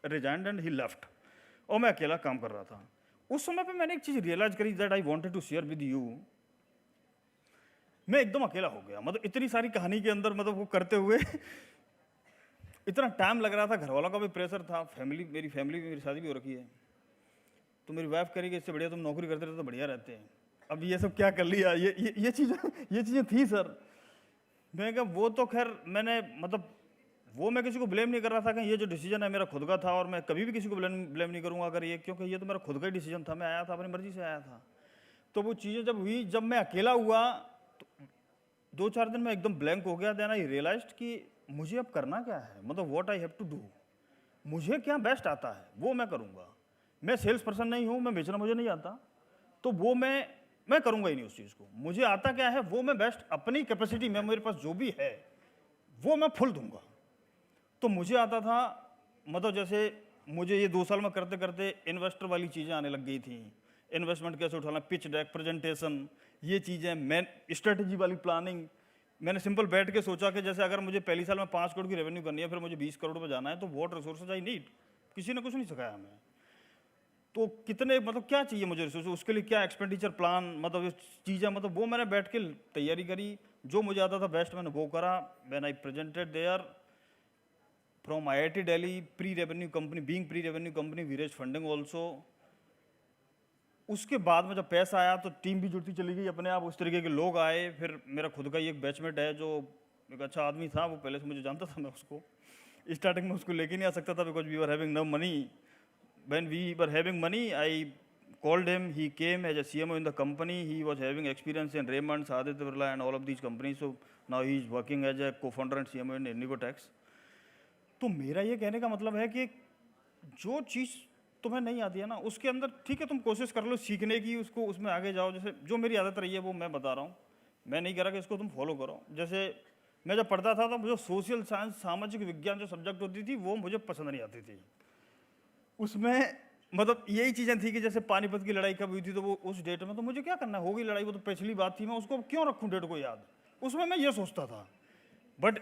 resigned and he left और मैं अकेला काम कर रहा था। उस समय पे मैंने एक चीज़ रियलाइज करी that I wanted to share with you. मैं एकदम अकेला हो गया, मतलब इतनी सारी कहानी के अंदर मतलब वो करते हुए इतना टाइम लग रहा था, घर वालों का भी प्रेशर था, मेरी फैमिली मेरी शादी भी हो रखी है, तो मेरी वाइफ करेगी इससे बढ़िया तुम नौकरी करते रहते तो बढ़िया रहते हैं। अब ये सब क्या कर लिया, ये चीज़ें थी सर। मैं कहा वो तो खैर मैंने मतलब वो मैं किसी को ब्लेम नहीं कर रहा था कि ये जो डिसीजन है मेरा खुद का था और मैं कभी भी किसी को ब्लेम नहीं करूंगा अगर ये, क्योंकि ये तो मेरा खुद का ही डिसीजन था, मैं आया था अपनी मर्जी से आया था। तो वो चीज़ें जब हुई, जब मैं अकेला हुआ तो 2-4 दिन में एकदम ब्लैंक हो गया। देन आई रियलाइज्ड कि मुझे अब करना क्या है, मतलब what I have to do, मुझे क्या बेस्ट आता है वो मैं करूँगा। मैं सेल्स पर्सन नहीं हूँ, मैं बेचना मुझे नहीं आता, तो वो मैं करूँगा ही नहीं उस चीज़ को। मुझे आता क्या है वो मैं बेस्ट अपनी कैपेसिटी में, मेरे पास जो भी है वो मैं फुल दूंगा। तो मुझे आता था, मतलब जैसे मुझे ये 2 साल में करते करते इन्वेस्टर वाली चीज़ें आने लग गई थी, इन्वेस्टमेंट कैसे उठाना, पिच डेक, प्रेजेंटेशन, ये चीज़ें, मैं स्ट्रेटजी वाली प्लानिंग। मैंने सिंपल बैठ के सोचा कि जैसे अगर मुझे पहली साल में 5 करोड़ की रेवेन्यू करनी है, फिर मुझे 20 करोड़ पे जाना है, तो व्हाट रिसोर्सेज आई नीड, किसी ने कुछ नहीं सिखाया हमें। तो कितने मतलब क्या चाहिए मुझे रिसोर्स, उसके लिए क्या एक्सपेंडिचर प्लान, मतलब ये चीज़ें, मतलब वो मैंने बैठ के तैयारी करी, जो मुझे आता था बेस्ट मैंने वो करा। When I presented there from IIT Delhi, pre revenue company, being pre revenue company, we raise funding also. उसके बाद में जब पैसा आया तो टीम भी जुड़ती चली गई अपने आप, उस तरीके के लोग आए। फिर मेरा खुद का ही एक बैचमेट है जो एक अच्छा आदमी था, वो पहले से मुझे जानता था, मैं उसको स्टार्टिंग में उसको लेके नहीं आ सकता था because we were having no money. When we were having money, I called him. He came as a CMO in the company. He was having experience in Raymond, Aditya Birla, and all of these companies. So now he is working as a co-founder and CMO in Indigo Tax. तो मेरा ये कहने का मतलब है कि जो चीज़ तुम्हें नहीं आती है ना, उसके अंदर ठीक है तुम कोशिश कर लो सीखने की, उसको उसमें आगे जाओ। जैसे जो मेरी आदत रही है वो मैं बता रहा हूँ, मैं नहीं कह रहा कि इसको तुम फॉलो करो। जैसे मैं जब पढ़ता था तो मुझे सोशल साइंस, सामाजिक विज्ञान जो सब्जेक्ट होती थी वो मुझे पसंद नहीं आती थी। उसमें मतलब यही चीज़ें थी कि जैसे पानीपत की लड़ाई कब हुई थी, तो वो उस डेट में तो मुझे क्या करना, होगी लड़ाई, वो तो पिछली बात थी, मैं उसको क्यों रखूं डेट को याद, उसमें मैं ये सोचता था। बट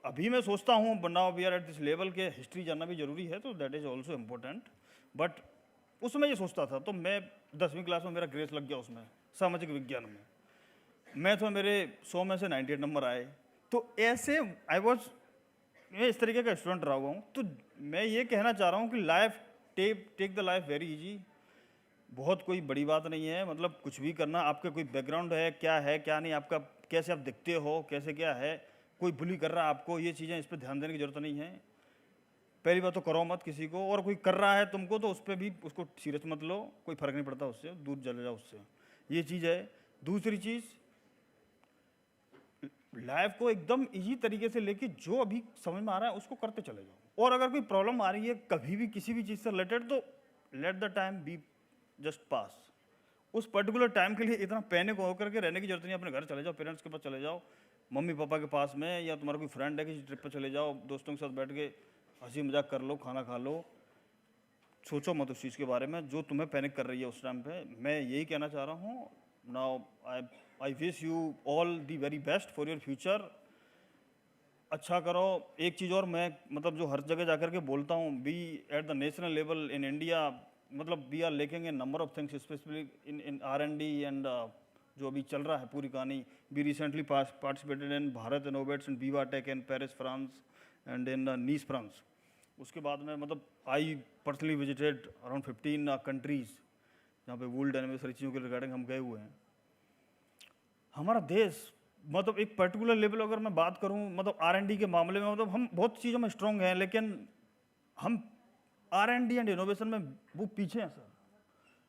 अभी मैं सोचता हूँ now we are at this level के हिस्ट्री जानना भी जरूरी है, तो that is also important. But उसमें ये सोचता था, तो मैं 10वीं क्लास में मेरा ग्रेस लग गया उसमें, सामाजिक विज्ञान में। मैथ में मेरे 100 में से 98 नंबर आए। तो ऐसे मैं इस तरीके का स्टूडेंट रहा हुआ हूँ। तो मैं ये कहना चाह रहा हूँ कि life take the life very easy, बहुत कोई बड़ी बात नहीं है। मतलब कुछ भी करना, आपका कोई बैकग्राउंड है क्या नहीं, आपका कैसे आप दिखते हो, कैसे क्या है, कोई बुली कर रहा है आपको, ये चीज़ें, इस पर ध्यान देने की जरूरत नहीं है। पहली बात तो करो मत किसी को, और कोई कर रहा है तुमको तो उस पर भी उसको सीरियस मत लो, कोई फर्क नहीं पड़ता उससे, दूर चले जाओ उससे, ये चीज़ है। दूसरी चीज़, लाइफ को एकदम इजी तरीके से लेके जो अभी समझ में आ रहा है उसको करते चले जाओ। और अगर कोई प्रॉब्लम आ रही है कभी भी किसी भी चीज़ से रिलेटेड, तो let the time be just pass. उस पर्टिकुलर टाइम के लिए इतना पैनिक होकर के रहने की जरूरत नहीं। अपने घर चले जाओ, पेरेंट्स के पास चले जाओ, मम्मी पापा के पास में, या तुम्हारा कोई फ्रेंड है किसी ट्रिप पर चले जाओ, दोस्तों के साथ बैठ के हंसी मजाक कर लो, खाना खा लो, सोचो मत उस चीज़ के बारे में जो तुम्हें पैनिक कर रही है उस टाइम पे। मैं यही कहना चाह रहा हूँ। Now I wish you all the very best for your future. अच्छा करो। एक चीज़ और मैं मतलब जो हर जगह जाकर के बोलता हूँ, be at the national level in India, मतलब we are lacking in number of things, specially in R&D and जो अभी चल रहा है पूरी कहानी। We recently participated in Bharat innovates in बीवा टेक in Paris France and in Nice France. उसके बाद में मतलब I personally visited around 15 countries जहाँ पे वर्ल्ड एनिवर्सरी चीज़ों के रिगार्डिंग हम गए हुए हैं। हमारा देश मतलब एक पर्टिकुलर लेवल अगर मैं बात करूं, मतलब R&D के मामले में, मतलब हम बहुत चीज़ों में स्ट्रॉन्ग हैं, लेकिन हम R&D एंड इनोवेशन में वो पीछे हैं सर।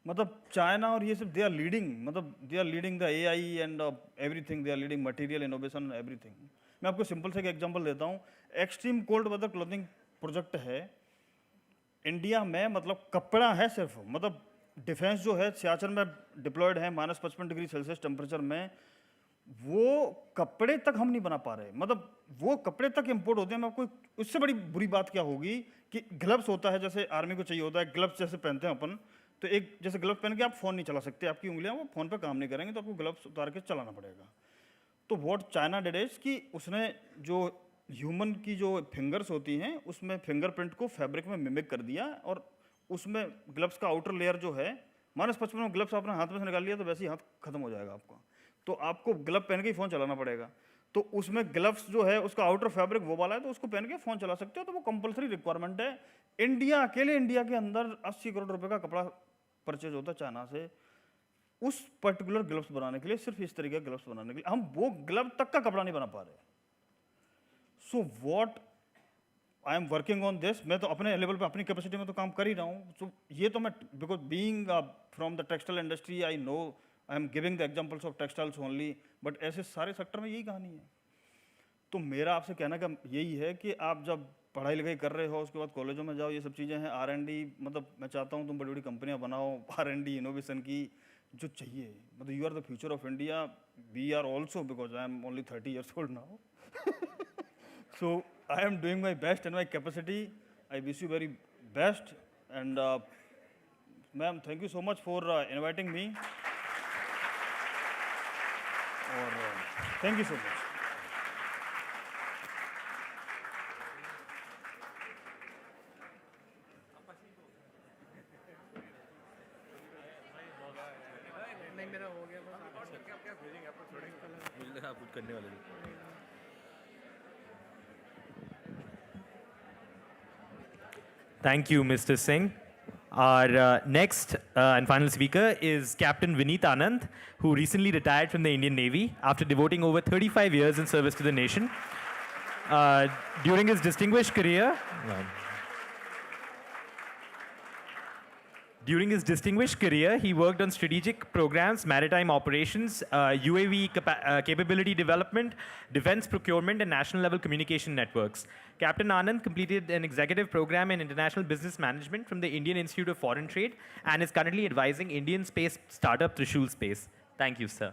मतलब चाइना और ये सब दे आर लीडिंग, मतलब they are leading the AI and everything, they are leading material innovation everything. मैं आपको सिंपल से एक एग्जांपल देता हूँ। Extreme cold weather clothing project है इंडिया में, मतलब कपड़ा है सिर्फ, मतलब डिफेंस जो है सियाचिन में डिप्लॉयड है -55 डिग्री सेल्सियस टेम्परेचर में, वो कपड़े तक हम नहीं बना पा रहे, मतलब वो कपड़े तक इंपोर्ट होते हैं। मैं आपको उससे बड़ी बुरी बात क्या होगी कि ग्लव्स होता है, जैसे आर्मी को चाहिए होता है ग्लव्स, जैसे पहनते हैं अपन, तो एक जैसे ग्लव्स पहन के आप फोन नहीं चला सकते, आपकी उंगलियां वो फोन पे काम नहीं करेंगे, तो आपको ग्लव्स उतार के चलाना पड़ेगा। तो व्हाट चाइना डिड इज कि उसने जो ह्यूमन की जो फिंगर्स होती हैं उसमें फिंगरप्रिंट को फैब्रिक में मिमिक कर दिया, और उसमें ग्लव्स का आउटर लेयर जो है, -55 में ग्लव्स आपने हाथ में से निकाल लिया तो वैसे ही हाथ खत्म हो जाएगा आपका, तो आपको ग्लव पहन के ही फ़ोन चलाना पड़ेगा। तो उसमें ग्लव्स जो है उसका आउटर फैब्रिक वो वाला है, तो उसको पहन के फ़ोन चला सकते हो, तो वो कंपलसरी रिक्वायरमेंट है। इंडिया अकेले, इंडिया के अंदर 80 करोड़ रुपए का कपड़ा परचेज होता है चाइना से, उस पर्टिकुलर ग्लव्स बनाने के लिए, सिर्फ इस तरीके के ग्लव्स बनाने के लिए। हम वो ग्लव तक का कपड़ा नहीं बना पा रहे। So what I am working on this, मैं तो अपने लेवल पे अपनी कैपेसिटी में तो काम कर ही रहा हूँ। सो ये तो मैं, because being from the textile industry, I know, I am giving the examples of textiles only, but ऐसे सारे सेक्टर में यही कहानी है। तो मेरा आपसे कहना का यही है कि आप जब पढ़ाई लिखाई कर रहे हो, उसके बाद कॉलेजों में जाओ, ये सब चीज़ें हैं, R&D, मतलब मैं चाहता हूँ तुम बड़ी बड़ी कंपनियाँ बनाओ, R&D इनोवेशन की जो चाहिए, मतलब you are the future of India, we are also, because I am only 30 years old now. So I am doing my best in my capacity. I wish you very best, and ma'am, thank you so much for inviting me. Or thank you so much. नहीं मेरा हो गया बस। मुझे लगा आप कुछ करने वाले थे। Thank you, Mr. Singh. Our next and final speaker is Captain Vineet Anand, who recently retired from the Indian Navy after devoting over 35 years in service to the nation. During his distinguished career, he worked on strategic programs, maritime operations, UAV capability development, defense procurement, and national level communication networks. Captain Anand completed an executive program in international business management from the Indian Institute of Foreign Trade and is currently advising Indian space startup Trishul Space. Thank you, sir.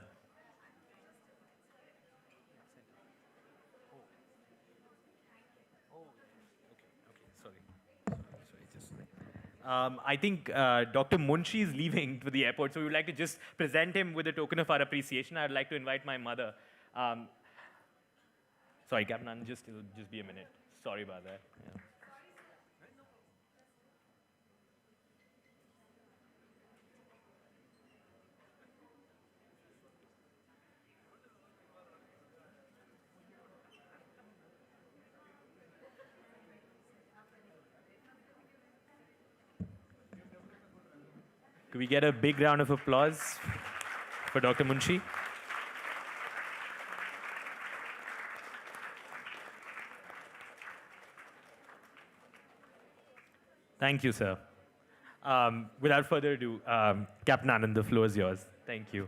I think Dr. Munshi is leaving for the airport, so we would like to just present him with a token of our appreciation. I would like to invite my mother. Sorry, Captain Anand, it'll just be a minute. Sorry about that. Yeah. Could we get a big round of applause for Dr. Munshi? Thank you, sir. Without further ado, Captain Anand, the floor is yours. Thank you.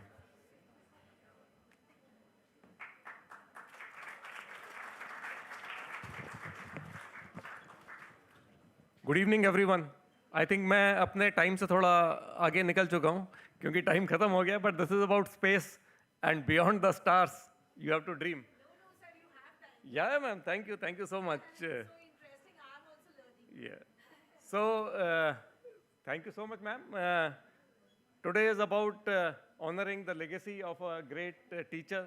Good evening everyone. I think मैं अपने time से थोड़ा आगे निकल चुका हूँ क्योंकि time खत्म हो गया, but this is about space and beyond the stars you have to dream. Yeah ma'am, thank you so much. So thank you so much, ma'am. Today is about honoring the legacy of a great teacher.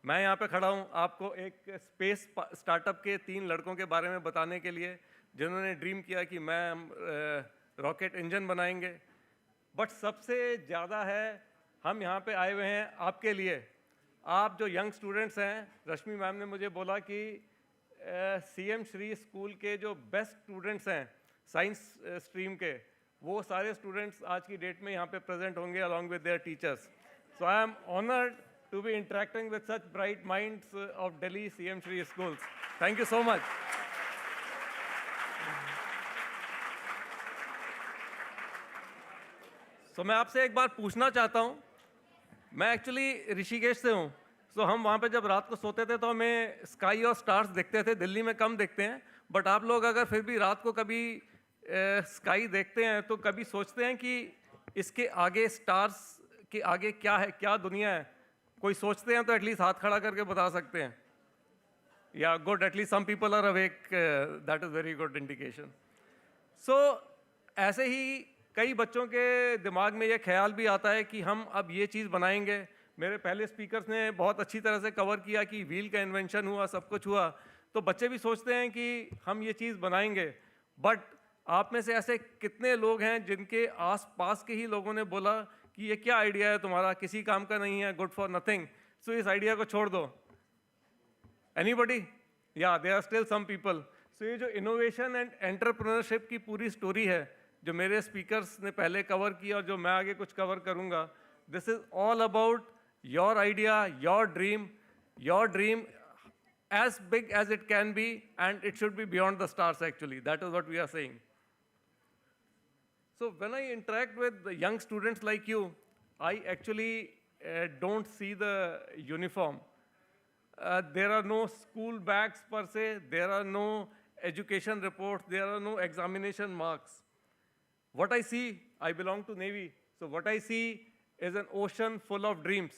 मैं यहाँ पे खड़ा हूँ आपको एक space startup के 3 लड़कों के बारे में बताने के लिए जिन्होंने ड्रीम किया कि मैं रॉकेट इंजन बनाएंगे। बट सबसे ज़्यादा है हम यहाँ पे आए हुए हैं आपके लिए। आप जो यंग स्टूडेंट्स हैं, रश्मि मैम ने मुझे बोला कि CM श्री स्कूल के जो बेस्ट स्टूडेंट्स हैं साइंस स्ट्रीम के, वो सारे स्टूडेंट्स आज की डेट में यहाँ पे प्रेजेंट होंगे along with their teachers. So I am honoured to be interacting with such bright minds of Delhi CM Shri schools. Thank you so much. So मैं आपसे एक बार पूछना चाहता हूँ, मैं एक्चुअली ऋषिकेश से हूँ। सो हम वहाँ पे जब रात को सोते थे तो हमें स्काई और स्टार्स दिखते थे, दिल्ली में कम दिखते हैं, बट आप लोग अगर फिर भी रात को कभी स्काई देखते हैं तो कभी सोचते हैं कि इसके आगे स्टार्स के आगे क्या है, क्या दुनिया है? कोई सोचते हैं तो एटलीस्ट हाथ खड़ा करके बता सकते हैं। या good, at least some people are awake, that is very good indication. So ऐसे ही कई बच्चों के दिमाग में ये ख्याल भी आता है कि हम अब ये चीज़ बनाएंगे। मेरे पहले स्पीकर्स ने बहुत अच्छी तरह से कवर किया कि व्हील का इन्वेंशन हुआ, सब कुछ हुआ, तो बच्चे भी सोचते हैं कि हम ये चीज़ बनाएंगे। बट आप में से ऐसे कितने लोग हैं जिनके आस पास के ही लोगों ने बोला कि ये क्या आइडिया है तुम्हारा, किसी काम का नहीं है, गुड फॉर नथिंग, सो इस आइडिया को छोड़ दो? एनीबडी? या there are still some people. So ये जो इनोवेशन एंड एंटरप्रेन्योरशिप की पूरी स्टोरी है जो मेरे स्पीकर्स ने पहले कवर किया और जो मैं आगे कुछ कवर करूंगा, this is all about your idea, your dream as big as it can be, and it should be beyond the stars actually. That is what we are saying. So when I interact with the young students like you, I actually don't see the uniform. There are no school bags per se, there are no education reports, there are no examination marks. What I see, I belong to Navy, so what I see is an ocean full of dreams.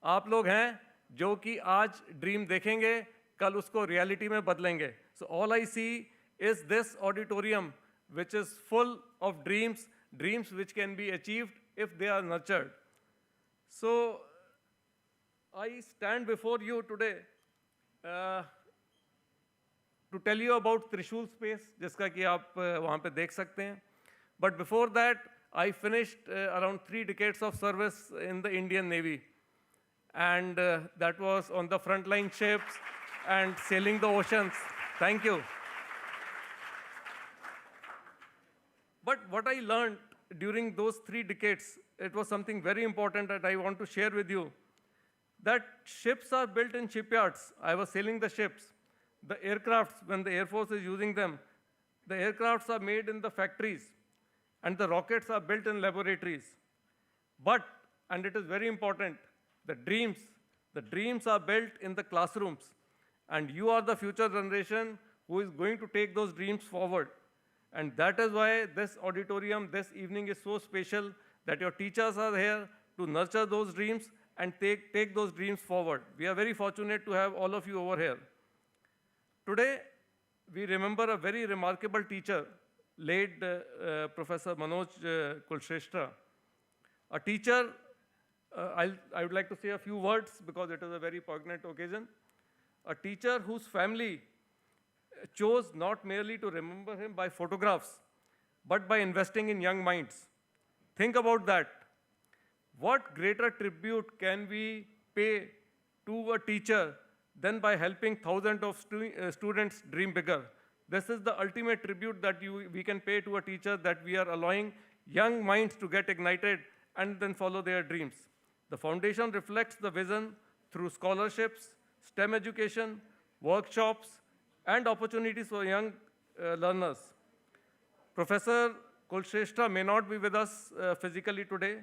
आप लोग हैं जो कि आज dream देखेंगे, कल उसको reality में बदलेंगे. So all I see is this auditorium which is full of dreams, dreams which can be achieved if they are nurtured. So I stand before you today to tell you about Trishul Space, जिसका कि आप वहाँ पे देख सकते हैं. But before that, I finished around 3 decades of service in the Indian Navy. And that was on the frontline ships and sailing the oceans. Thank you. But what I learned during those 3 decades, it was something very important that I want to share with you. That ships are built in shipyards. I was sailing the ships. The aircrafts, when the Air Force is using them, the aircrafts are made in the factories, and the rockets are built in laboratories. But, and it is very important, the dreams are built in the classrooms. And you are the future generation who is going to take those dreams forward. And that is why this auditorium, this evening is so special, that your teachers are here to nurture those dreams and take those dreams forward. We are very fortunate to have all of you over here. Today, we remember a very remarkable teacher, late Professor Manoj Kulshrestha. A teacher, I would like to say a few words because it is a very poignant occasion. A teacher whose family chose not merely to remember him by photographs, but by investing in young minds. Think about that. What greater tribute can we pay to a teacher than by helping thousands of students dream bigger? This is the ultimate tribute that we can pay to a teacher, that we are allowing young minds to get ignited and then follow their dreams. The foundation reflects the vision through scholarships, STEM education, workshops, and opportunities for young learners. Professor Kulshrestha may not be with us physically today,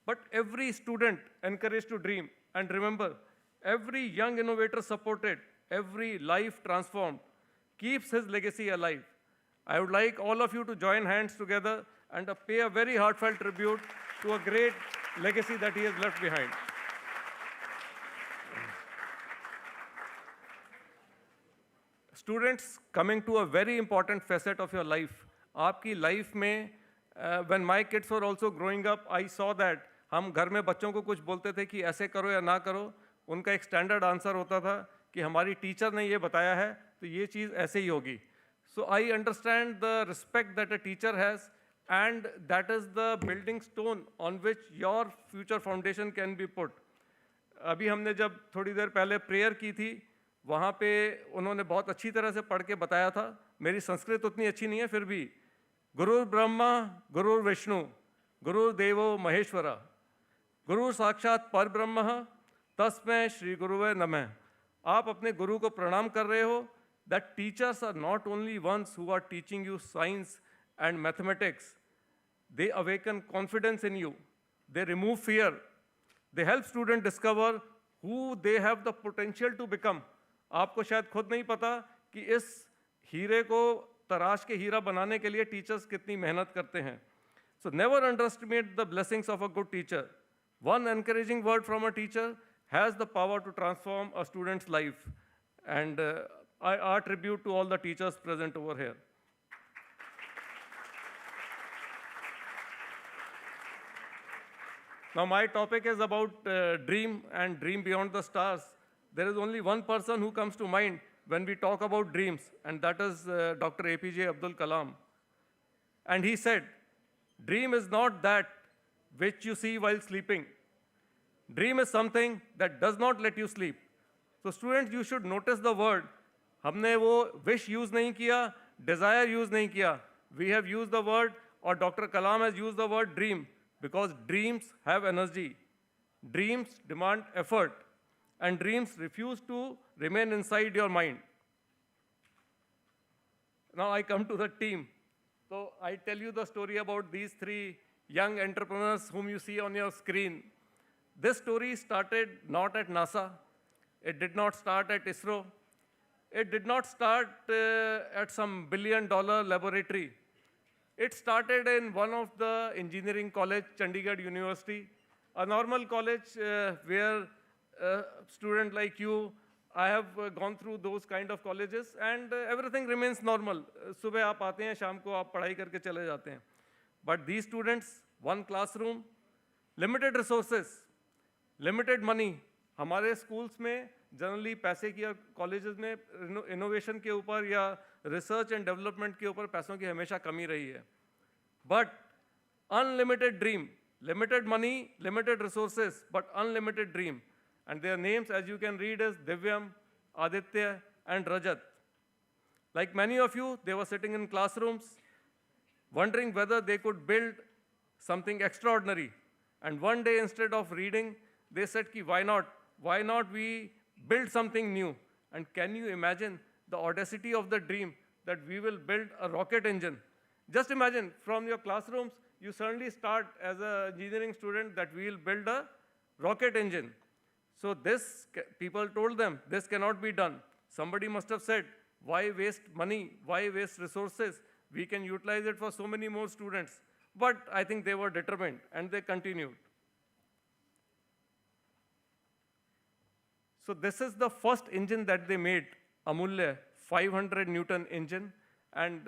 but every student encouraged to dream. And remember, every young innovator supported, every life transformed, keeps his legacy alive. I would like all of you to join hands together and pay a very heartfelt tribute to a great legacy that he has left behind. Students, coming to a very important facet of your life. आपकी life में, when my kids were also growing up, I saw that हम घर में बच्चों को कुछ बोलते थे कि ऐसे करो या ना करो, उनका एक स्टैंडर्ड आंसर होता था कि हमारी टीचर ने ये बताया है तो ये चीज़ ऐसे ही होगी. So I understand the respect that a teacher has, and that is the building stone on which your future foundation can be put. अभी हमने जब थोड़ी देर पहले प्रेयर की थी, वहाँ पे उन्होंने बहुत अच्छी तरह से पढ़ के बताया था. मेरी संस्कृत उतनी अच्छी नहीं है, फिर भी गुरु ब्रह्मा गुरु विष्णु गुरु देवो महेश्वरा गुरु साक्षात पर ब्रह्म तस्मै श्री गुरुवे नमः. आप अपने गुरु को प्रणाम कर रहे हो. That teachers are not only ones who are teaching you science and mathematics, they awaken confidence in you. they remove fear, they help students discover who they have the potential to become. आपको शायद खुद नहीं पता कि इस हीरे को तराश के हीरा बनाने के लिए टीचर्स कितनी मेहनत करते हैं. So never underestimate the blessings of a good teacher. One encouraging word from a teacher has the power to transform a student's life. And I tribute to all the teachers present over here. Now my topic is about dream and dream beyond the stars. There is only one person who comes to mind when we talk about dreams, and that is Dr. APJ Abdul Kalam. And he said, dream is not that which you see while sleeping. Dream is something that does not let you sleep. So students, you should notice the word. हमने वो wish use नहीं किया, desire use नहीं किया. We have used the word, or Dr. Kalam has used the word dream, because dreams have energy. Dreams demand effort, and dreams refuse to remain inside your mind. Now I come to the team. So I tell you the story about these three young entrepreneurs whom you see on your screen. This story started not at NASA. It did not start at ISRO. It did not start at some billion-dollar laboratory. It started in one of the engineering college, Chandigarh University, a normal college where a student like you, I have gone through those kind of colleges, and everything remains normal. सुबह आप आते हैं, शाम को आप पढ़ाई करके चले जाते हैं. But these students, one classroom, limited resources, limited money. हमारे schools में जनरली पैसे की, कॉलेजेस में इनोवेशन के ऊपर या रिसर्च एंड डेवलपमेंट के ऊपर पैसों की हमेशा कमी रही है. But unlimited dream, limited money, limited resources, but unlimited dream. And their names, as you can read, is Divyam, Aditya and Rajat. Like many of you, they were sitting in classrooms, wondering whether they could build something extraordinary. And one day, instead of reading, they said, ki, why not? Why not we build something new? And can you imagine the audacity of the dream that we will build a rocket engine? Just imagine, from your classrooms, you suddenly start as an engineering student that we will build a rocket engine. So this, people told them, this cannot be done. Somebody must have said, why waste money? Why waste resources? We can utilize it for so many more students. But I think they were determined, and they continued. So this is the first engine that they made, Amulya, 500 Newton engine. And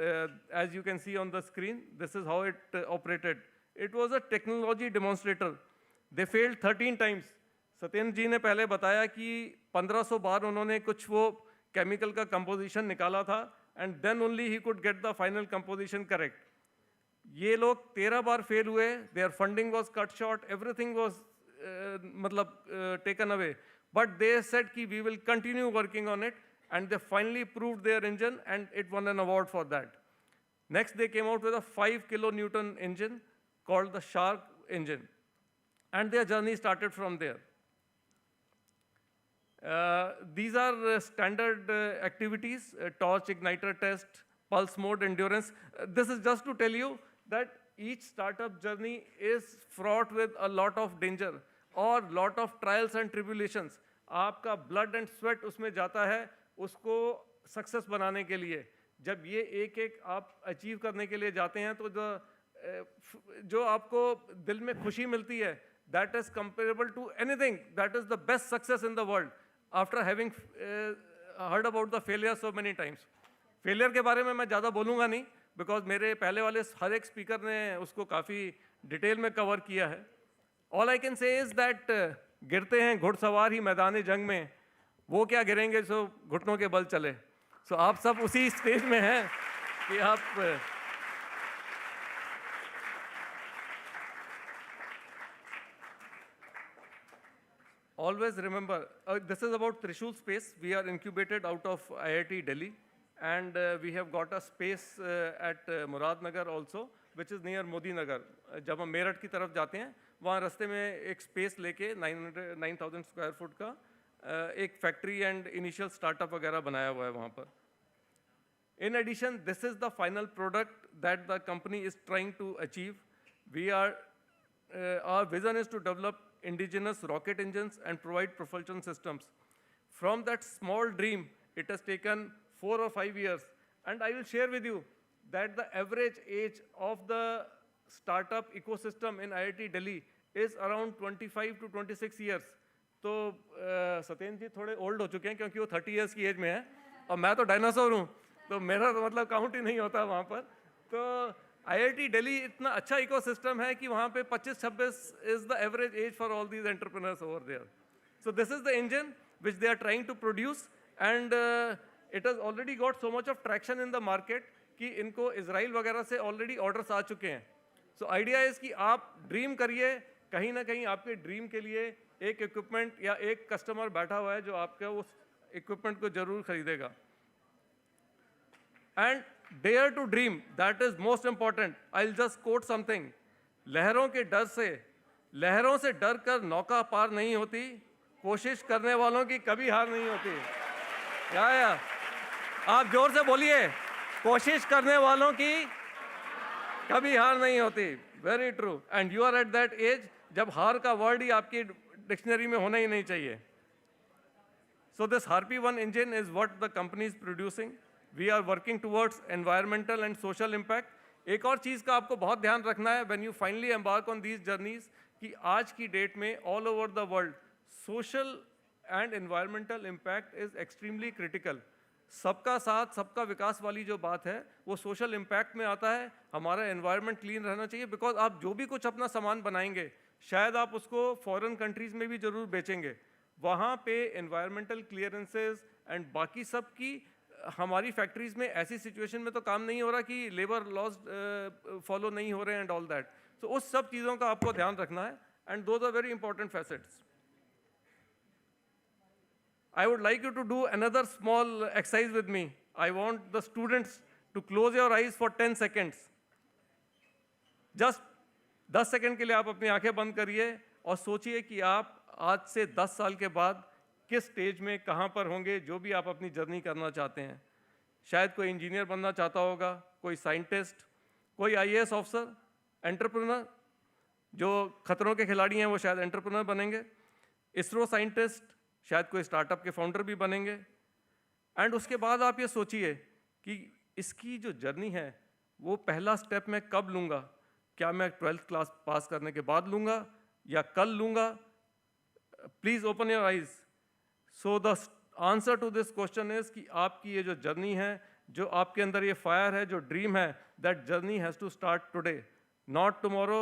as you can see on the screen, this is how it operated. It was a technology demonstrator. They failed 13 times. Satyendra जी ने पहले बताया कि 1500 बार उन्होंने कुछ वो chemical का composition निकाला था, and then only he could get the final composition correct. ये लोग 13 बार फेल हुए, their funding was cut short, everything was taken away. But they said कि we will continue working on it, and they finally proved their engine, and it won an award for that. Next, they came out with a 5 kilonewton engine called the Shark engine, and their journey started from there. These are standard activities, torch igniter test, pulse mode endurance. This is just to tell you that each startup journey is fraught with a lot of danger और lot of trials and tribulations. आपका blood and sweat उसमें जाता है उसको success बनाने के लिए. जब ये एक एक आप achieve करने के लिए जाते हैं तो जो आपको दिल में खुशी मिलती है, that is comparable to anything. That is the best success in the world. After having heard about the failure so many times. Failure के बारे में मैं ज़्यादा बोलूँगा नहीं, because मेरे पहले वाले हर एक speaker ने उसको काफ़ी डिटेल में कवर किया है. All I can say is that गिरते हैं घुड़सवार ही मैदान जंग में, वो क्या गिरेंगे सो घुटनों के बल चले. So आप सब उसी स्टेज में हैं कि आप always remember, this is about Trishul Space. We are incubated out of IIT Delhi, and we have got a space at Muradnagar also, which is near Modi Nagar. जब हम मेरठ की तरफ जाते हैं, वहाँ रास्ते में एक space लेके 9,000 square foot का एक factory and initial startup वगैरह बनाया हुआ है वहाँ पर. In addition, this is the final product that the company is trying to achieve. We are our vision is to develop indigenous rocket engines and provide propulsion systems. From that small dream, it has taken 4 or 5 years. And I will share with you that the average age of the startup ecosystem in IIT Delhi is around 25 to 26 years. तो सत्येंद्र जी थोड़े old हो चुके हैं क्योंकि वो 30 years की as में है और मैं तो डायनासोर हूँ, तो मेरा तो मतलब काउंट ही नहीं होता वहाँ पर. तो IIT दिल्ली इतना अच्छा इकोसिस्टम है कि वहाँ पे 25-26 is the average age for all these entrepreneurs over there. So this is the engine which they are trying to produce, and it has already got so much of traction in the market कि इनको Israel वगैरह से already orders आ चुके हैं. So idea is कि आप dream करिए, कहीं ना कहीं आपके ड्रीम के लिए एक इक्विपमेंट या एक कस्टमर बैठा हुआ है जो आपका उस इक्विपमेंट को जरूर खरीदेगा. And dare to dream, that is most important. I will just quote something. लहरों से डर कर नौका पार नहीं होती, कोशिश करने वालों की कभी हार नहीं होती. या आप जोर से बोलिए, कोशिश करने वालों की कभी हार नहीं होती. Very true. And you are at that age जब हार का वर्ड ही आपकी डिक्शनरी में होना ही नहीं चाहिए. So this Harpy one engine is what the company is producing. We are working towards environmental and social impact. एक और चीज़ का आपको बहुत ध्यान रखना है when you finally embark on these journeys कि आज की डेट में all over the world social and environmental impact is extremely critical. सबका साथ सबका विकास वाली जो बात है वो सोशल इम्पैक्ट में आता है. हमारा एनवायरनमेंट क्लीन रहना चाहिए, बिकॉज आप जो भी कुछ अपना सामान बनाएंगे शायद आप उसको फॉरेन कंट्रीज़ में भी ज़रूर बेचेंगे. वहाँ पे एनवायरमेंटल क्लियरेंसेस एंड बाकी सब की हमारी फैक्ट्रीज़ में ऐसी सिचुएशन में तो काम नहीं हो रहा कि लेबर लॉज फॉलो नहीं हो रहे हैं एंड ऑल दैट. सो उस सब चीज़ों का आपको ध्यान रखना है, and those are very important facets. I would like you to do another small exercise with me. I want the students to close your eyes for 10 seconds. Just 10 second के लिए आप अपनी आंखें बंद करिए और सोचिए कि आप आज से 10 साल के बाद किस स्टेज में कहाँ पर होंगे, जो भी आप अपनी जर्नी करना चाहते हैं. शायद कोई इंजीनियर बनना चाहता होगा, कोई साइंटिस्ट, कोई IAS ऑफिसर, एंटरप्रेन्योर. जो खतरों के खिलाड़ी हैं वो शायद एंटरप्रेन्योर बनेंगे. इसरो साइंटिस्ट, शायद कोई स्टार्टअप के फाउंडर भी बनेंगे. एंड उसके बाद आप ये सोचिए कि इसकी जो जर्नी है वो पहला स्टेप मैं कब लूँगा. क्या मैं 12th क्लास पास करने के बाद लूँगा या कल लूँगा? Please open your eyes. So the answer to this question is कि आपकी ये जो जर्नी है, जो आपके अंदर ये फायर है, जो ड्रीम है, that journey has to start today, not tomorrow,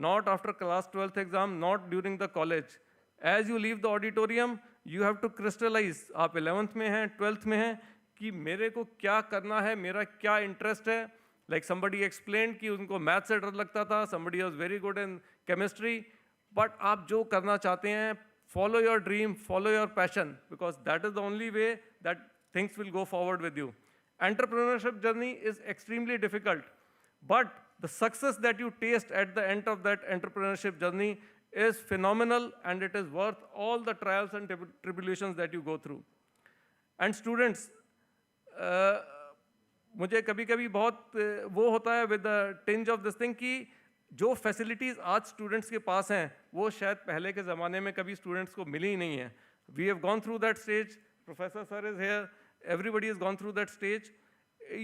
not after class 12th exam, not during the college. As you leave the auditorium you have to crystallise. आप 11th में हैं, 12th में हैं, कि मेरे को क्या करना है, मेरा क्या इंटरेस्ट है. लाइक समबडी एक्सप्लेन कि उनको मैथ से डर लगता था, somebody was very good in chemistry. But आप जो करना चाहते हैं, follow your dream, follow your passion, because that is the only way that things will go forward with you. Entrepreneurship journey is extremely difficult, but the success that you taste at the end of that entrepreneurship journey is phenomenal, and it is worth all the trials and tribulations that you go through. And students, मुझे कभी कभी बहुत वो होता है with the tinge of this thing कि जो facilities आज students के पास हैं वो शायद पहले के ज़माने में कभी students को मिली ही नहीं है. We have gone through that stage. Professor sir is here. Everybody has gone through that stage.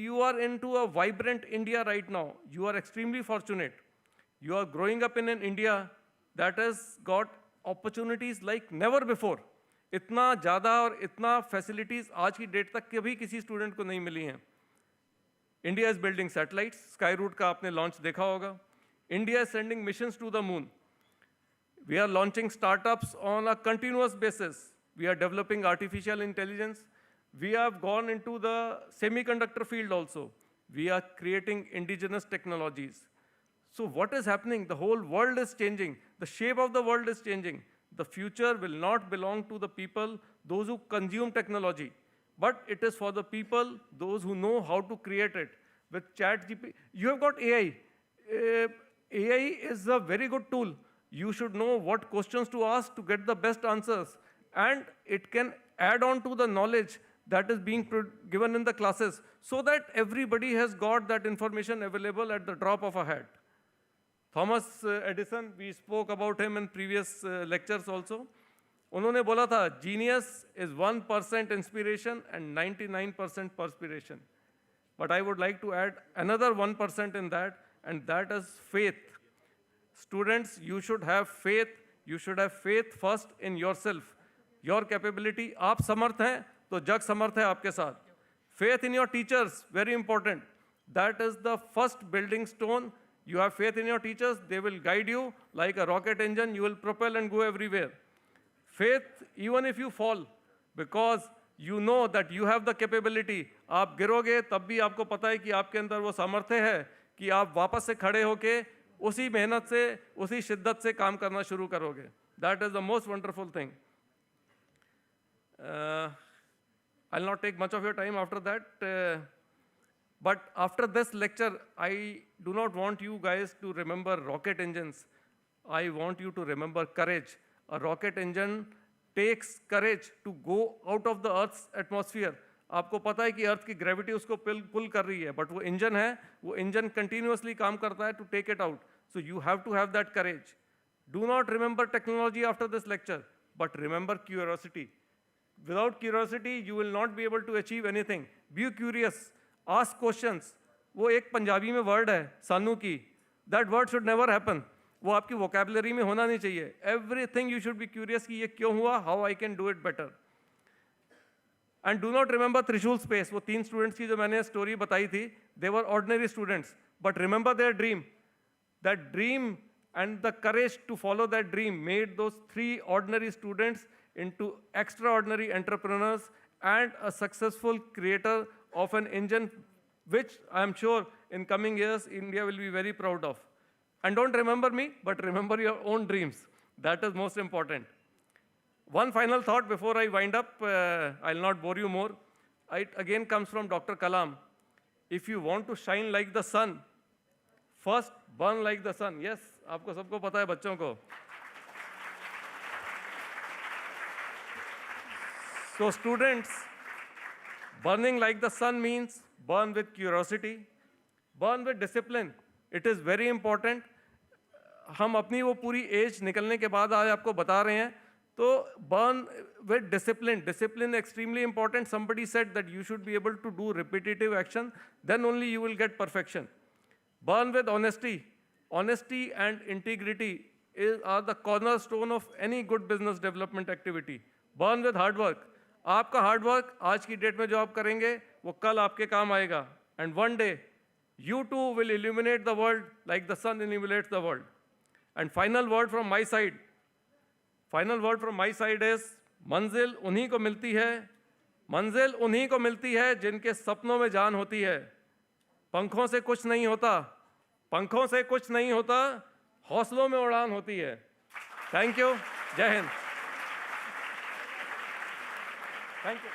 You are into a vibrant India right now. You are extremely fortunate. You are growing up in an India that has got opportunities like never before. इतना ज़्यादा और इतना facilities आज की date तक कभी किसी student को नहीं मिली हैं. India is building satellites. Skyroot का आपने लॉन्च देखा होगा. India is sending missions to the moon. We are launching startups on a continuous basis. We are developing artificial intelligence. We have gone into the semiconductor field also. We are creating indigenous technologies. So what is happening? The whole world is changing. The shape of the world is changing. The future will not belong to the people, those who consume technology, but it is for the people, those who know how to create it. With ChatGPT, you have got AI. AI is a very good tool. You should know what questions to ask to get the best answers. And it can add on to the knowledge that is being given in the classes so that everybody has got that information available at the drop of a hat. Thomas Edison, we spoke about him in previous lectures also. उन्होंने बोला था genius is 1% inspiration and 99% perspiration. But I would like to add another 1% in that, and that is faith. Students, you should have faith. You should have faith first in yourself, your capability. आप समर्थ हैं तो जग समर्थ है आपके साथ. Faith in your teachers, very important. That is the first building stone. You have faith in your teachers, they will guide you like a rocket engine, you will propel and go everywhere. Faith, even if you fall, because you know that you have the capability, आप गिरोगे तब भी आपको पता है कि आपके अंदर वो सामर्थ्य है कि आप वापस से खड़े होके उसी मेहनत से, उसी शिद्दत से काम करना शुरू करोगे. That is the most wonderful thing. I'll not take much of your time after that. But after this lecture, I do not want you guys to remember rocket engines. I want you to remember courage. A rocket engine takes courage to go out of the Earth's atmosphere. आपको पता है कि अर्थ की gravity उसको पुल कर रही है, but वो इंजन है, वो इंजन कंटिन्यूसली काम करता है to take it out. So you have to have that courage. Do not remember technology after this lecture, but remember curiosity. Without curiosity, you will not be able to achieve anything. Be curious. Ask questions. वो एक पंजाबी में word है सानू की. That word should never happen. वो आपकी vocabulary में होना नहीं चाहिए. Everything you should be curious कि ये क्यों हुआ, how I can do it better. And do not remember Trishul space. वो 3 स्टूडेंट्स की जो मैंने स्टोरी बताई थी, they were ordinary students, but remember their dream. That dream and the courage to follow that dream made those 3 ordinary students into extraordinary entrepreneurs and a successful creator of an engine which I am sure in coming years India will be very proud of. And don't remember me, but remember your own dreams. That is most important. One final thought before I wind up, I'll not bore you more. It again comes from Dr. Kalam. If you want to shine like the sun, first burn like the sun. Yes, आपको सबको पता है बच्चों को. So students, burning like the sun means burn with curiosity, burn with discipline. It is very important. हम अपनी वो पूरी एज निकलने के बाद आज आपको बता रहे हैं, तो burn with discipline. Discipline extremely important. Somebody said that you should be able to do repetitive action, then only you will get perfection. Burn with honesty. Honesty and integrity are the cornerstone of any good business development activity. Burn with hard work. आपका hard work आज की date में जो आप करेंगे वो कल आपके काम आएगा. And one day you too will illuminate the world like the sun illuminates the world. And final word from my side is मंजिल उन्हीं को मिलती है, मंजिल उन्हीं को मिलती है जिनके सपनों में जान होती है. पंखों से कुछ नहीं होता, पंखों से कुछ नहीं होता, हौसलों में उड़ान होती है. Thank you. जय Hind. Thank you.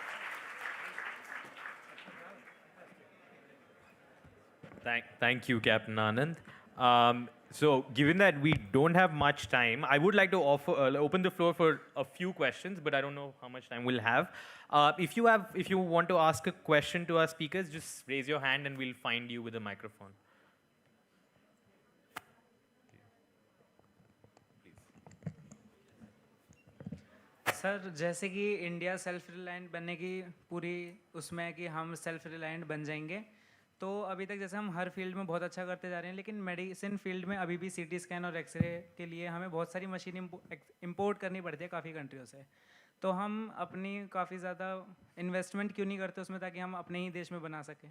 Thank you, Captain Anand. So, given that we don't have much time, I would like to open the floor for a few questions, but I don't know how much time we'll have. If you want to ask a question to our speakers, just raise your hand and we'll find you with a microphone. Sir, जैसे कि India self reliant बनने की पूरी उसमें है कि हम self reliant बन जाएंगे, तो अभी तक जैसे हम हर फील्ड में बहुत अच्छा करते जा रहे हैं, लेकिन मेडिसिन फील्ड में अभी भी सीटी स्कैन और एक्सरे के लिए हमें बहुत सारी मशीन इंपोर्ट करनी पड़ती है काफ़ी कंट्रियों से. तो हम अपनी काफ़ी ज़्यादा इन्वेस्टमेंट क्यों नहीं करते उसमें ताकि हम अपने ही देश में बना सकें?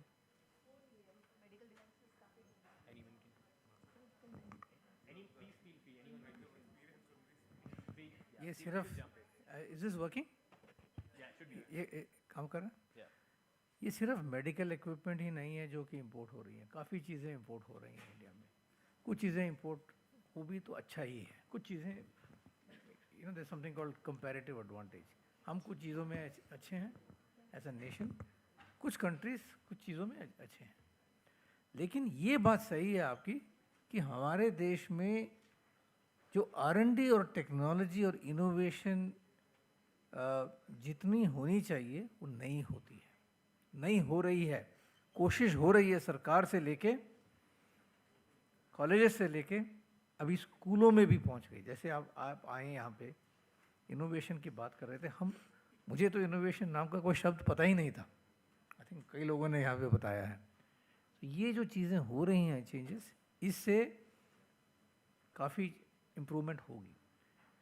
ये सिर्फ इज दिस वर्किंग? ये काम कर रहा है? ये सिर्फ मेडिकल इक्विपमेंट ही नहीं है जो कि इंपोर्ट हो रही हैं, काफ़ी चीज़ें इंपोर्ट हो रही हैं इंडिया में. कुछ चीज़ें इंपोर्ट हो भी तो अच्छा ही है, कुछ चीज़ें there is something called comparative advantage. हम कुछ चीज़ों में अच्छे हैं एज अ नेशन, कुछ कंट्रीज कुछ चीज़ों में अच्छे हैं. लेकिन ये बात सही है आपकी कि हमारे देश में जो R&D और टेक्नोलॉजी और इनोवेशन जितनी होनी चाहिए वो नहीं होती है, नहीं हो रही है. कोशिश हो रही है सरकार से लेके, कॉलेजेस से लेके, अभी स्कूलों में भी पहुंच गई। जैसे आप आए यहाँ पे, इनोवेशन की बात कर रहे थे हम, मुझे तो इनोवेशन नाम का कोई शब्द पता ही नहीं था। आई थिंक कई लोगों ने यहाँ पे बताया है। तो ये जो चीज़ें हो रही हैं चेंजेस, इससे काफ़ी इम्प्रूवमेंट होगी।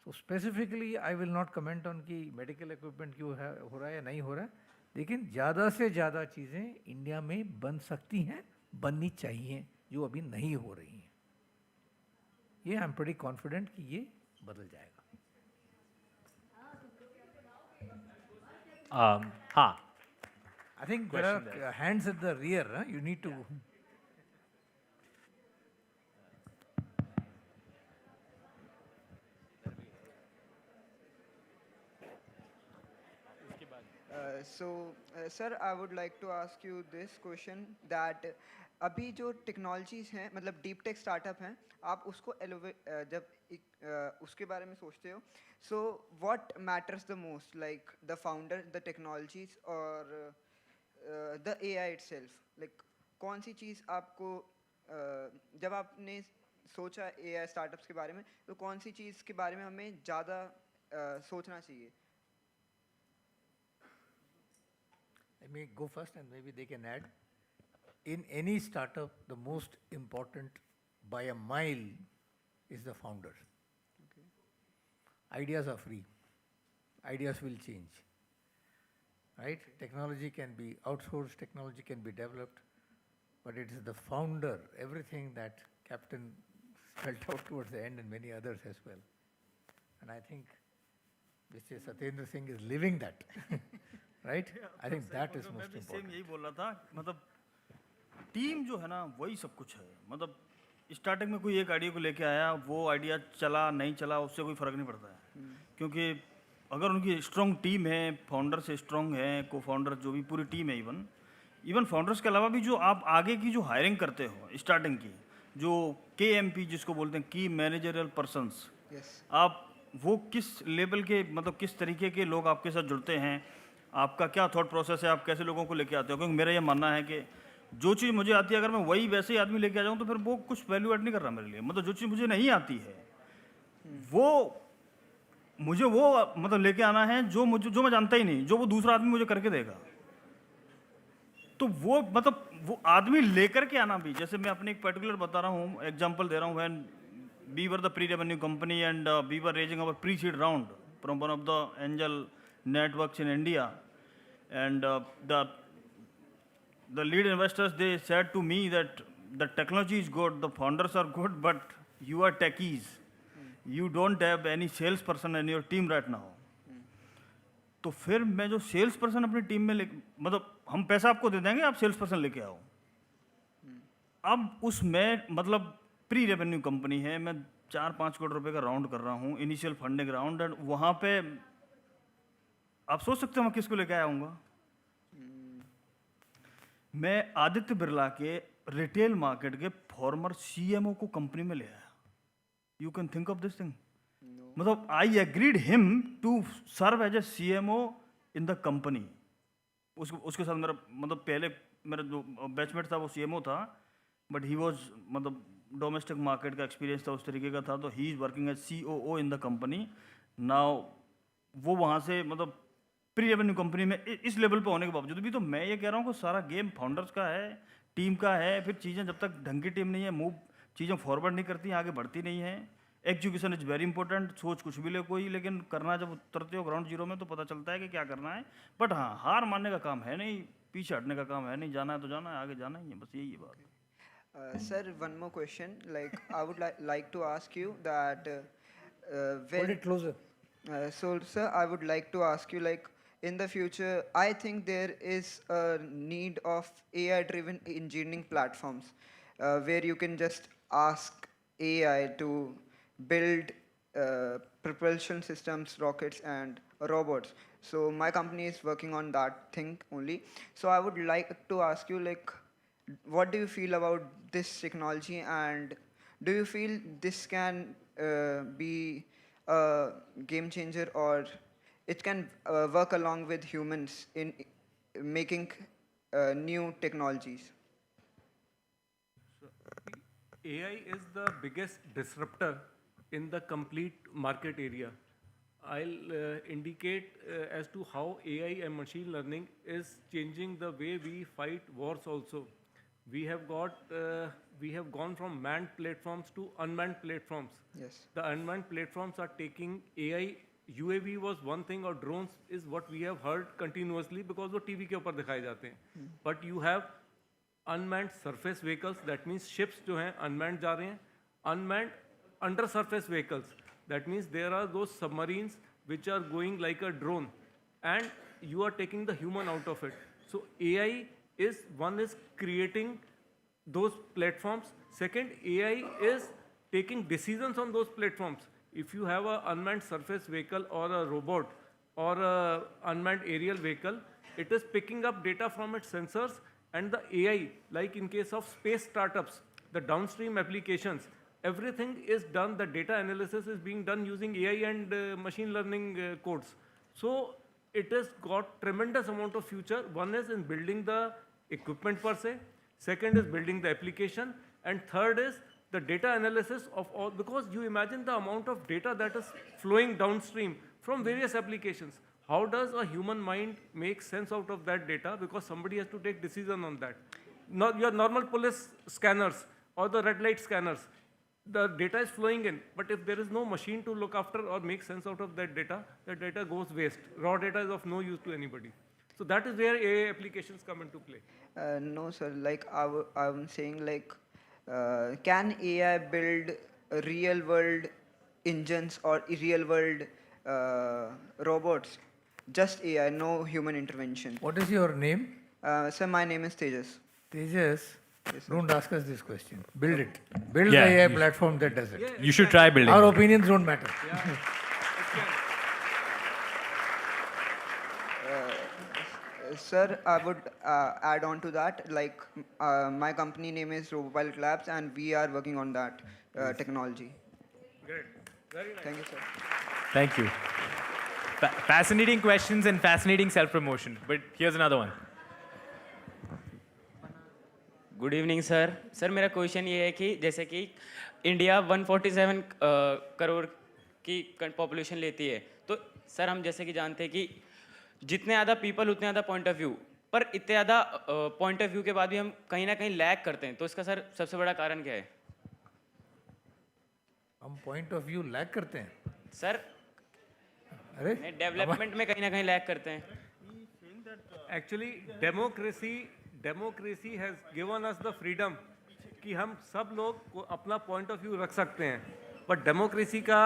So specifically I will not comment on कि मेडिकल इक्विपमेंट क्यों है, हो रहा है या नहीं हो रहा है, लेकिन ज़्यादा से ज़्यादा चीज़ें इंडिया में बन सकती हैं, बननी चाहिए, जो अभी नहीं हो रही हैं। ये आई एम प्रीटी कॉन्फिडेंट कि ये बदल जाएगा। हाँ, I think there Question are there. hands at the rear. Huh? You need to. Sir, I would like to ask you this question that अभी जो टेक्नोलॉजीज हैं, मतलब डीप टेक स्टार्टअप हैं, आप उसको उसके बारे में सोचते हो, so what matters the most, like the founder, the technologies और द एआई इटसेल्फ, लाइक कौन सी चीज़ आपको जब आपने सोचा एआई स्टार्टअप्स के बारे में, तो कौन सी चीज़ के बारे में हमें ज़्यादा सोचना चाहिए? Let me go first and maybe they can add. In any startup, the most important by a mile is the founder. Okay. Ideas are free. Ideas will change. Right? Technology can be outsourced, technology can be developed, but it is the founder, everything that Captain spelled out towards the end and many others as well. And I think Mr. Satyendra Singh is living that. Right? I think that is most important. यही बोल रहा था, मतलब team जो है ना वही सब कुछ है। मतलब स्टार्टिंग में कोई एक आइडिया को लेके आया, वो आइडिया चला नहीं चला उससे कोई फ़र्क नहीं पड़ता है, क्योंकि अगर उनकी स्ट्रॉन्ग टीम है, फाउंडर से स्ट्रॉन्ग है, को फाउंडर जो भी पूरी टीम है, इवन फाउंडर्स के अलावा भी जो आप आगे की जो हायरिंग करते हो स्टार्टिंग की, जो KMP जिसको बोलते हैं की मैनेजरियल पर्सनस, आप वो किस लेवल के, मतलब किस तरीके के लोग आपके साथ जुड़ते हैं, आपका क्या थॉट प्रोसेस है, आप कैसे लोगों को लेके आते हो। क्योंकि मेरा ये मानना है कि जो चीज़ मुझे आती है अगर मैं वही वैसे ही आदमी लेके आ जाऊँ तो फिर वो कुछ वैल्यू ऐड नहीं कर रहा मेरे लिए। मतलब जो चीज़ मुझे नहीं आती है वो मुझे वो मतलब लेके आना है जो मैं जानता ही नहीं, जो वो दूसरा आदमी मुझे करके देगा। तो वो मतलब वो आदमी लेकर के आना भी, जैसे मैं अपने एक पर्टिकुलर बता रहा हूँ, एग्जाम्पल दे रहा हूँ, when we were the pre revenue company and we were raising our pre seed round from one of the angel networks in India, and the lead investors, they said to me that the technology is good, the founders are good, but you are techies, you don't have any salesperson in your team right now. तो फिर मैं जो sales person अपनी team में मतलब हम पैसा आपको दे देंगे, आप सेल्स पर्सन लेके आओ। अब उसमें मतलब प्री रेवेन्यू कंपनी है, मैं 4-5 करोड़ रुपए का राउंड कर रहा हूँ, इनिशियल फंडिंग राउंड, एंड वहाँ पे आप सोच सकते हो मैं किसको लेके आया हूँगा? मैं आदित्य बिरला के रिटेल मार्केट के फॉर्मर CMO को कंपनी में ले आया। You can think of this thing. मतलब I agreed him to serve as a CMO in the company. उसके साथ मेरा मतलब पहले मेरा जो बैचमेट था वो CMO था, बट ही वॉज मतलब डोमेस्टिक मार्केट का एक्सपीरियंस था उस तरीके का था, तो he is working as COO in the company now. वो वहाँ से मतलब प्री रेवेन्यू कंपनी में इस लेवल पे होने के बावजूद भी, तो मैं ये कह रहा हूँ कि सारा गेम फाउंडर्स का है, टीम का है। फिर चीज़ें जब तक ढंग की टीम नहीं है, चीज़ें फॉरवर्ड नहीं करती, आगे बढ़ती नहीं है। Education is very important. सोच कुछ भी ले कोई, लेकिन करना जब उतरते हो ग्राउंड जीरो में तो पता चलता है कि क्या करना है। बट हाँ, हार मानने का काम है नहीं, पीछे हटने का काम है नहीं, जाना है तो जाना है, आगे जाना ही है, बस यही है बात। Sir, one more question, like I would like to ask you that Hold it closer. So sir, I would like to ask you, like, in the future, I think there is a need of AI-driven engineering platforms where you can just ask AI to build propulsion systems, rockets, and robots. So my company is working on that thing only. So I would like to ask you, like, what do you feel about this technology, and do you feel this can be a game changer, or it can work along with humans in making new technologies? AI is the biggest disruptor in the complete market area. I'll indicate as to how AI and machine learning is changing the way we fight wars also. We have gone from manned platforms to unmanned platforms. Yes. The unmanned platforms are taking AI. UAV was one thing, or drones is what we have heard continuously because वो TV के ऊपर दिखाए जाते हैं. But you have unmanned surface vehicles, that means ships जो हैं unmanned जा रहे हैं. Unmanned under surface vehicles, that means there are those submarines which are going like a drone, and you are taking the human out of it. So AI is creating those platforms. Second, AI is taking decisions on those platforms. If you have an unmanned surface vehicle or a robot or an unmanned aerial vehicle, it is picking up data from its sensors, and the AI, like in case of space startups, the downstream applications, everything is done, the data analysis is being done using AI and machine learning codes. So it has got tremendous amount of future. One is in building the equipment per se, second is building the application, and third is the data analysis of all, because you imagine the amount of data that is flowing downstream from various applications. How does a human mind make sense out of that data? Because somebody has to take decision on that. Not your normal police scanners or the red light scanners, the data is flowing in, but if there is no machine to look after or make sense out of that data goes waste. Raw data is of no use to anybody. So that is where AI applications come into play. No, sir. Like I'm saying, like, can AI build real-world engines or real-world robots? Just AI, no human intervention. What is your name? Sir, my name is Tejas. Tejas, Yes, sir. don't ask us this question. Build it. Build Yeah, the AI you platform that does it. Yeah, You should try building. Our opinions don't matter. Sir, I would add on to that. Like, my company name is RoboPilot Labs, and we are working on that technology. Great. Very nice. Thank you, sir. Thank you. Fascinating questions and fascinating self-promotion. But here's another one. Good evening sir मेरा question ये है कि जैसे कि India 147 crore की population लेती है, तो सर हम जैसे कि जानते हैं कि जितने ज़्यादा पीपल उतने ज़्यादा पॉइंट ऑफ व्यू, पर इतने ज़्यादा पॉइंट ऑफ व्यू के बाद भी हम कहीं ना कहीं लैग करते हैं, तो इसका सर सबसे बड़ा कारण क्या है? हम पॉइंट ऑफ व्यू लैग करते हैं सर अरे डेवलपमेंट में कहीं ना कहीं लैग करते हैं. Actually, democracy has given us the freedom कि हम सब लोग अपना पॉइंट ऑफ व्यू रख सकते हैं. बट डेमोक्रेसी का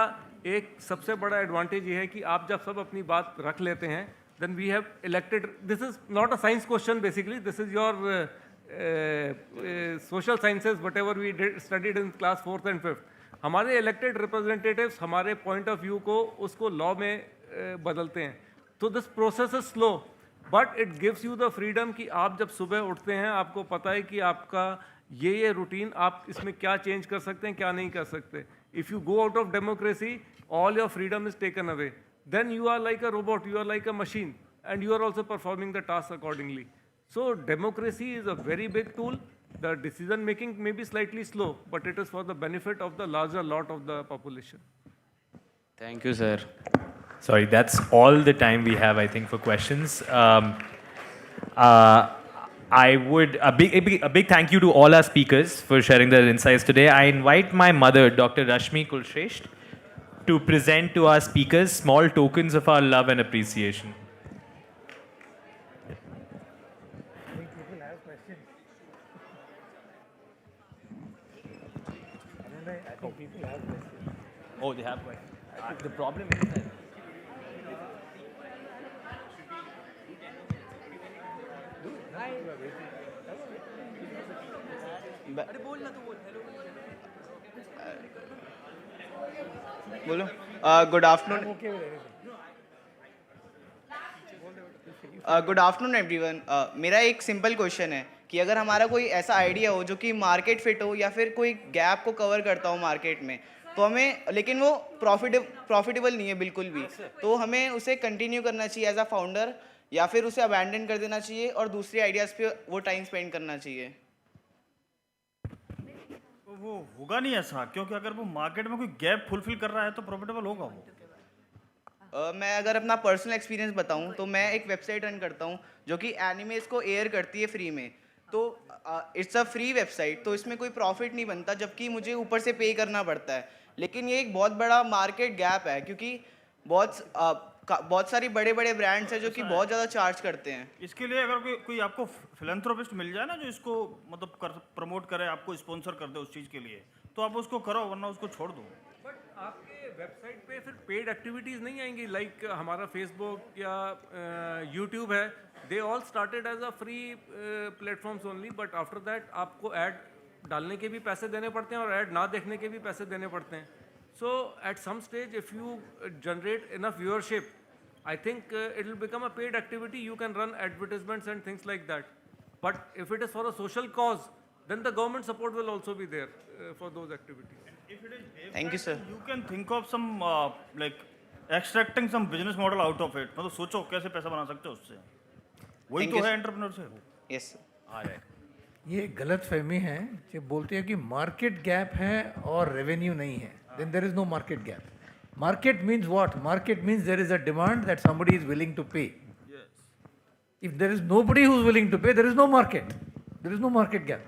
एक सबसे बड़ा एडवांटेज ये है कि आप जब सब अपनी बात रख लेते हैं, then we have elected, this is not a science question basically, this is your social sciences, whatever we studied in class 4th and 5th. हमारे इलेक्टेड रिप्रेजेंटेटिव्स हमारे पॉइंट ऑफ व्यू को उसको लॉ में बदलते हैं. तो this process is slow, but it gives you the freedom कि आप जब सुबह उठते हैं आपको पता है कि आपका ये रूटीन आप इसमें क्या चेंज कर सकते हैं, क्या नहीं कर सकते. If you go out of democracy, all your freedom is taken away. Then you are like a robot, you are like a machine, and you are also performing the task accordingly. So democracy is a very big tool. The decision making may be slightly slow, but it is for the benefit of the larger lot of the population. Thank you, sir. Sorry, that's all the time we have, I think, for questions. I would a big thank you to all our speakers for sharing their insights today. I invite my mother, Dr. Rashmi Kulshrestha, to present to our speakers small tokens of our love and appreciation. Oh, they have questions. The problem is that बोलो. Good afternoon. Good afternoon everyone. मेरा एक simple question है कि अगर हमारा कोई ऐसा idea हो जो कि मार्केट फिट हो या फिर कोई गैप को कवर करता हो मार्केट में, तो हमें, लेकिन वो प्रॉफिटेबल नहीं है बिल्कुल भी, तो हमें उसे कंटिन्यू करना चाहिए एज अ फाउंडर या फिर उसे अबैंडन कर देना चाहिए और दूसरे आइडियाज़ पे वो टाइम स्पेंड करना चाहिए? वो होगा नहीं ऐसा, क्योंकि अगर वो मार्केट में कोई गैप फुलफिल कर रहा है तो प्रॉफिटेबल होगा वो। मैं अगर अपना पर्सनल एक्सपीरियंस बताऊं तो मैं एक वेबसाइट रन करता हूं जो कि एनिमेस को एयर करती है फ्री में। तो इट्स अ फ्री वेबसाइट, तो इसमें कोई प्रॉफिट नहीं बनता, जबकि मुझे ऊपर से पे करना पड़ता है। लेकिन ये एक बहुत बड़ा मार्केट गैप है, क्योंकि बहुत सारी बड़े बड़े ब्रांड्स हैं जो कि बहुत ज़्यादा चार्ज करते हैं। इसके लिए अगर कोई आपको फिलैंथ्रोपिस्ट मिल जाए ना, जो इसको मतलब प्रमोट करे, आपको स्पॉन्सर कर दे उस चीज़ के लिए, तो आप उसको करो, वरना उसको छोड़ दो। बट आपके वेबसाइट पे फिर पेड एक्टिविटीज़ नहीं आएंगी, लाइक हमारा फेसबुक या यूट्यूब है, they all started as a free platforms only, but after that आपको ऐड डालने के भी पैसे देने पड़ते हैं और ऐड ना देखने के भी पैसे देने पड़ते हैं। So at some stage if you generate enough viewership, I think it will become a paid activity. You can run advertisements and things like that. But if it is for a social cause, then the government support will also be there for those activities. If it is Thank you, sir. You can think of some like extracting some business model out of it. मतलब सोचो कैसे पैसा बना सकते हो उससे। वही तो है entrepreneurship. Yes, sir. All right. ये गलत फहमी है जो बोलते हैं कि मार्केट गैप है और रेवेन्यू नहीं है, then there is no market gap. Market means what? Market means there is a demand that somebody is willing to pay. Yes. If there is nobody who is willing to pay, there is no market. There is no market gap.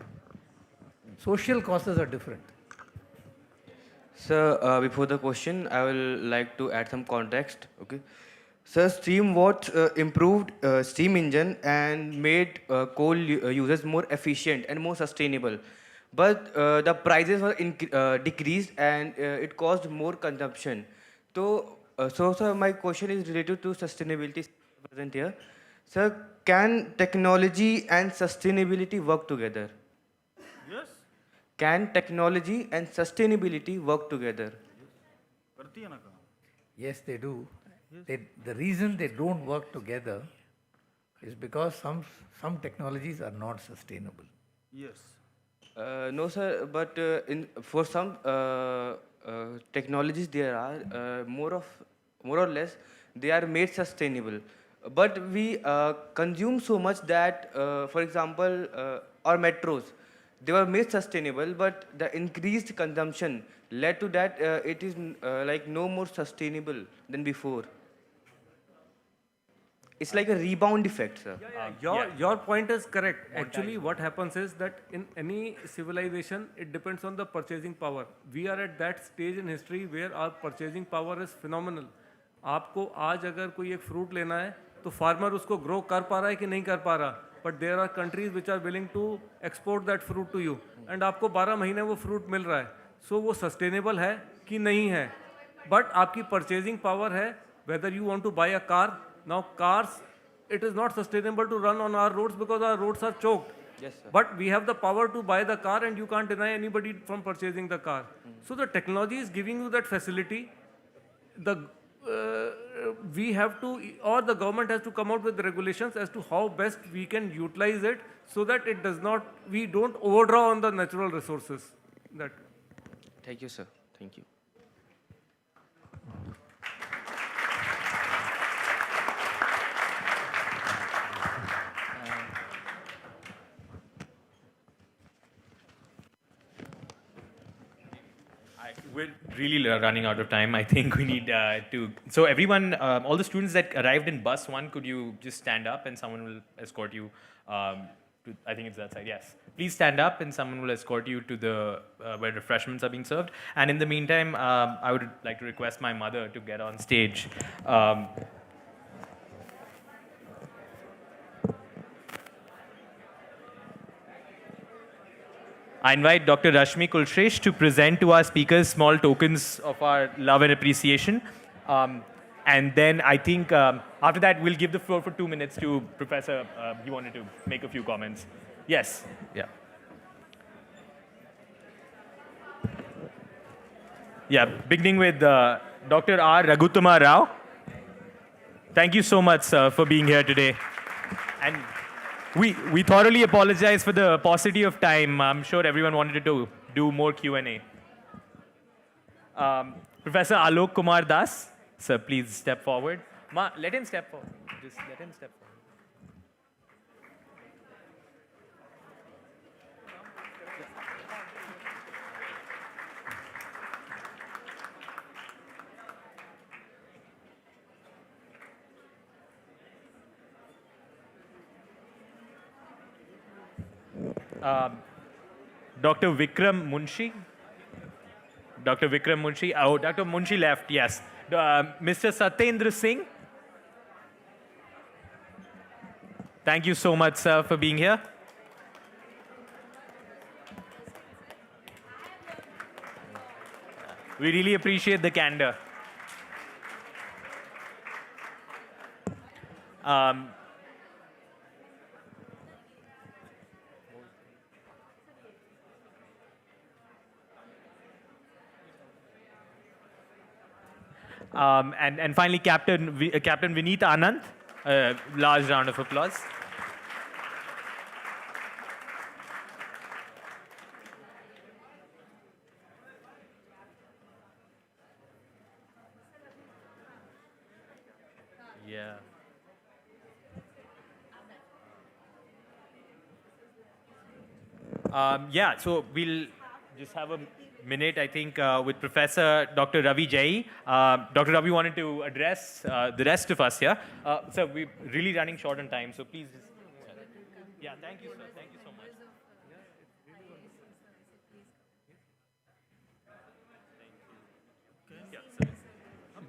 Social causes are different. Sir, before the question, I will like to add some context. Okay. Sir, StreamWatch improved steam engine and made coal users more efficient and more sustainable. But the prices were decreased and it caused more consumption. So sir, my question is related to sustainability present here. Sir, can technology and sustainability work together? Yes. Can technology and sustainability work together? करती है ना काम। Yes, they do. The reason they don't work together is because some technologies are not sustainable. Yes. No, sir, but for some technologies there are more or less they are made sustainable, but we consume so much that, for example, our metros, they were made sustainable, but the increased consumption led to that it is like no more sustainable than before. It's like a rebound effect, sir. Your point is correct. Actually, what happens is that in any civilization, it depends on the purchasing power. We are at that stage in history where our purchasing power is phenomenal. आपको आज अगर कोई एक fruit लेना है तो farmer उसको grow कर पा रहा है कि नहीं कर पा रहा, but there are countries which are willing to export that fruit to you and आपको 12 महीने वो फ्रूट मिल रहा है. सो वो सस्टेनेबल है कि नहीं है, बट आपकी परचेजिंग पावर है. Whether you want to buy a car, now cars, it is not sustainable to run on our roads because our roads are choked. Yes, sir. But we have the power to buy the car and you can't deny anybody from purchasing the car. So the technology is giving you that facility. We have to, or the government has to come out with regulations as to how best we can utilize it so that it does not, we don't overdraw on the natural resources. That. Thank you, sir. Thank you. We're really running out of time. I think we need to. So everyone, all the students that arrived in bus 1, could you just stand up and someone will escort you to, I think it's that side, yes. Please stand up and someone will escort you to the, where refreshments are being served. And in the meantime, I would like to request my mother to get on stage. I invite Dr. Rashmi Kulshrestha to present to our speakers small tokens of our love and appreciation. And then I think after that, we'll give the floor for 2 minutes to Professor. He wanted to make a few comments. Yes. Yeah. Yeah, beginning with Dr. R. Raghutama Rao. Thank you so much, sir, for being here today. And we thoroughly apologize for the paucity of time. I'm sure everyone wanted to do more Q&A. Professor Alok Kumar Das, sir, please step forward. Let him step forward. Just let him step forward. Dr. Vikram Munshi. Dr. Vikram Munshi. Oh, Dr. Munshi left, yes. Mr. Satyendra Singh. Thank you so much, sir, for being here. We really appreciate the candor. And finally, Captain Vineet Anand. Large round of applause. Yeah. Yeah, so we'll just have a minute, I think, with Professor Dr. Ravi Jai. Dr. Ravi wanted to address the rest of us here. So we're really running short on time, so please just... Yeah, thank you, sir. Thank you so much.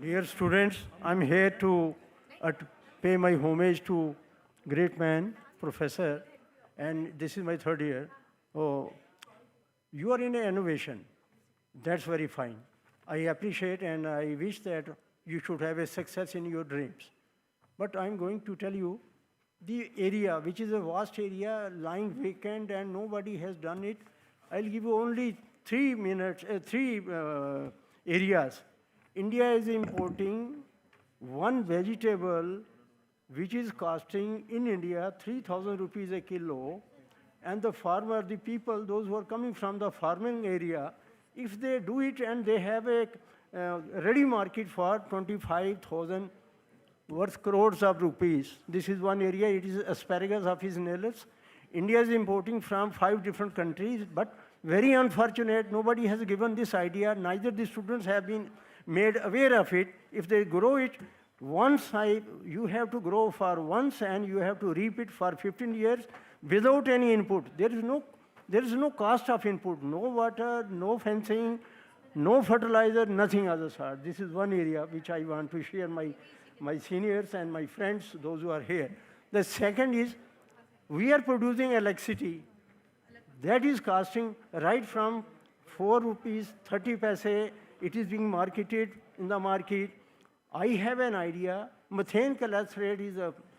Dear students, I'm here to pay my homage to great man, professor, and this is my third year. Oh, you are in innovation. That's very fine. I appreciate and I wish that you should have a success in your dreams. But I'm going to tell you the area, which is a vast area lying vacant and nobody has done it. I'll give you only 3 minutes, three areas. India is importing one vegetable which is costing in India 3,000 rupees a kilo, and the farmer, the people, those who are coming from the farming area, if they do it and they have a ready market for 25,000 worth crores of rupees. This is one area, it is asparagus officinalis. India is importing from 5 different countries, but very unfortunate, nobody has given this idea, neither the students have been made aware of it. If they grow it, you have to grow for once and you have to reap it for 15 years without any input. There is no cost of input, no water, no fencing, no fertilizer, nothing other sort. This is one area which I want to share my seniors and my friends, those who are here. The second is, we are producing electricity that is costing right from 4 rupees 30 paise. It is being marketed in the market. I have an idea. Methane calathrate is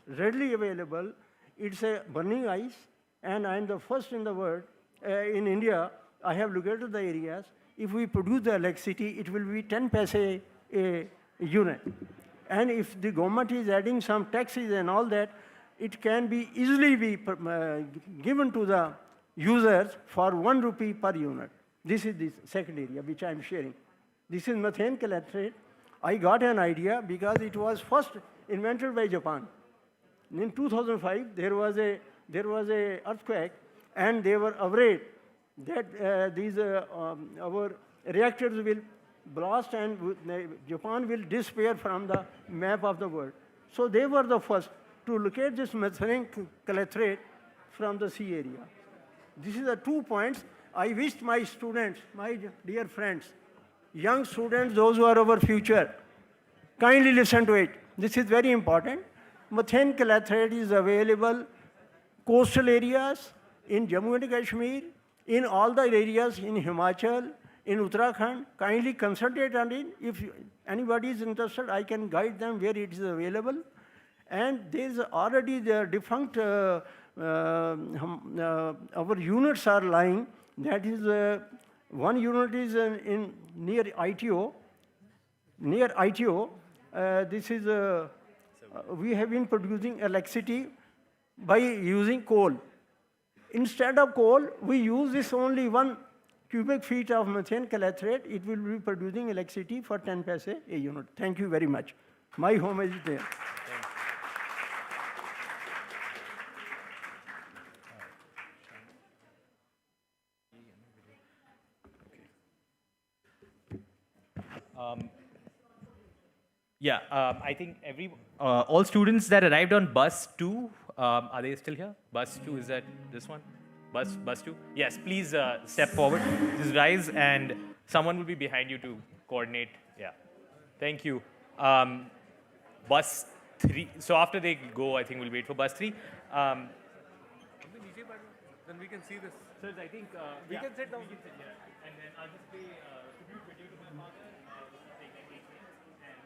readily available. It's a burning ice, and I'm the first in the world. In India, I have located the areas. If we produce the electricity, it will be 10 paise a unit. And if the government is adding some taxes and all that, it can be easily be given to the users for 1 rupee per unit. This is the second area which I'm sharing. This is methane calathrate. I got an idea because it was first invented by Japan. In 2005, there was a earthquake, and they were afraid that our reactors will blast and Japan will disappear from the map of the world. So they were the first to locate this methane calathrate from the sea area. This is the 2 points. I wished my students, my dear friends, young students, those who are our future, kindly listen to it. This is very important. Methane calathrate is available coastal areas, in Jammu and Kashmir, in all the areas in Himachal, in Uttarakhand. Kindly concentrate on it. If anybody is interested, I can guide them where it is available. And there is already the defunct, our units are lying. That is, one unit is near ITO. Near ITO, this is, we have been producing electricity by using coal. Instead of coal, we use this only 1 cubic feet of methane calathrate. It will be producing electricity for 10 paise a unit. Thank you very much. My home is there. I think all students that arrived on bus 2, are they still here? Bus 2, is that this one? Bus 2? Yes, please step forward. Just rise and someone will be behind you to coordinate. Yeah. Thank you. Bus 3. So after they go, I think we'll wait for bus 3. Then we can see this. Sir, I think we can sit down. We can sit here. And then I'll just play tribute video to my father. Take that 8 minutes. And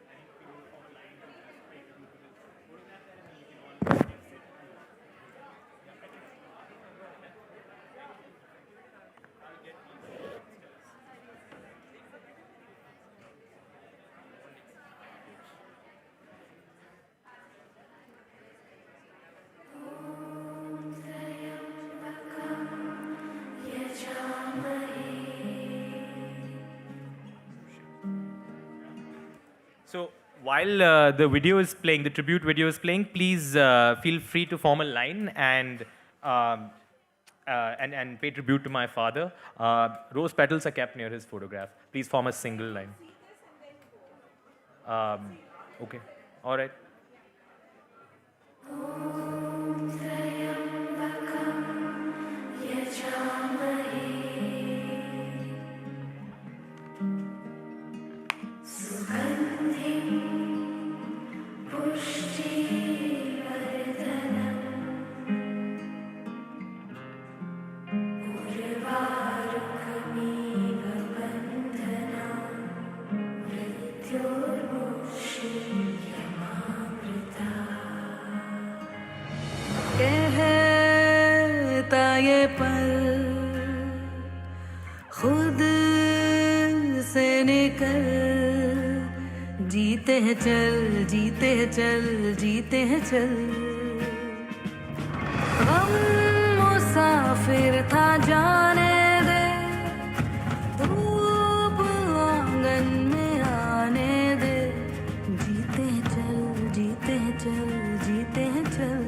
I think we will form a line to just pay tribute to this photograph there, and then you can all sit. So while the video is playing, the tribute video is playing, please feel free to form a line and pay tribute to my father. Rose petals are kept near his photograph. Please form a single line. Okay. All right. कहता ये पल खुद से निकल, जीते हैं चल, जीते हैं चल, जीते हैं चल। गम मुसाफिर था जाने दे, धूप आंगन में आने दे, जीते हैं चल, जीते हैं चल, जीते हैं चल।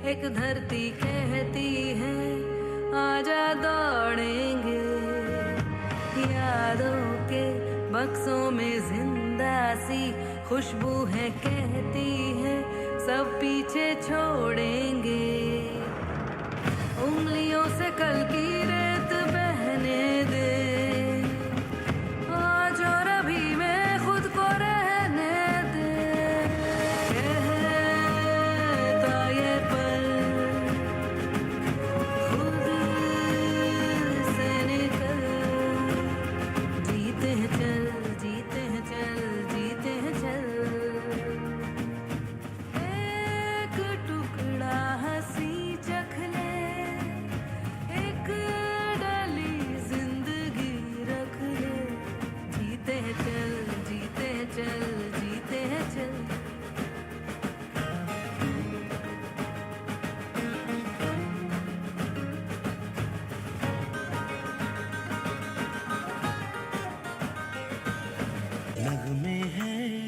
एक धरती कहती है आजा दौड़ेंगे, यादों के बक्सों में जिंदा सी खुशबू है कहती है सब पीछे छोड़ेंगे। उंगलियों से कल की रेत बहने दे, आज और अभी में खुद को रहने दे। कहता ये पल खुद से निकल, जीते हैं चल, जीते हैं चल, जीते हैं चल। एक टुकड़ा हंसी चख ले, एक डाली जिंदगी रख ले, जीते हैं चल, जीते हैं चल, जीते हैं चल। नगमे हैं,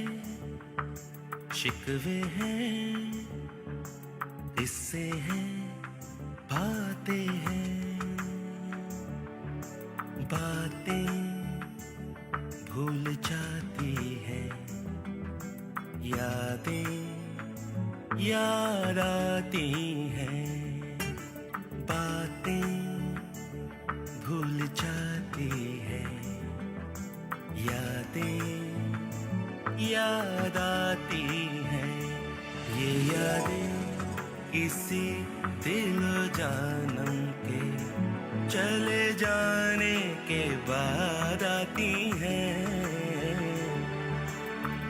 शिकवे हैं, किस्से हैं, बातें हैं, बातें भूल जाती हैं, यादें याद आती हैं, बातें भूल जाती हैं, यादें याद आती हैं। ये यादें किसी दिल जानम के चले जाने के बाद आती हैं।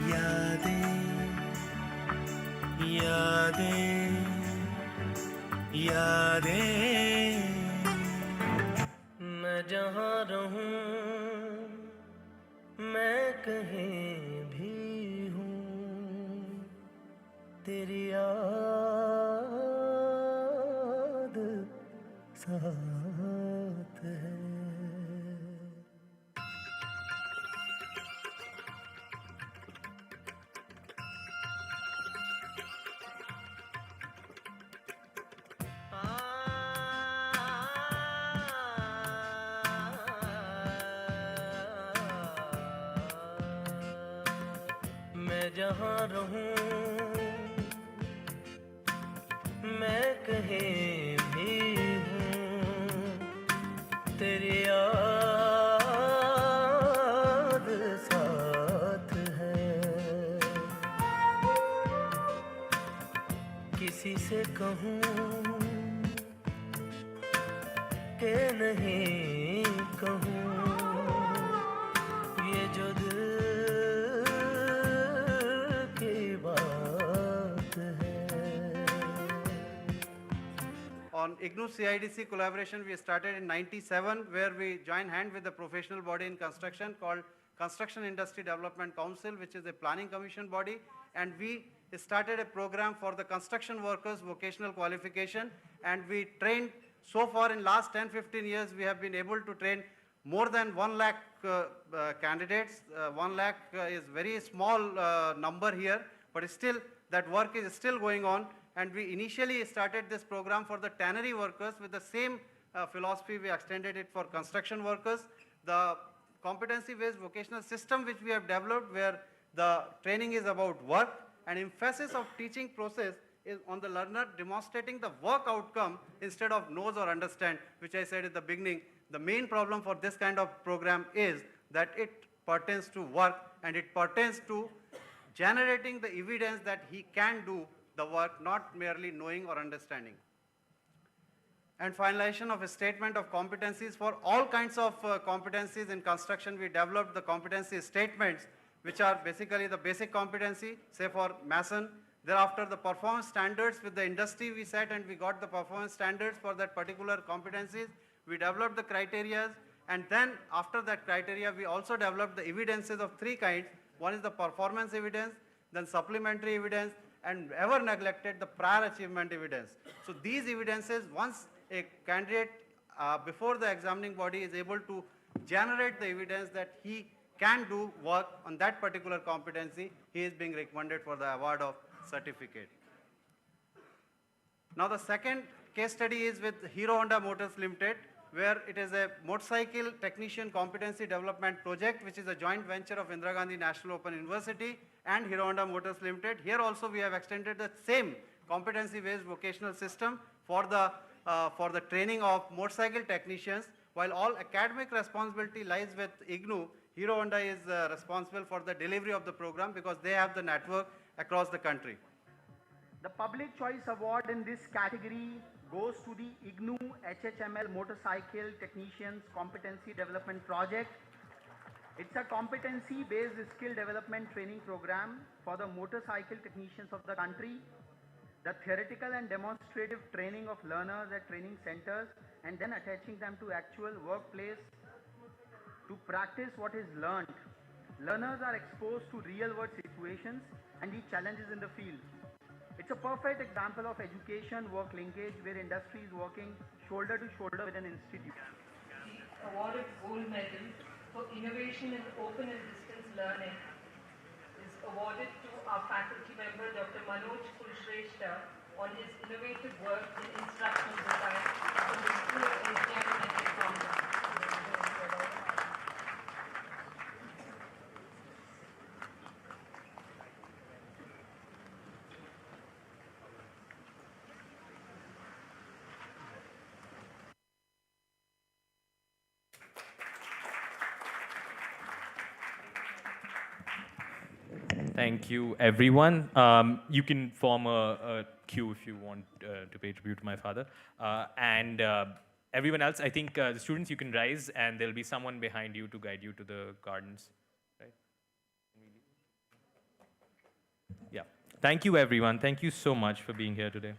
यादें यादें यादें, मैं जहाँ रहूं मैं कहीं भी हूँ, तेरी याद साथ है। मैं जहाँ रहूं मैं कहीं भी हूँ तेरी याद साथ है किसी से कहूँ के नहीं कहूँ ये जो दिल की बात है. On IGNU CIDC collaboration we started in 97 where we joined hand with the professional body in construction called Construction Industry Development Council, which is a planning commission body, and we started a program for the construction workers vocational qualification, and we trained so far in last 10-15 years we have been able to train more than 1 lakh candidates. 1 lakh is very small number here, but still that work is still going on. And we initially started this program for the tannery workers with the same philosophy. We extended it for construction workers. The competency-based vocational system which we have developed where the training is about work and emphasis of teaching process is on the learner demonstrating the work outcome instead of knows or understand, which I said at the beginning. The main problem for this kind of program is that it pertains to work and it pertains to generating the evidence that he can do the work, not merely knowing or understanding. And finalization of a statement of competencies for all kinds of competencies in construction. We developed the competency statements, which are basically the basic competency, say for mason. Thereafter, the performance standards with the industry we set and we got the performance standards for that particular competencies. We developed the criteria, and then after that criteria, we also developed the evidences of 3 kinds. One is the performance evidence, then supplementary evidence, and ever neglected the prior achievement evidence. So these evidences, once a candidate before the examining body is able to generate the evidence that he can do work on that particular competency, he is being recommended for the award of certificate. Now the second case study is with Hero Honda Motors Limited, where it is a motorcycle technician competency development project, which is a joint venture of Indira Gandhi National Open University and Hero Honda Motors Limited. Here also we have extended the same competency-based vocational system for the training of motorcycle technicians. While all academic responsibility lies with IGNU, Hero Honda is responsible for the delivery of the program because they have the network across the country. The Public Choice Award in this category goes to the IGNU HHML Motorcycle Technicians Competency Development Project. It's a competency-based skill development training program for the motorcycle technicians of the country. The theoretical and demonstrative training of learners at training centers and then attaching them to actual workplace to practice what is learned. Learners are exposed to real-world situations and the challenges in the field. It's a perfect example of education-work linkage where industry is working shoulder to shoulder with an institute. The awarded gold medal for innovation in open and distance learning is awarded to our faculty member Dr. Manoj Kulshrestha on his innovative work in instructional design from the School of Engineering and Technology. Thank you, everyone. You can form a queue if you want to pay tribute to my father. And everyone else, I think the students, you can rise and there'll be someone behind you to guide you to the gardens. Right? Yeah. Thank you, everyone. Thank you so much for being here today.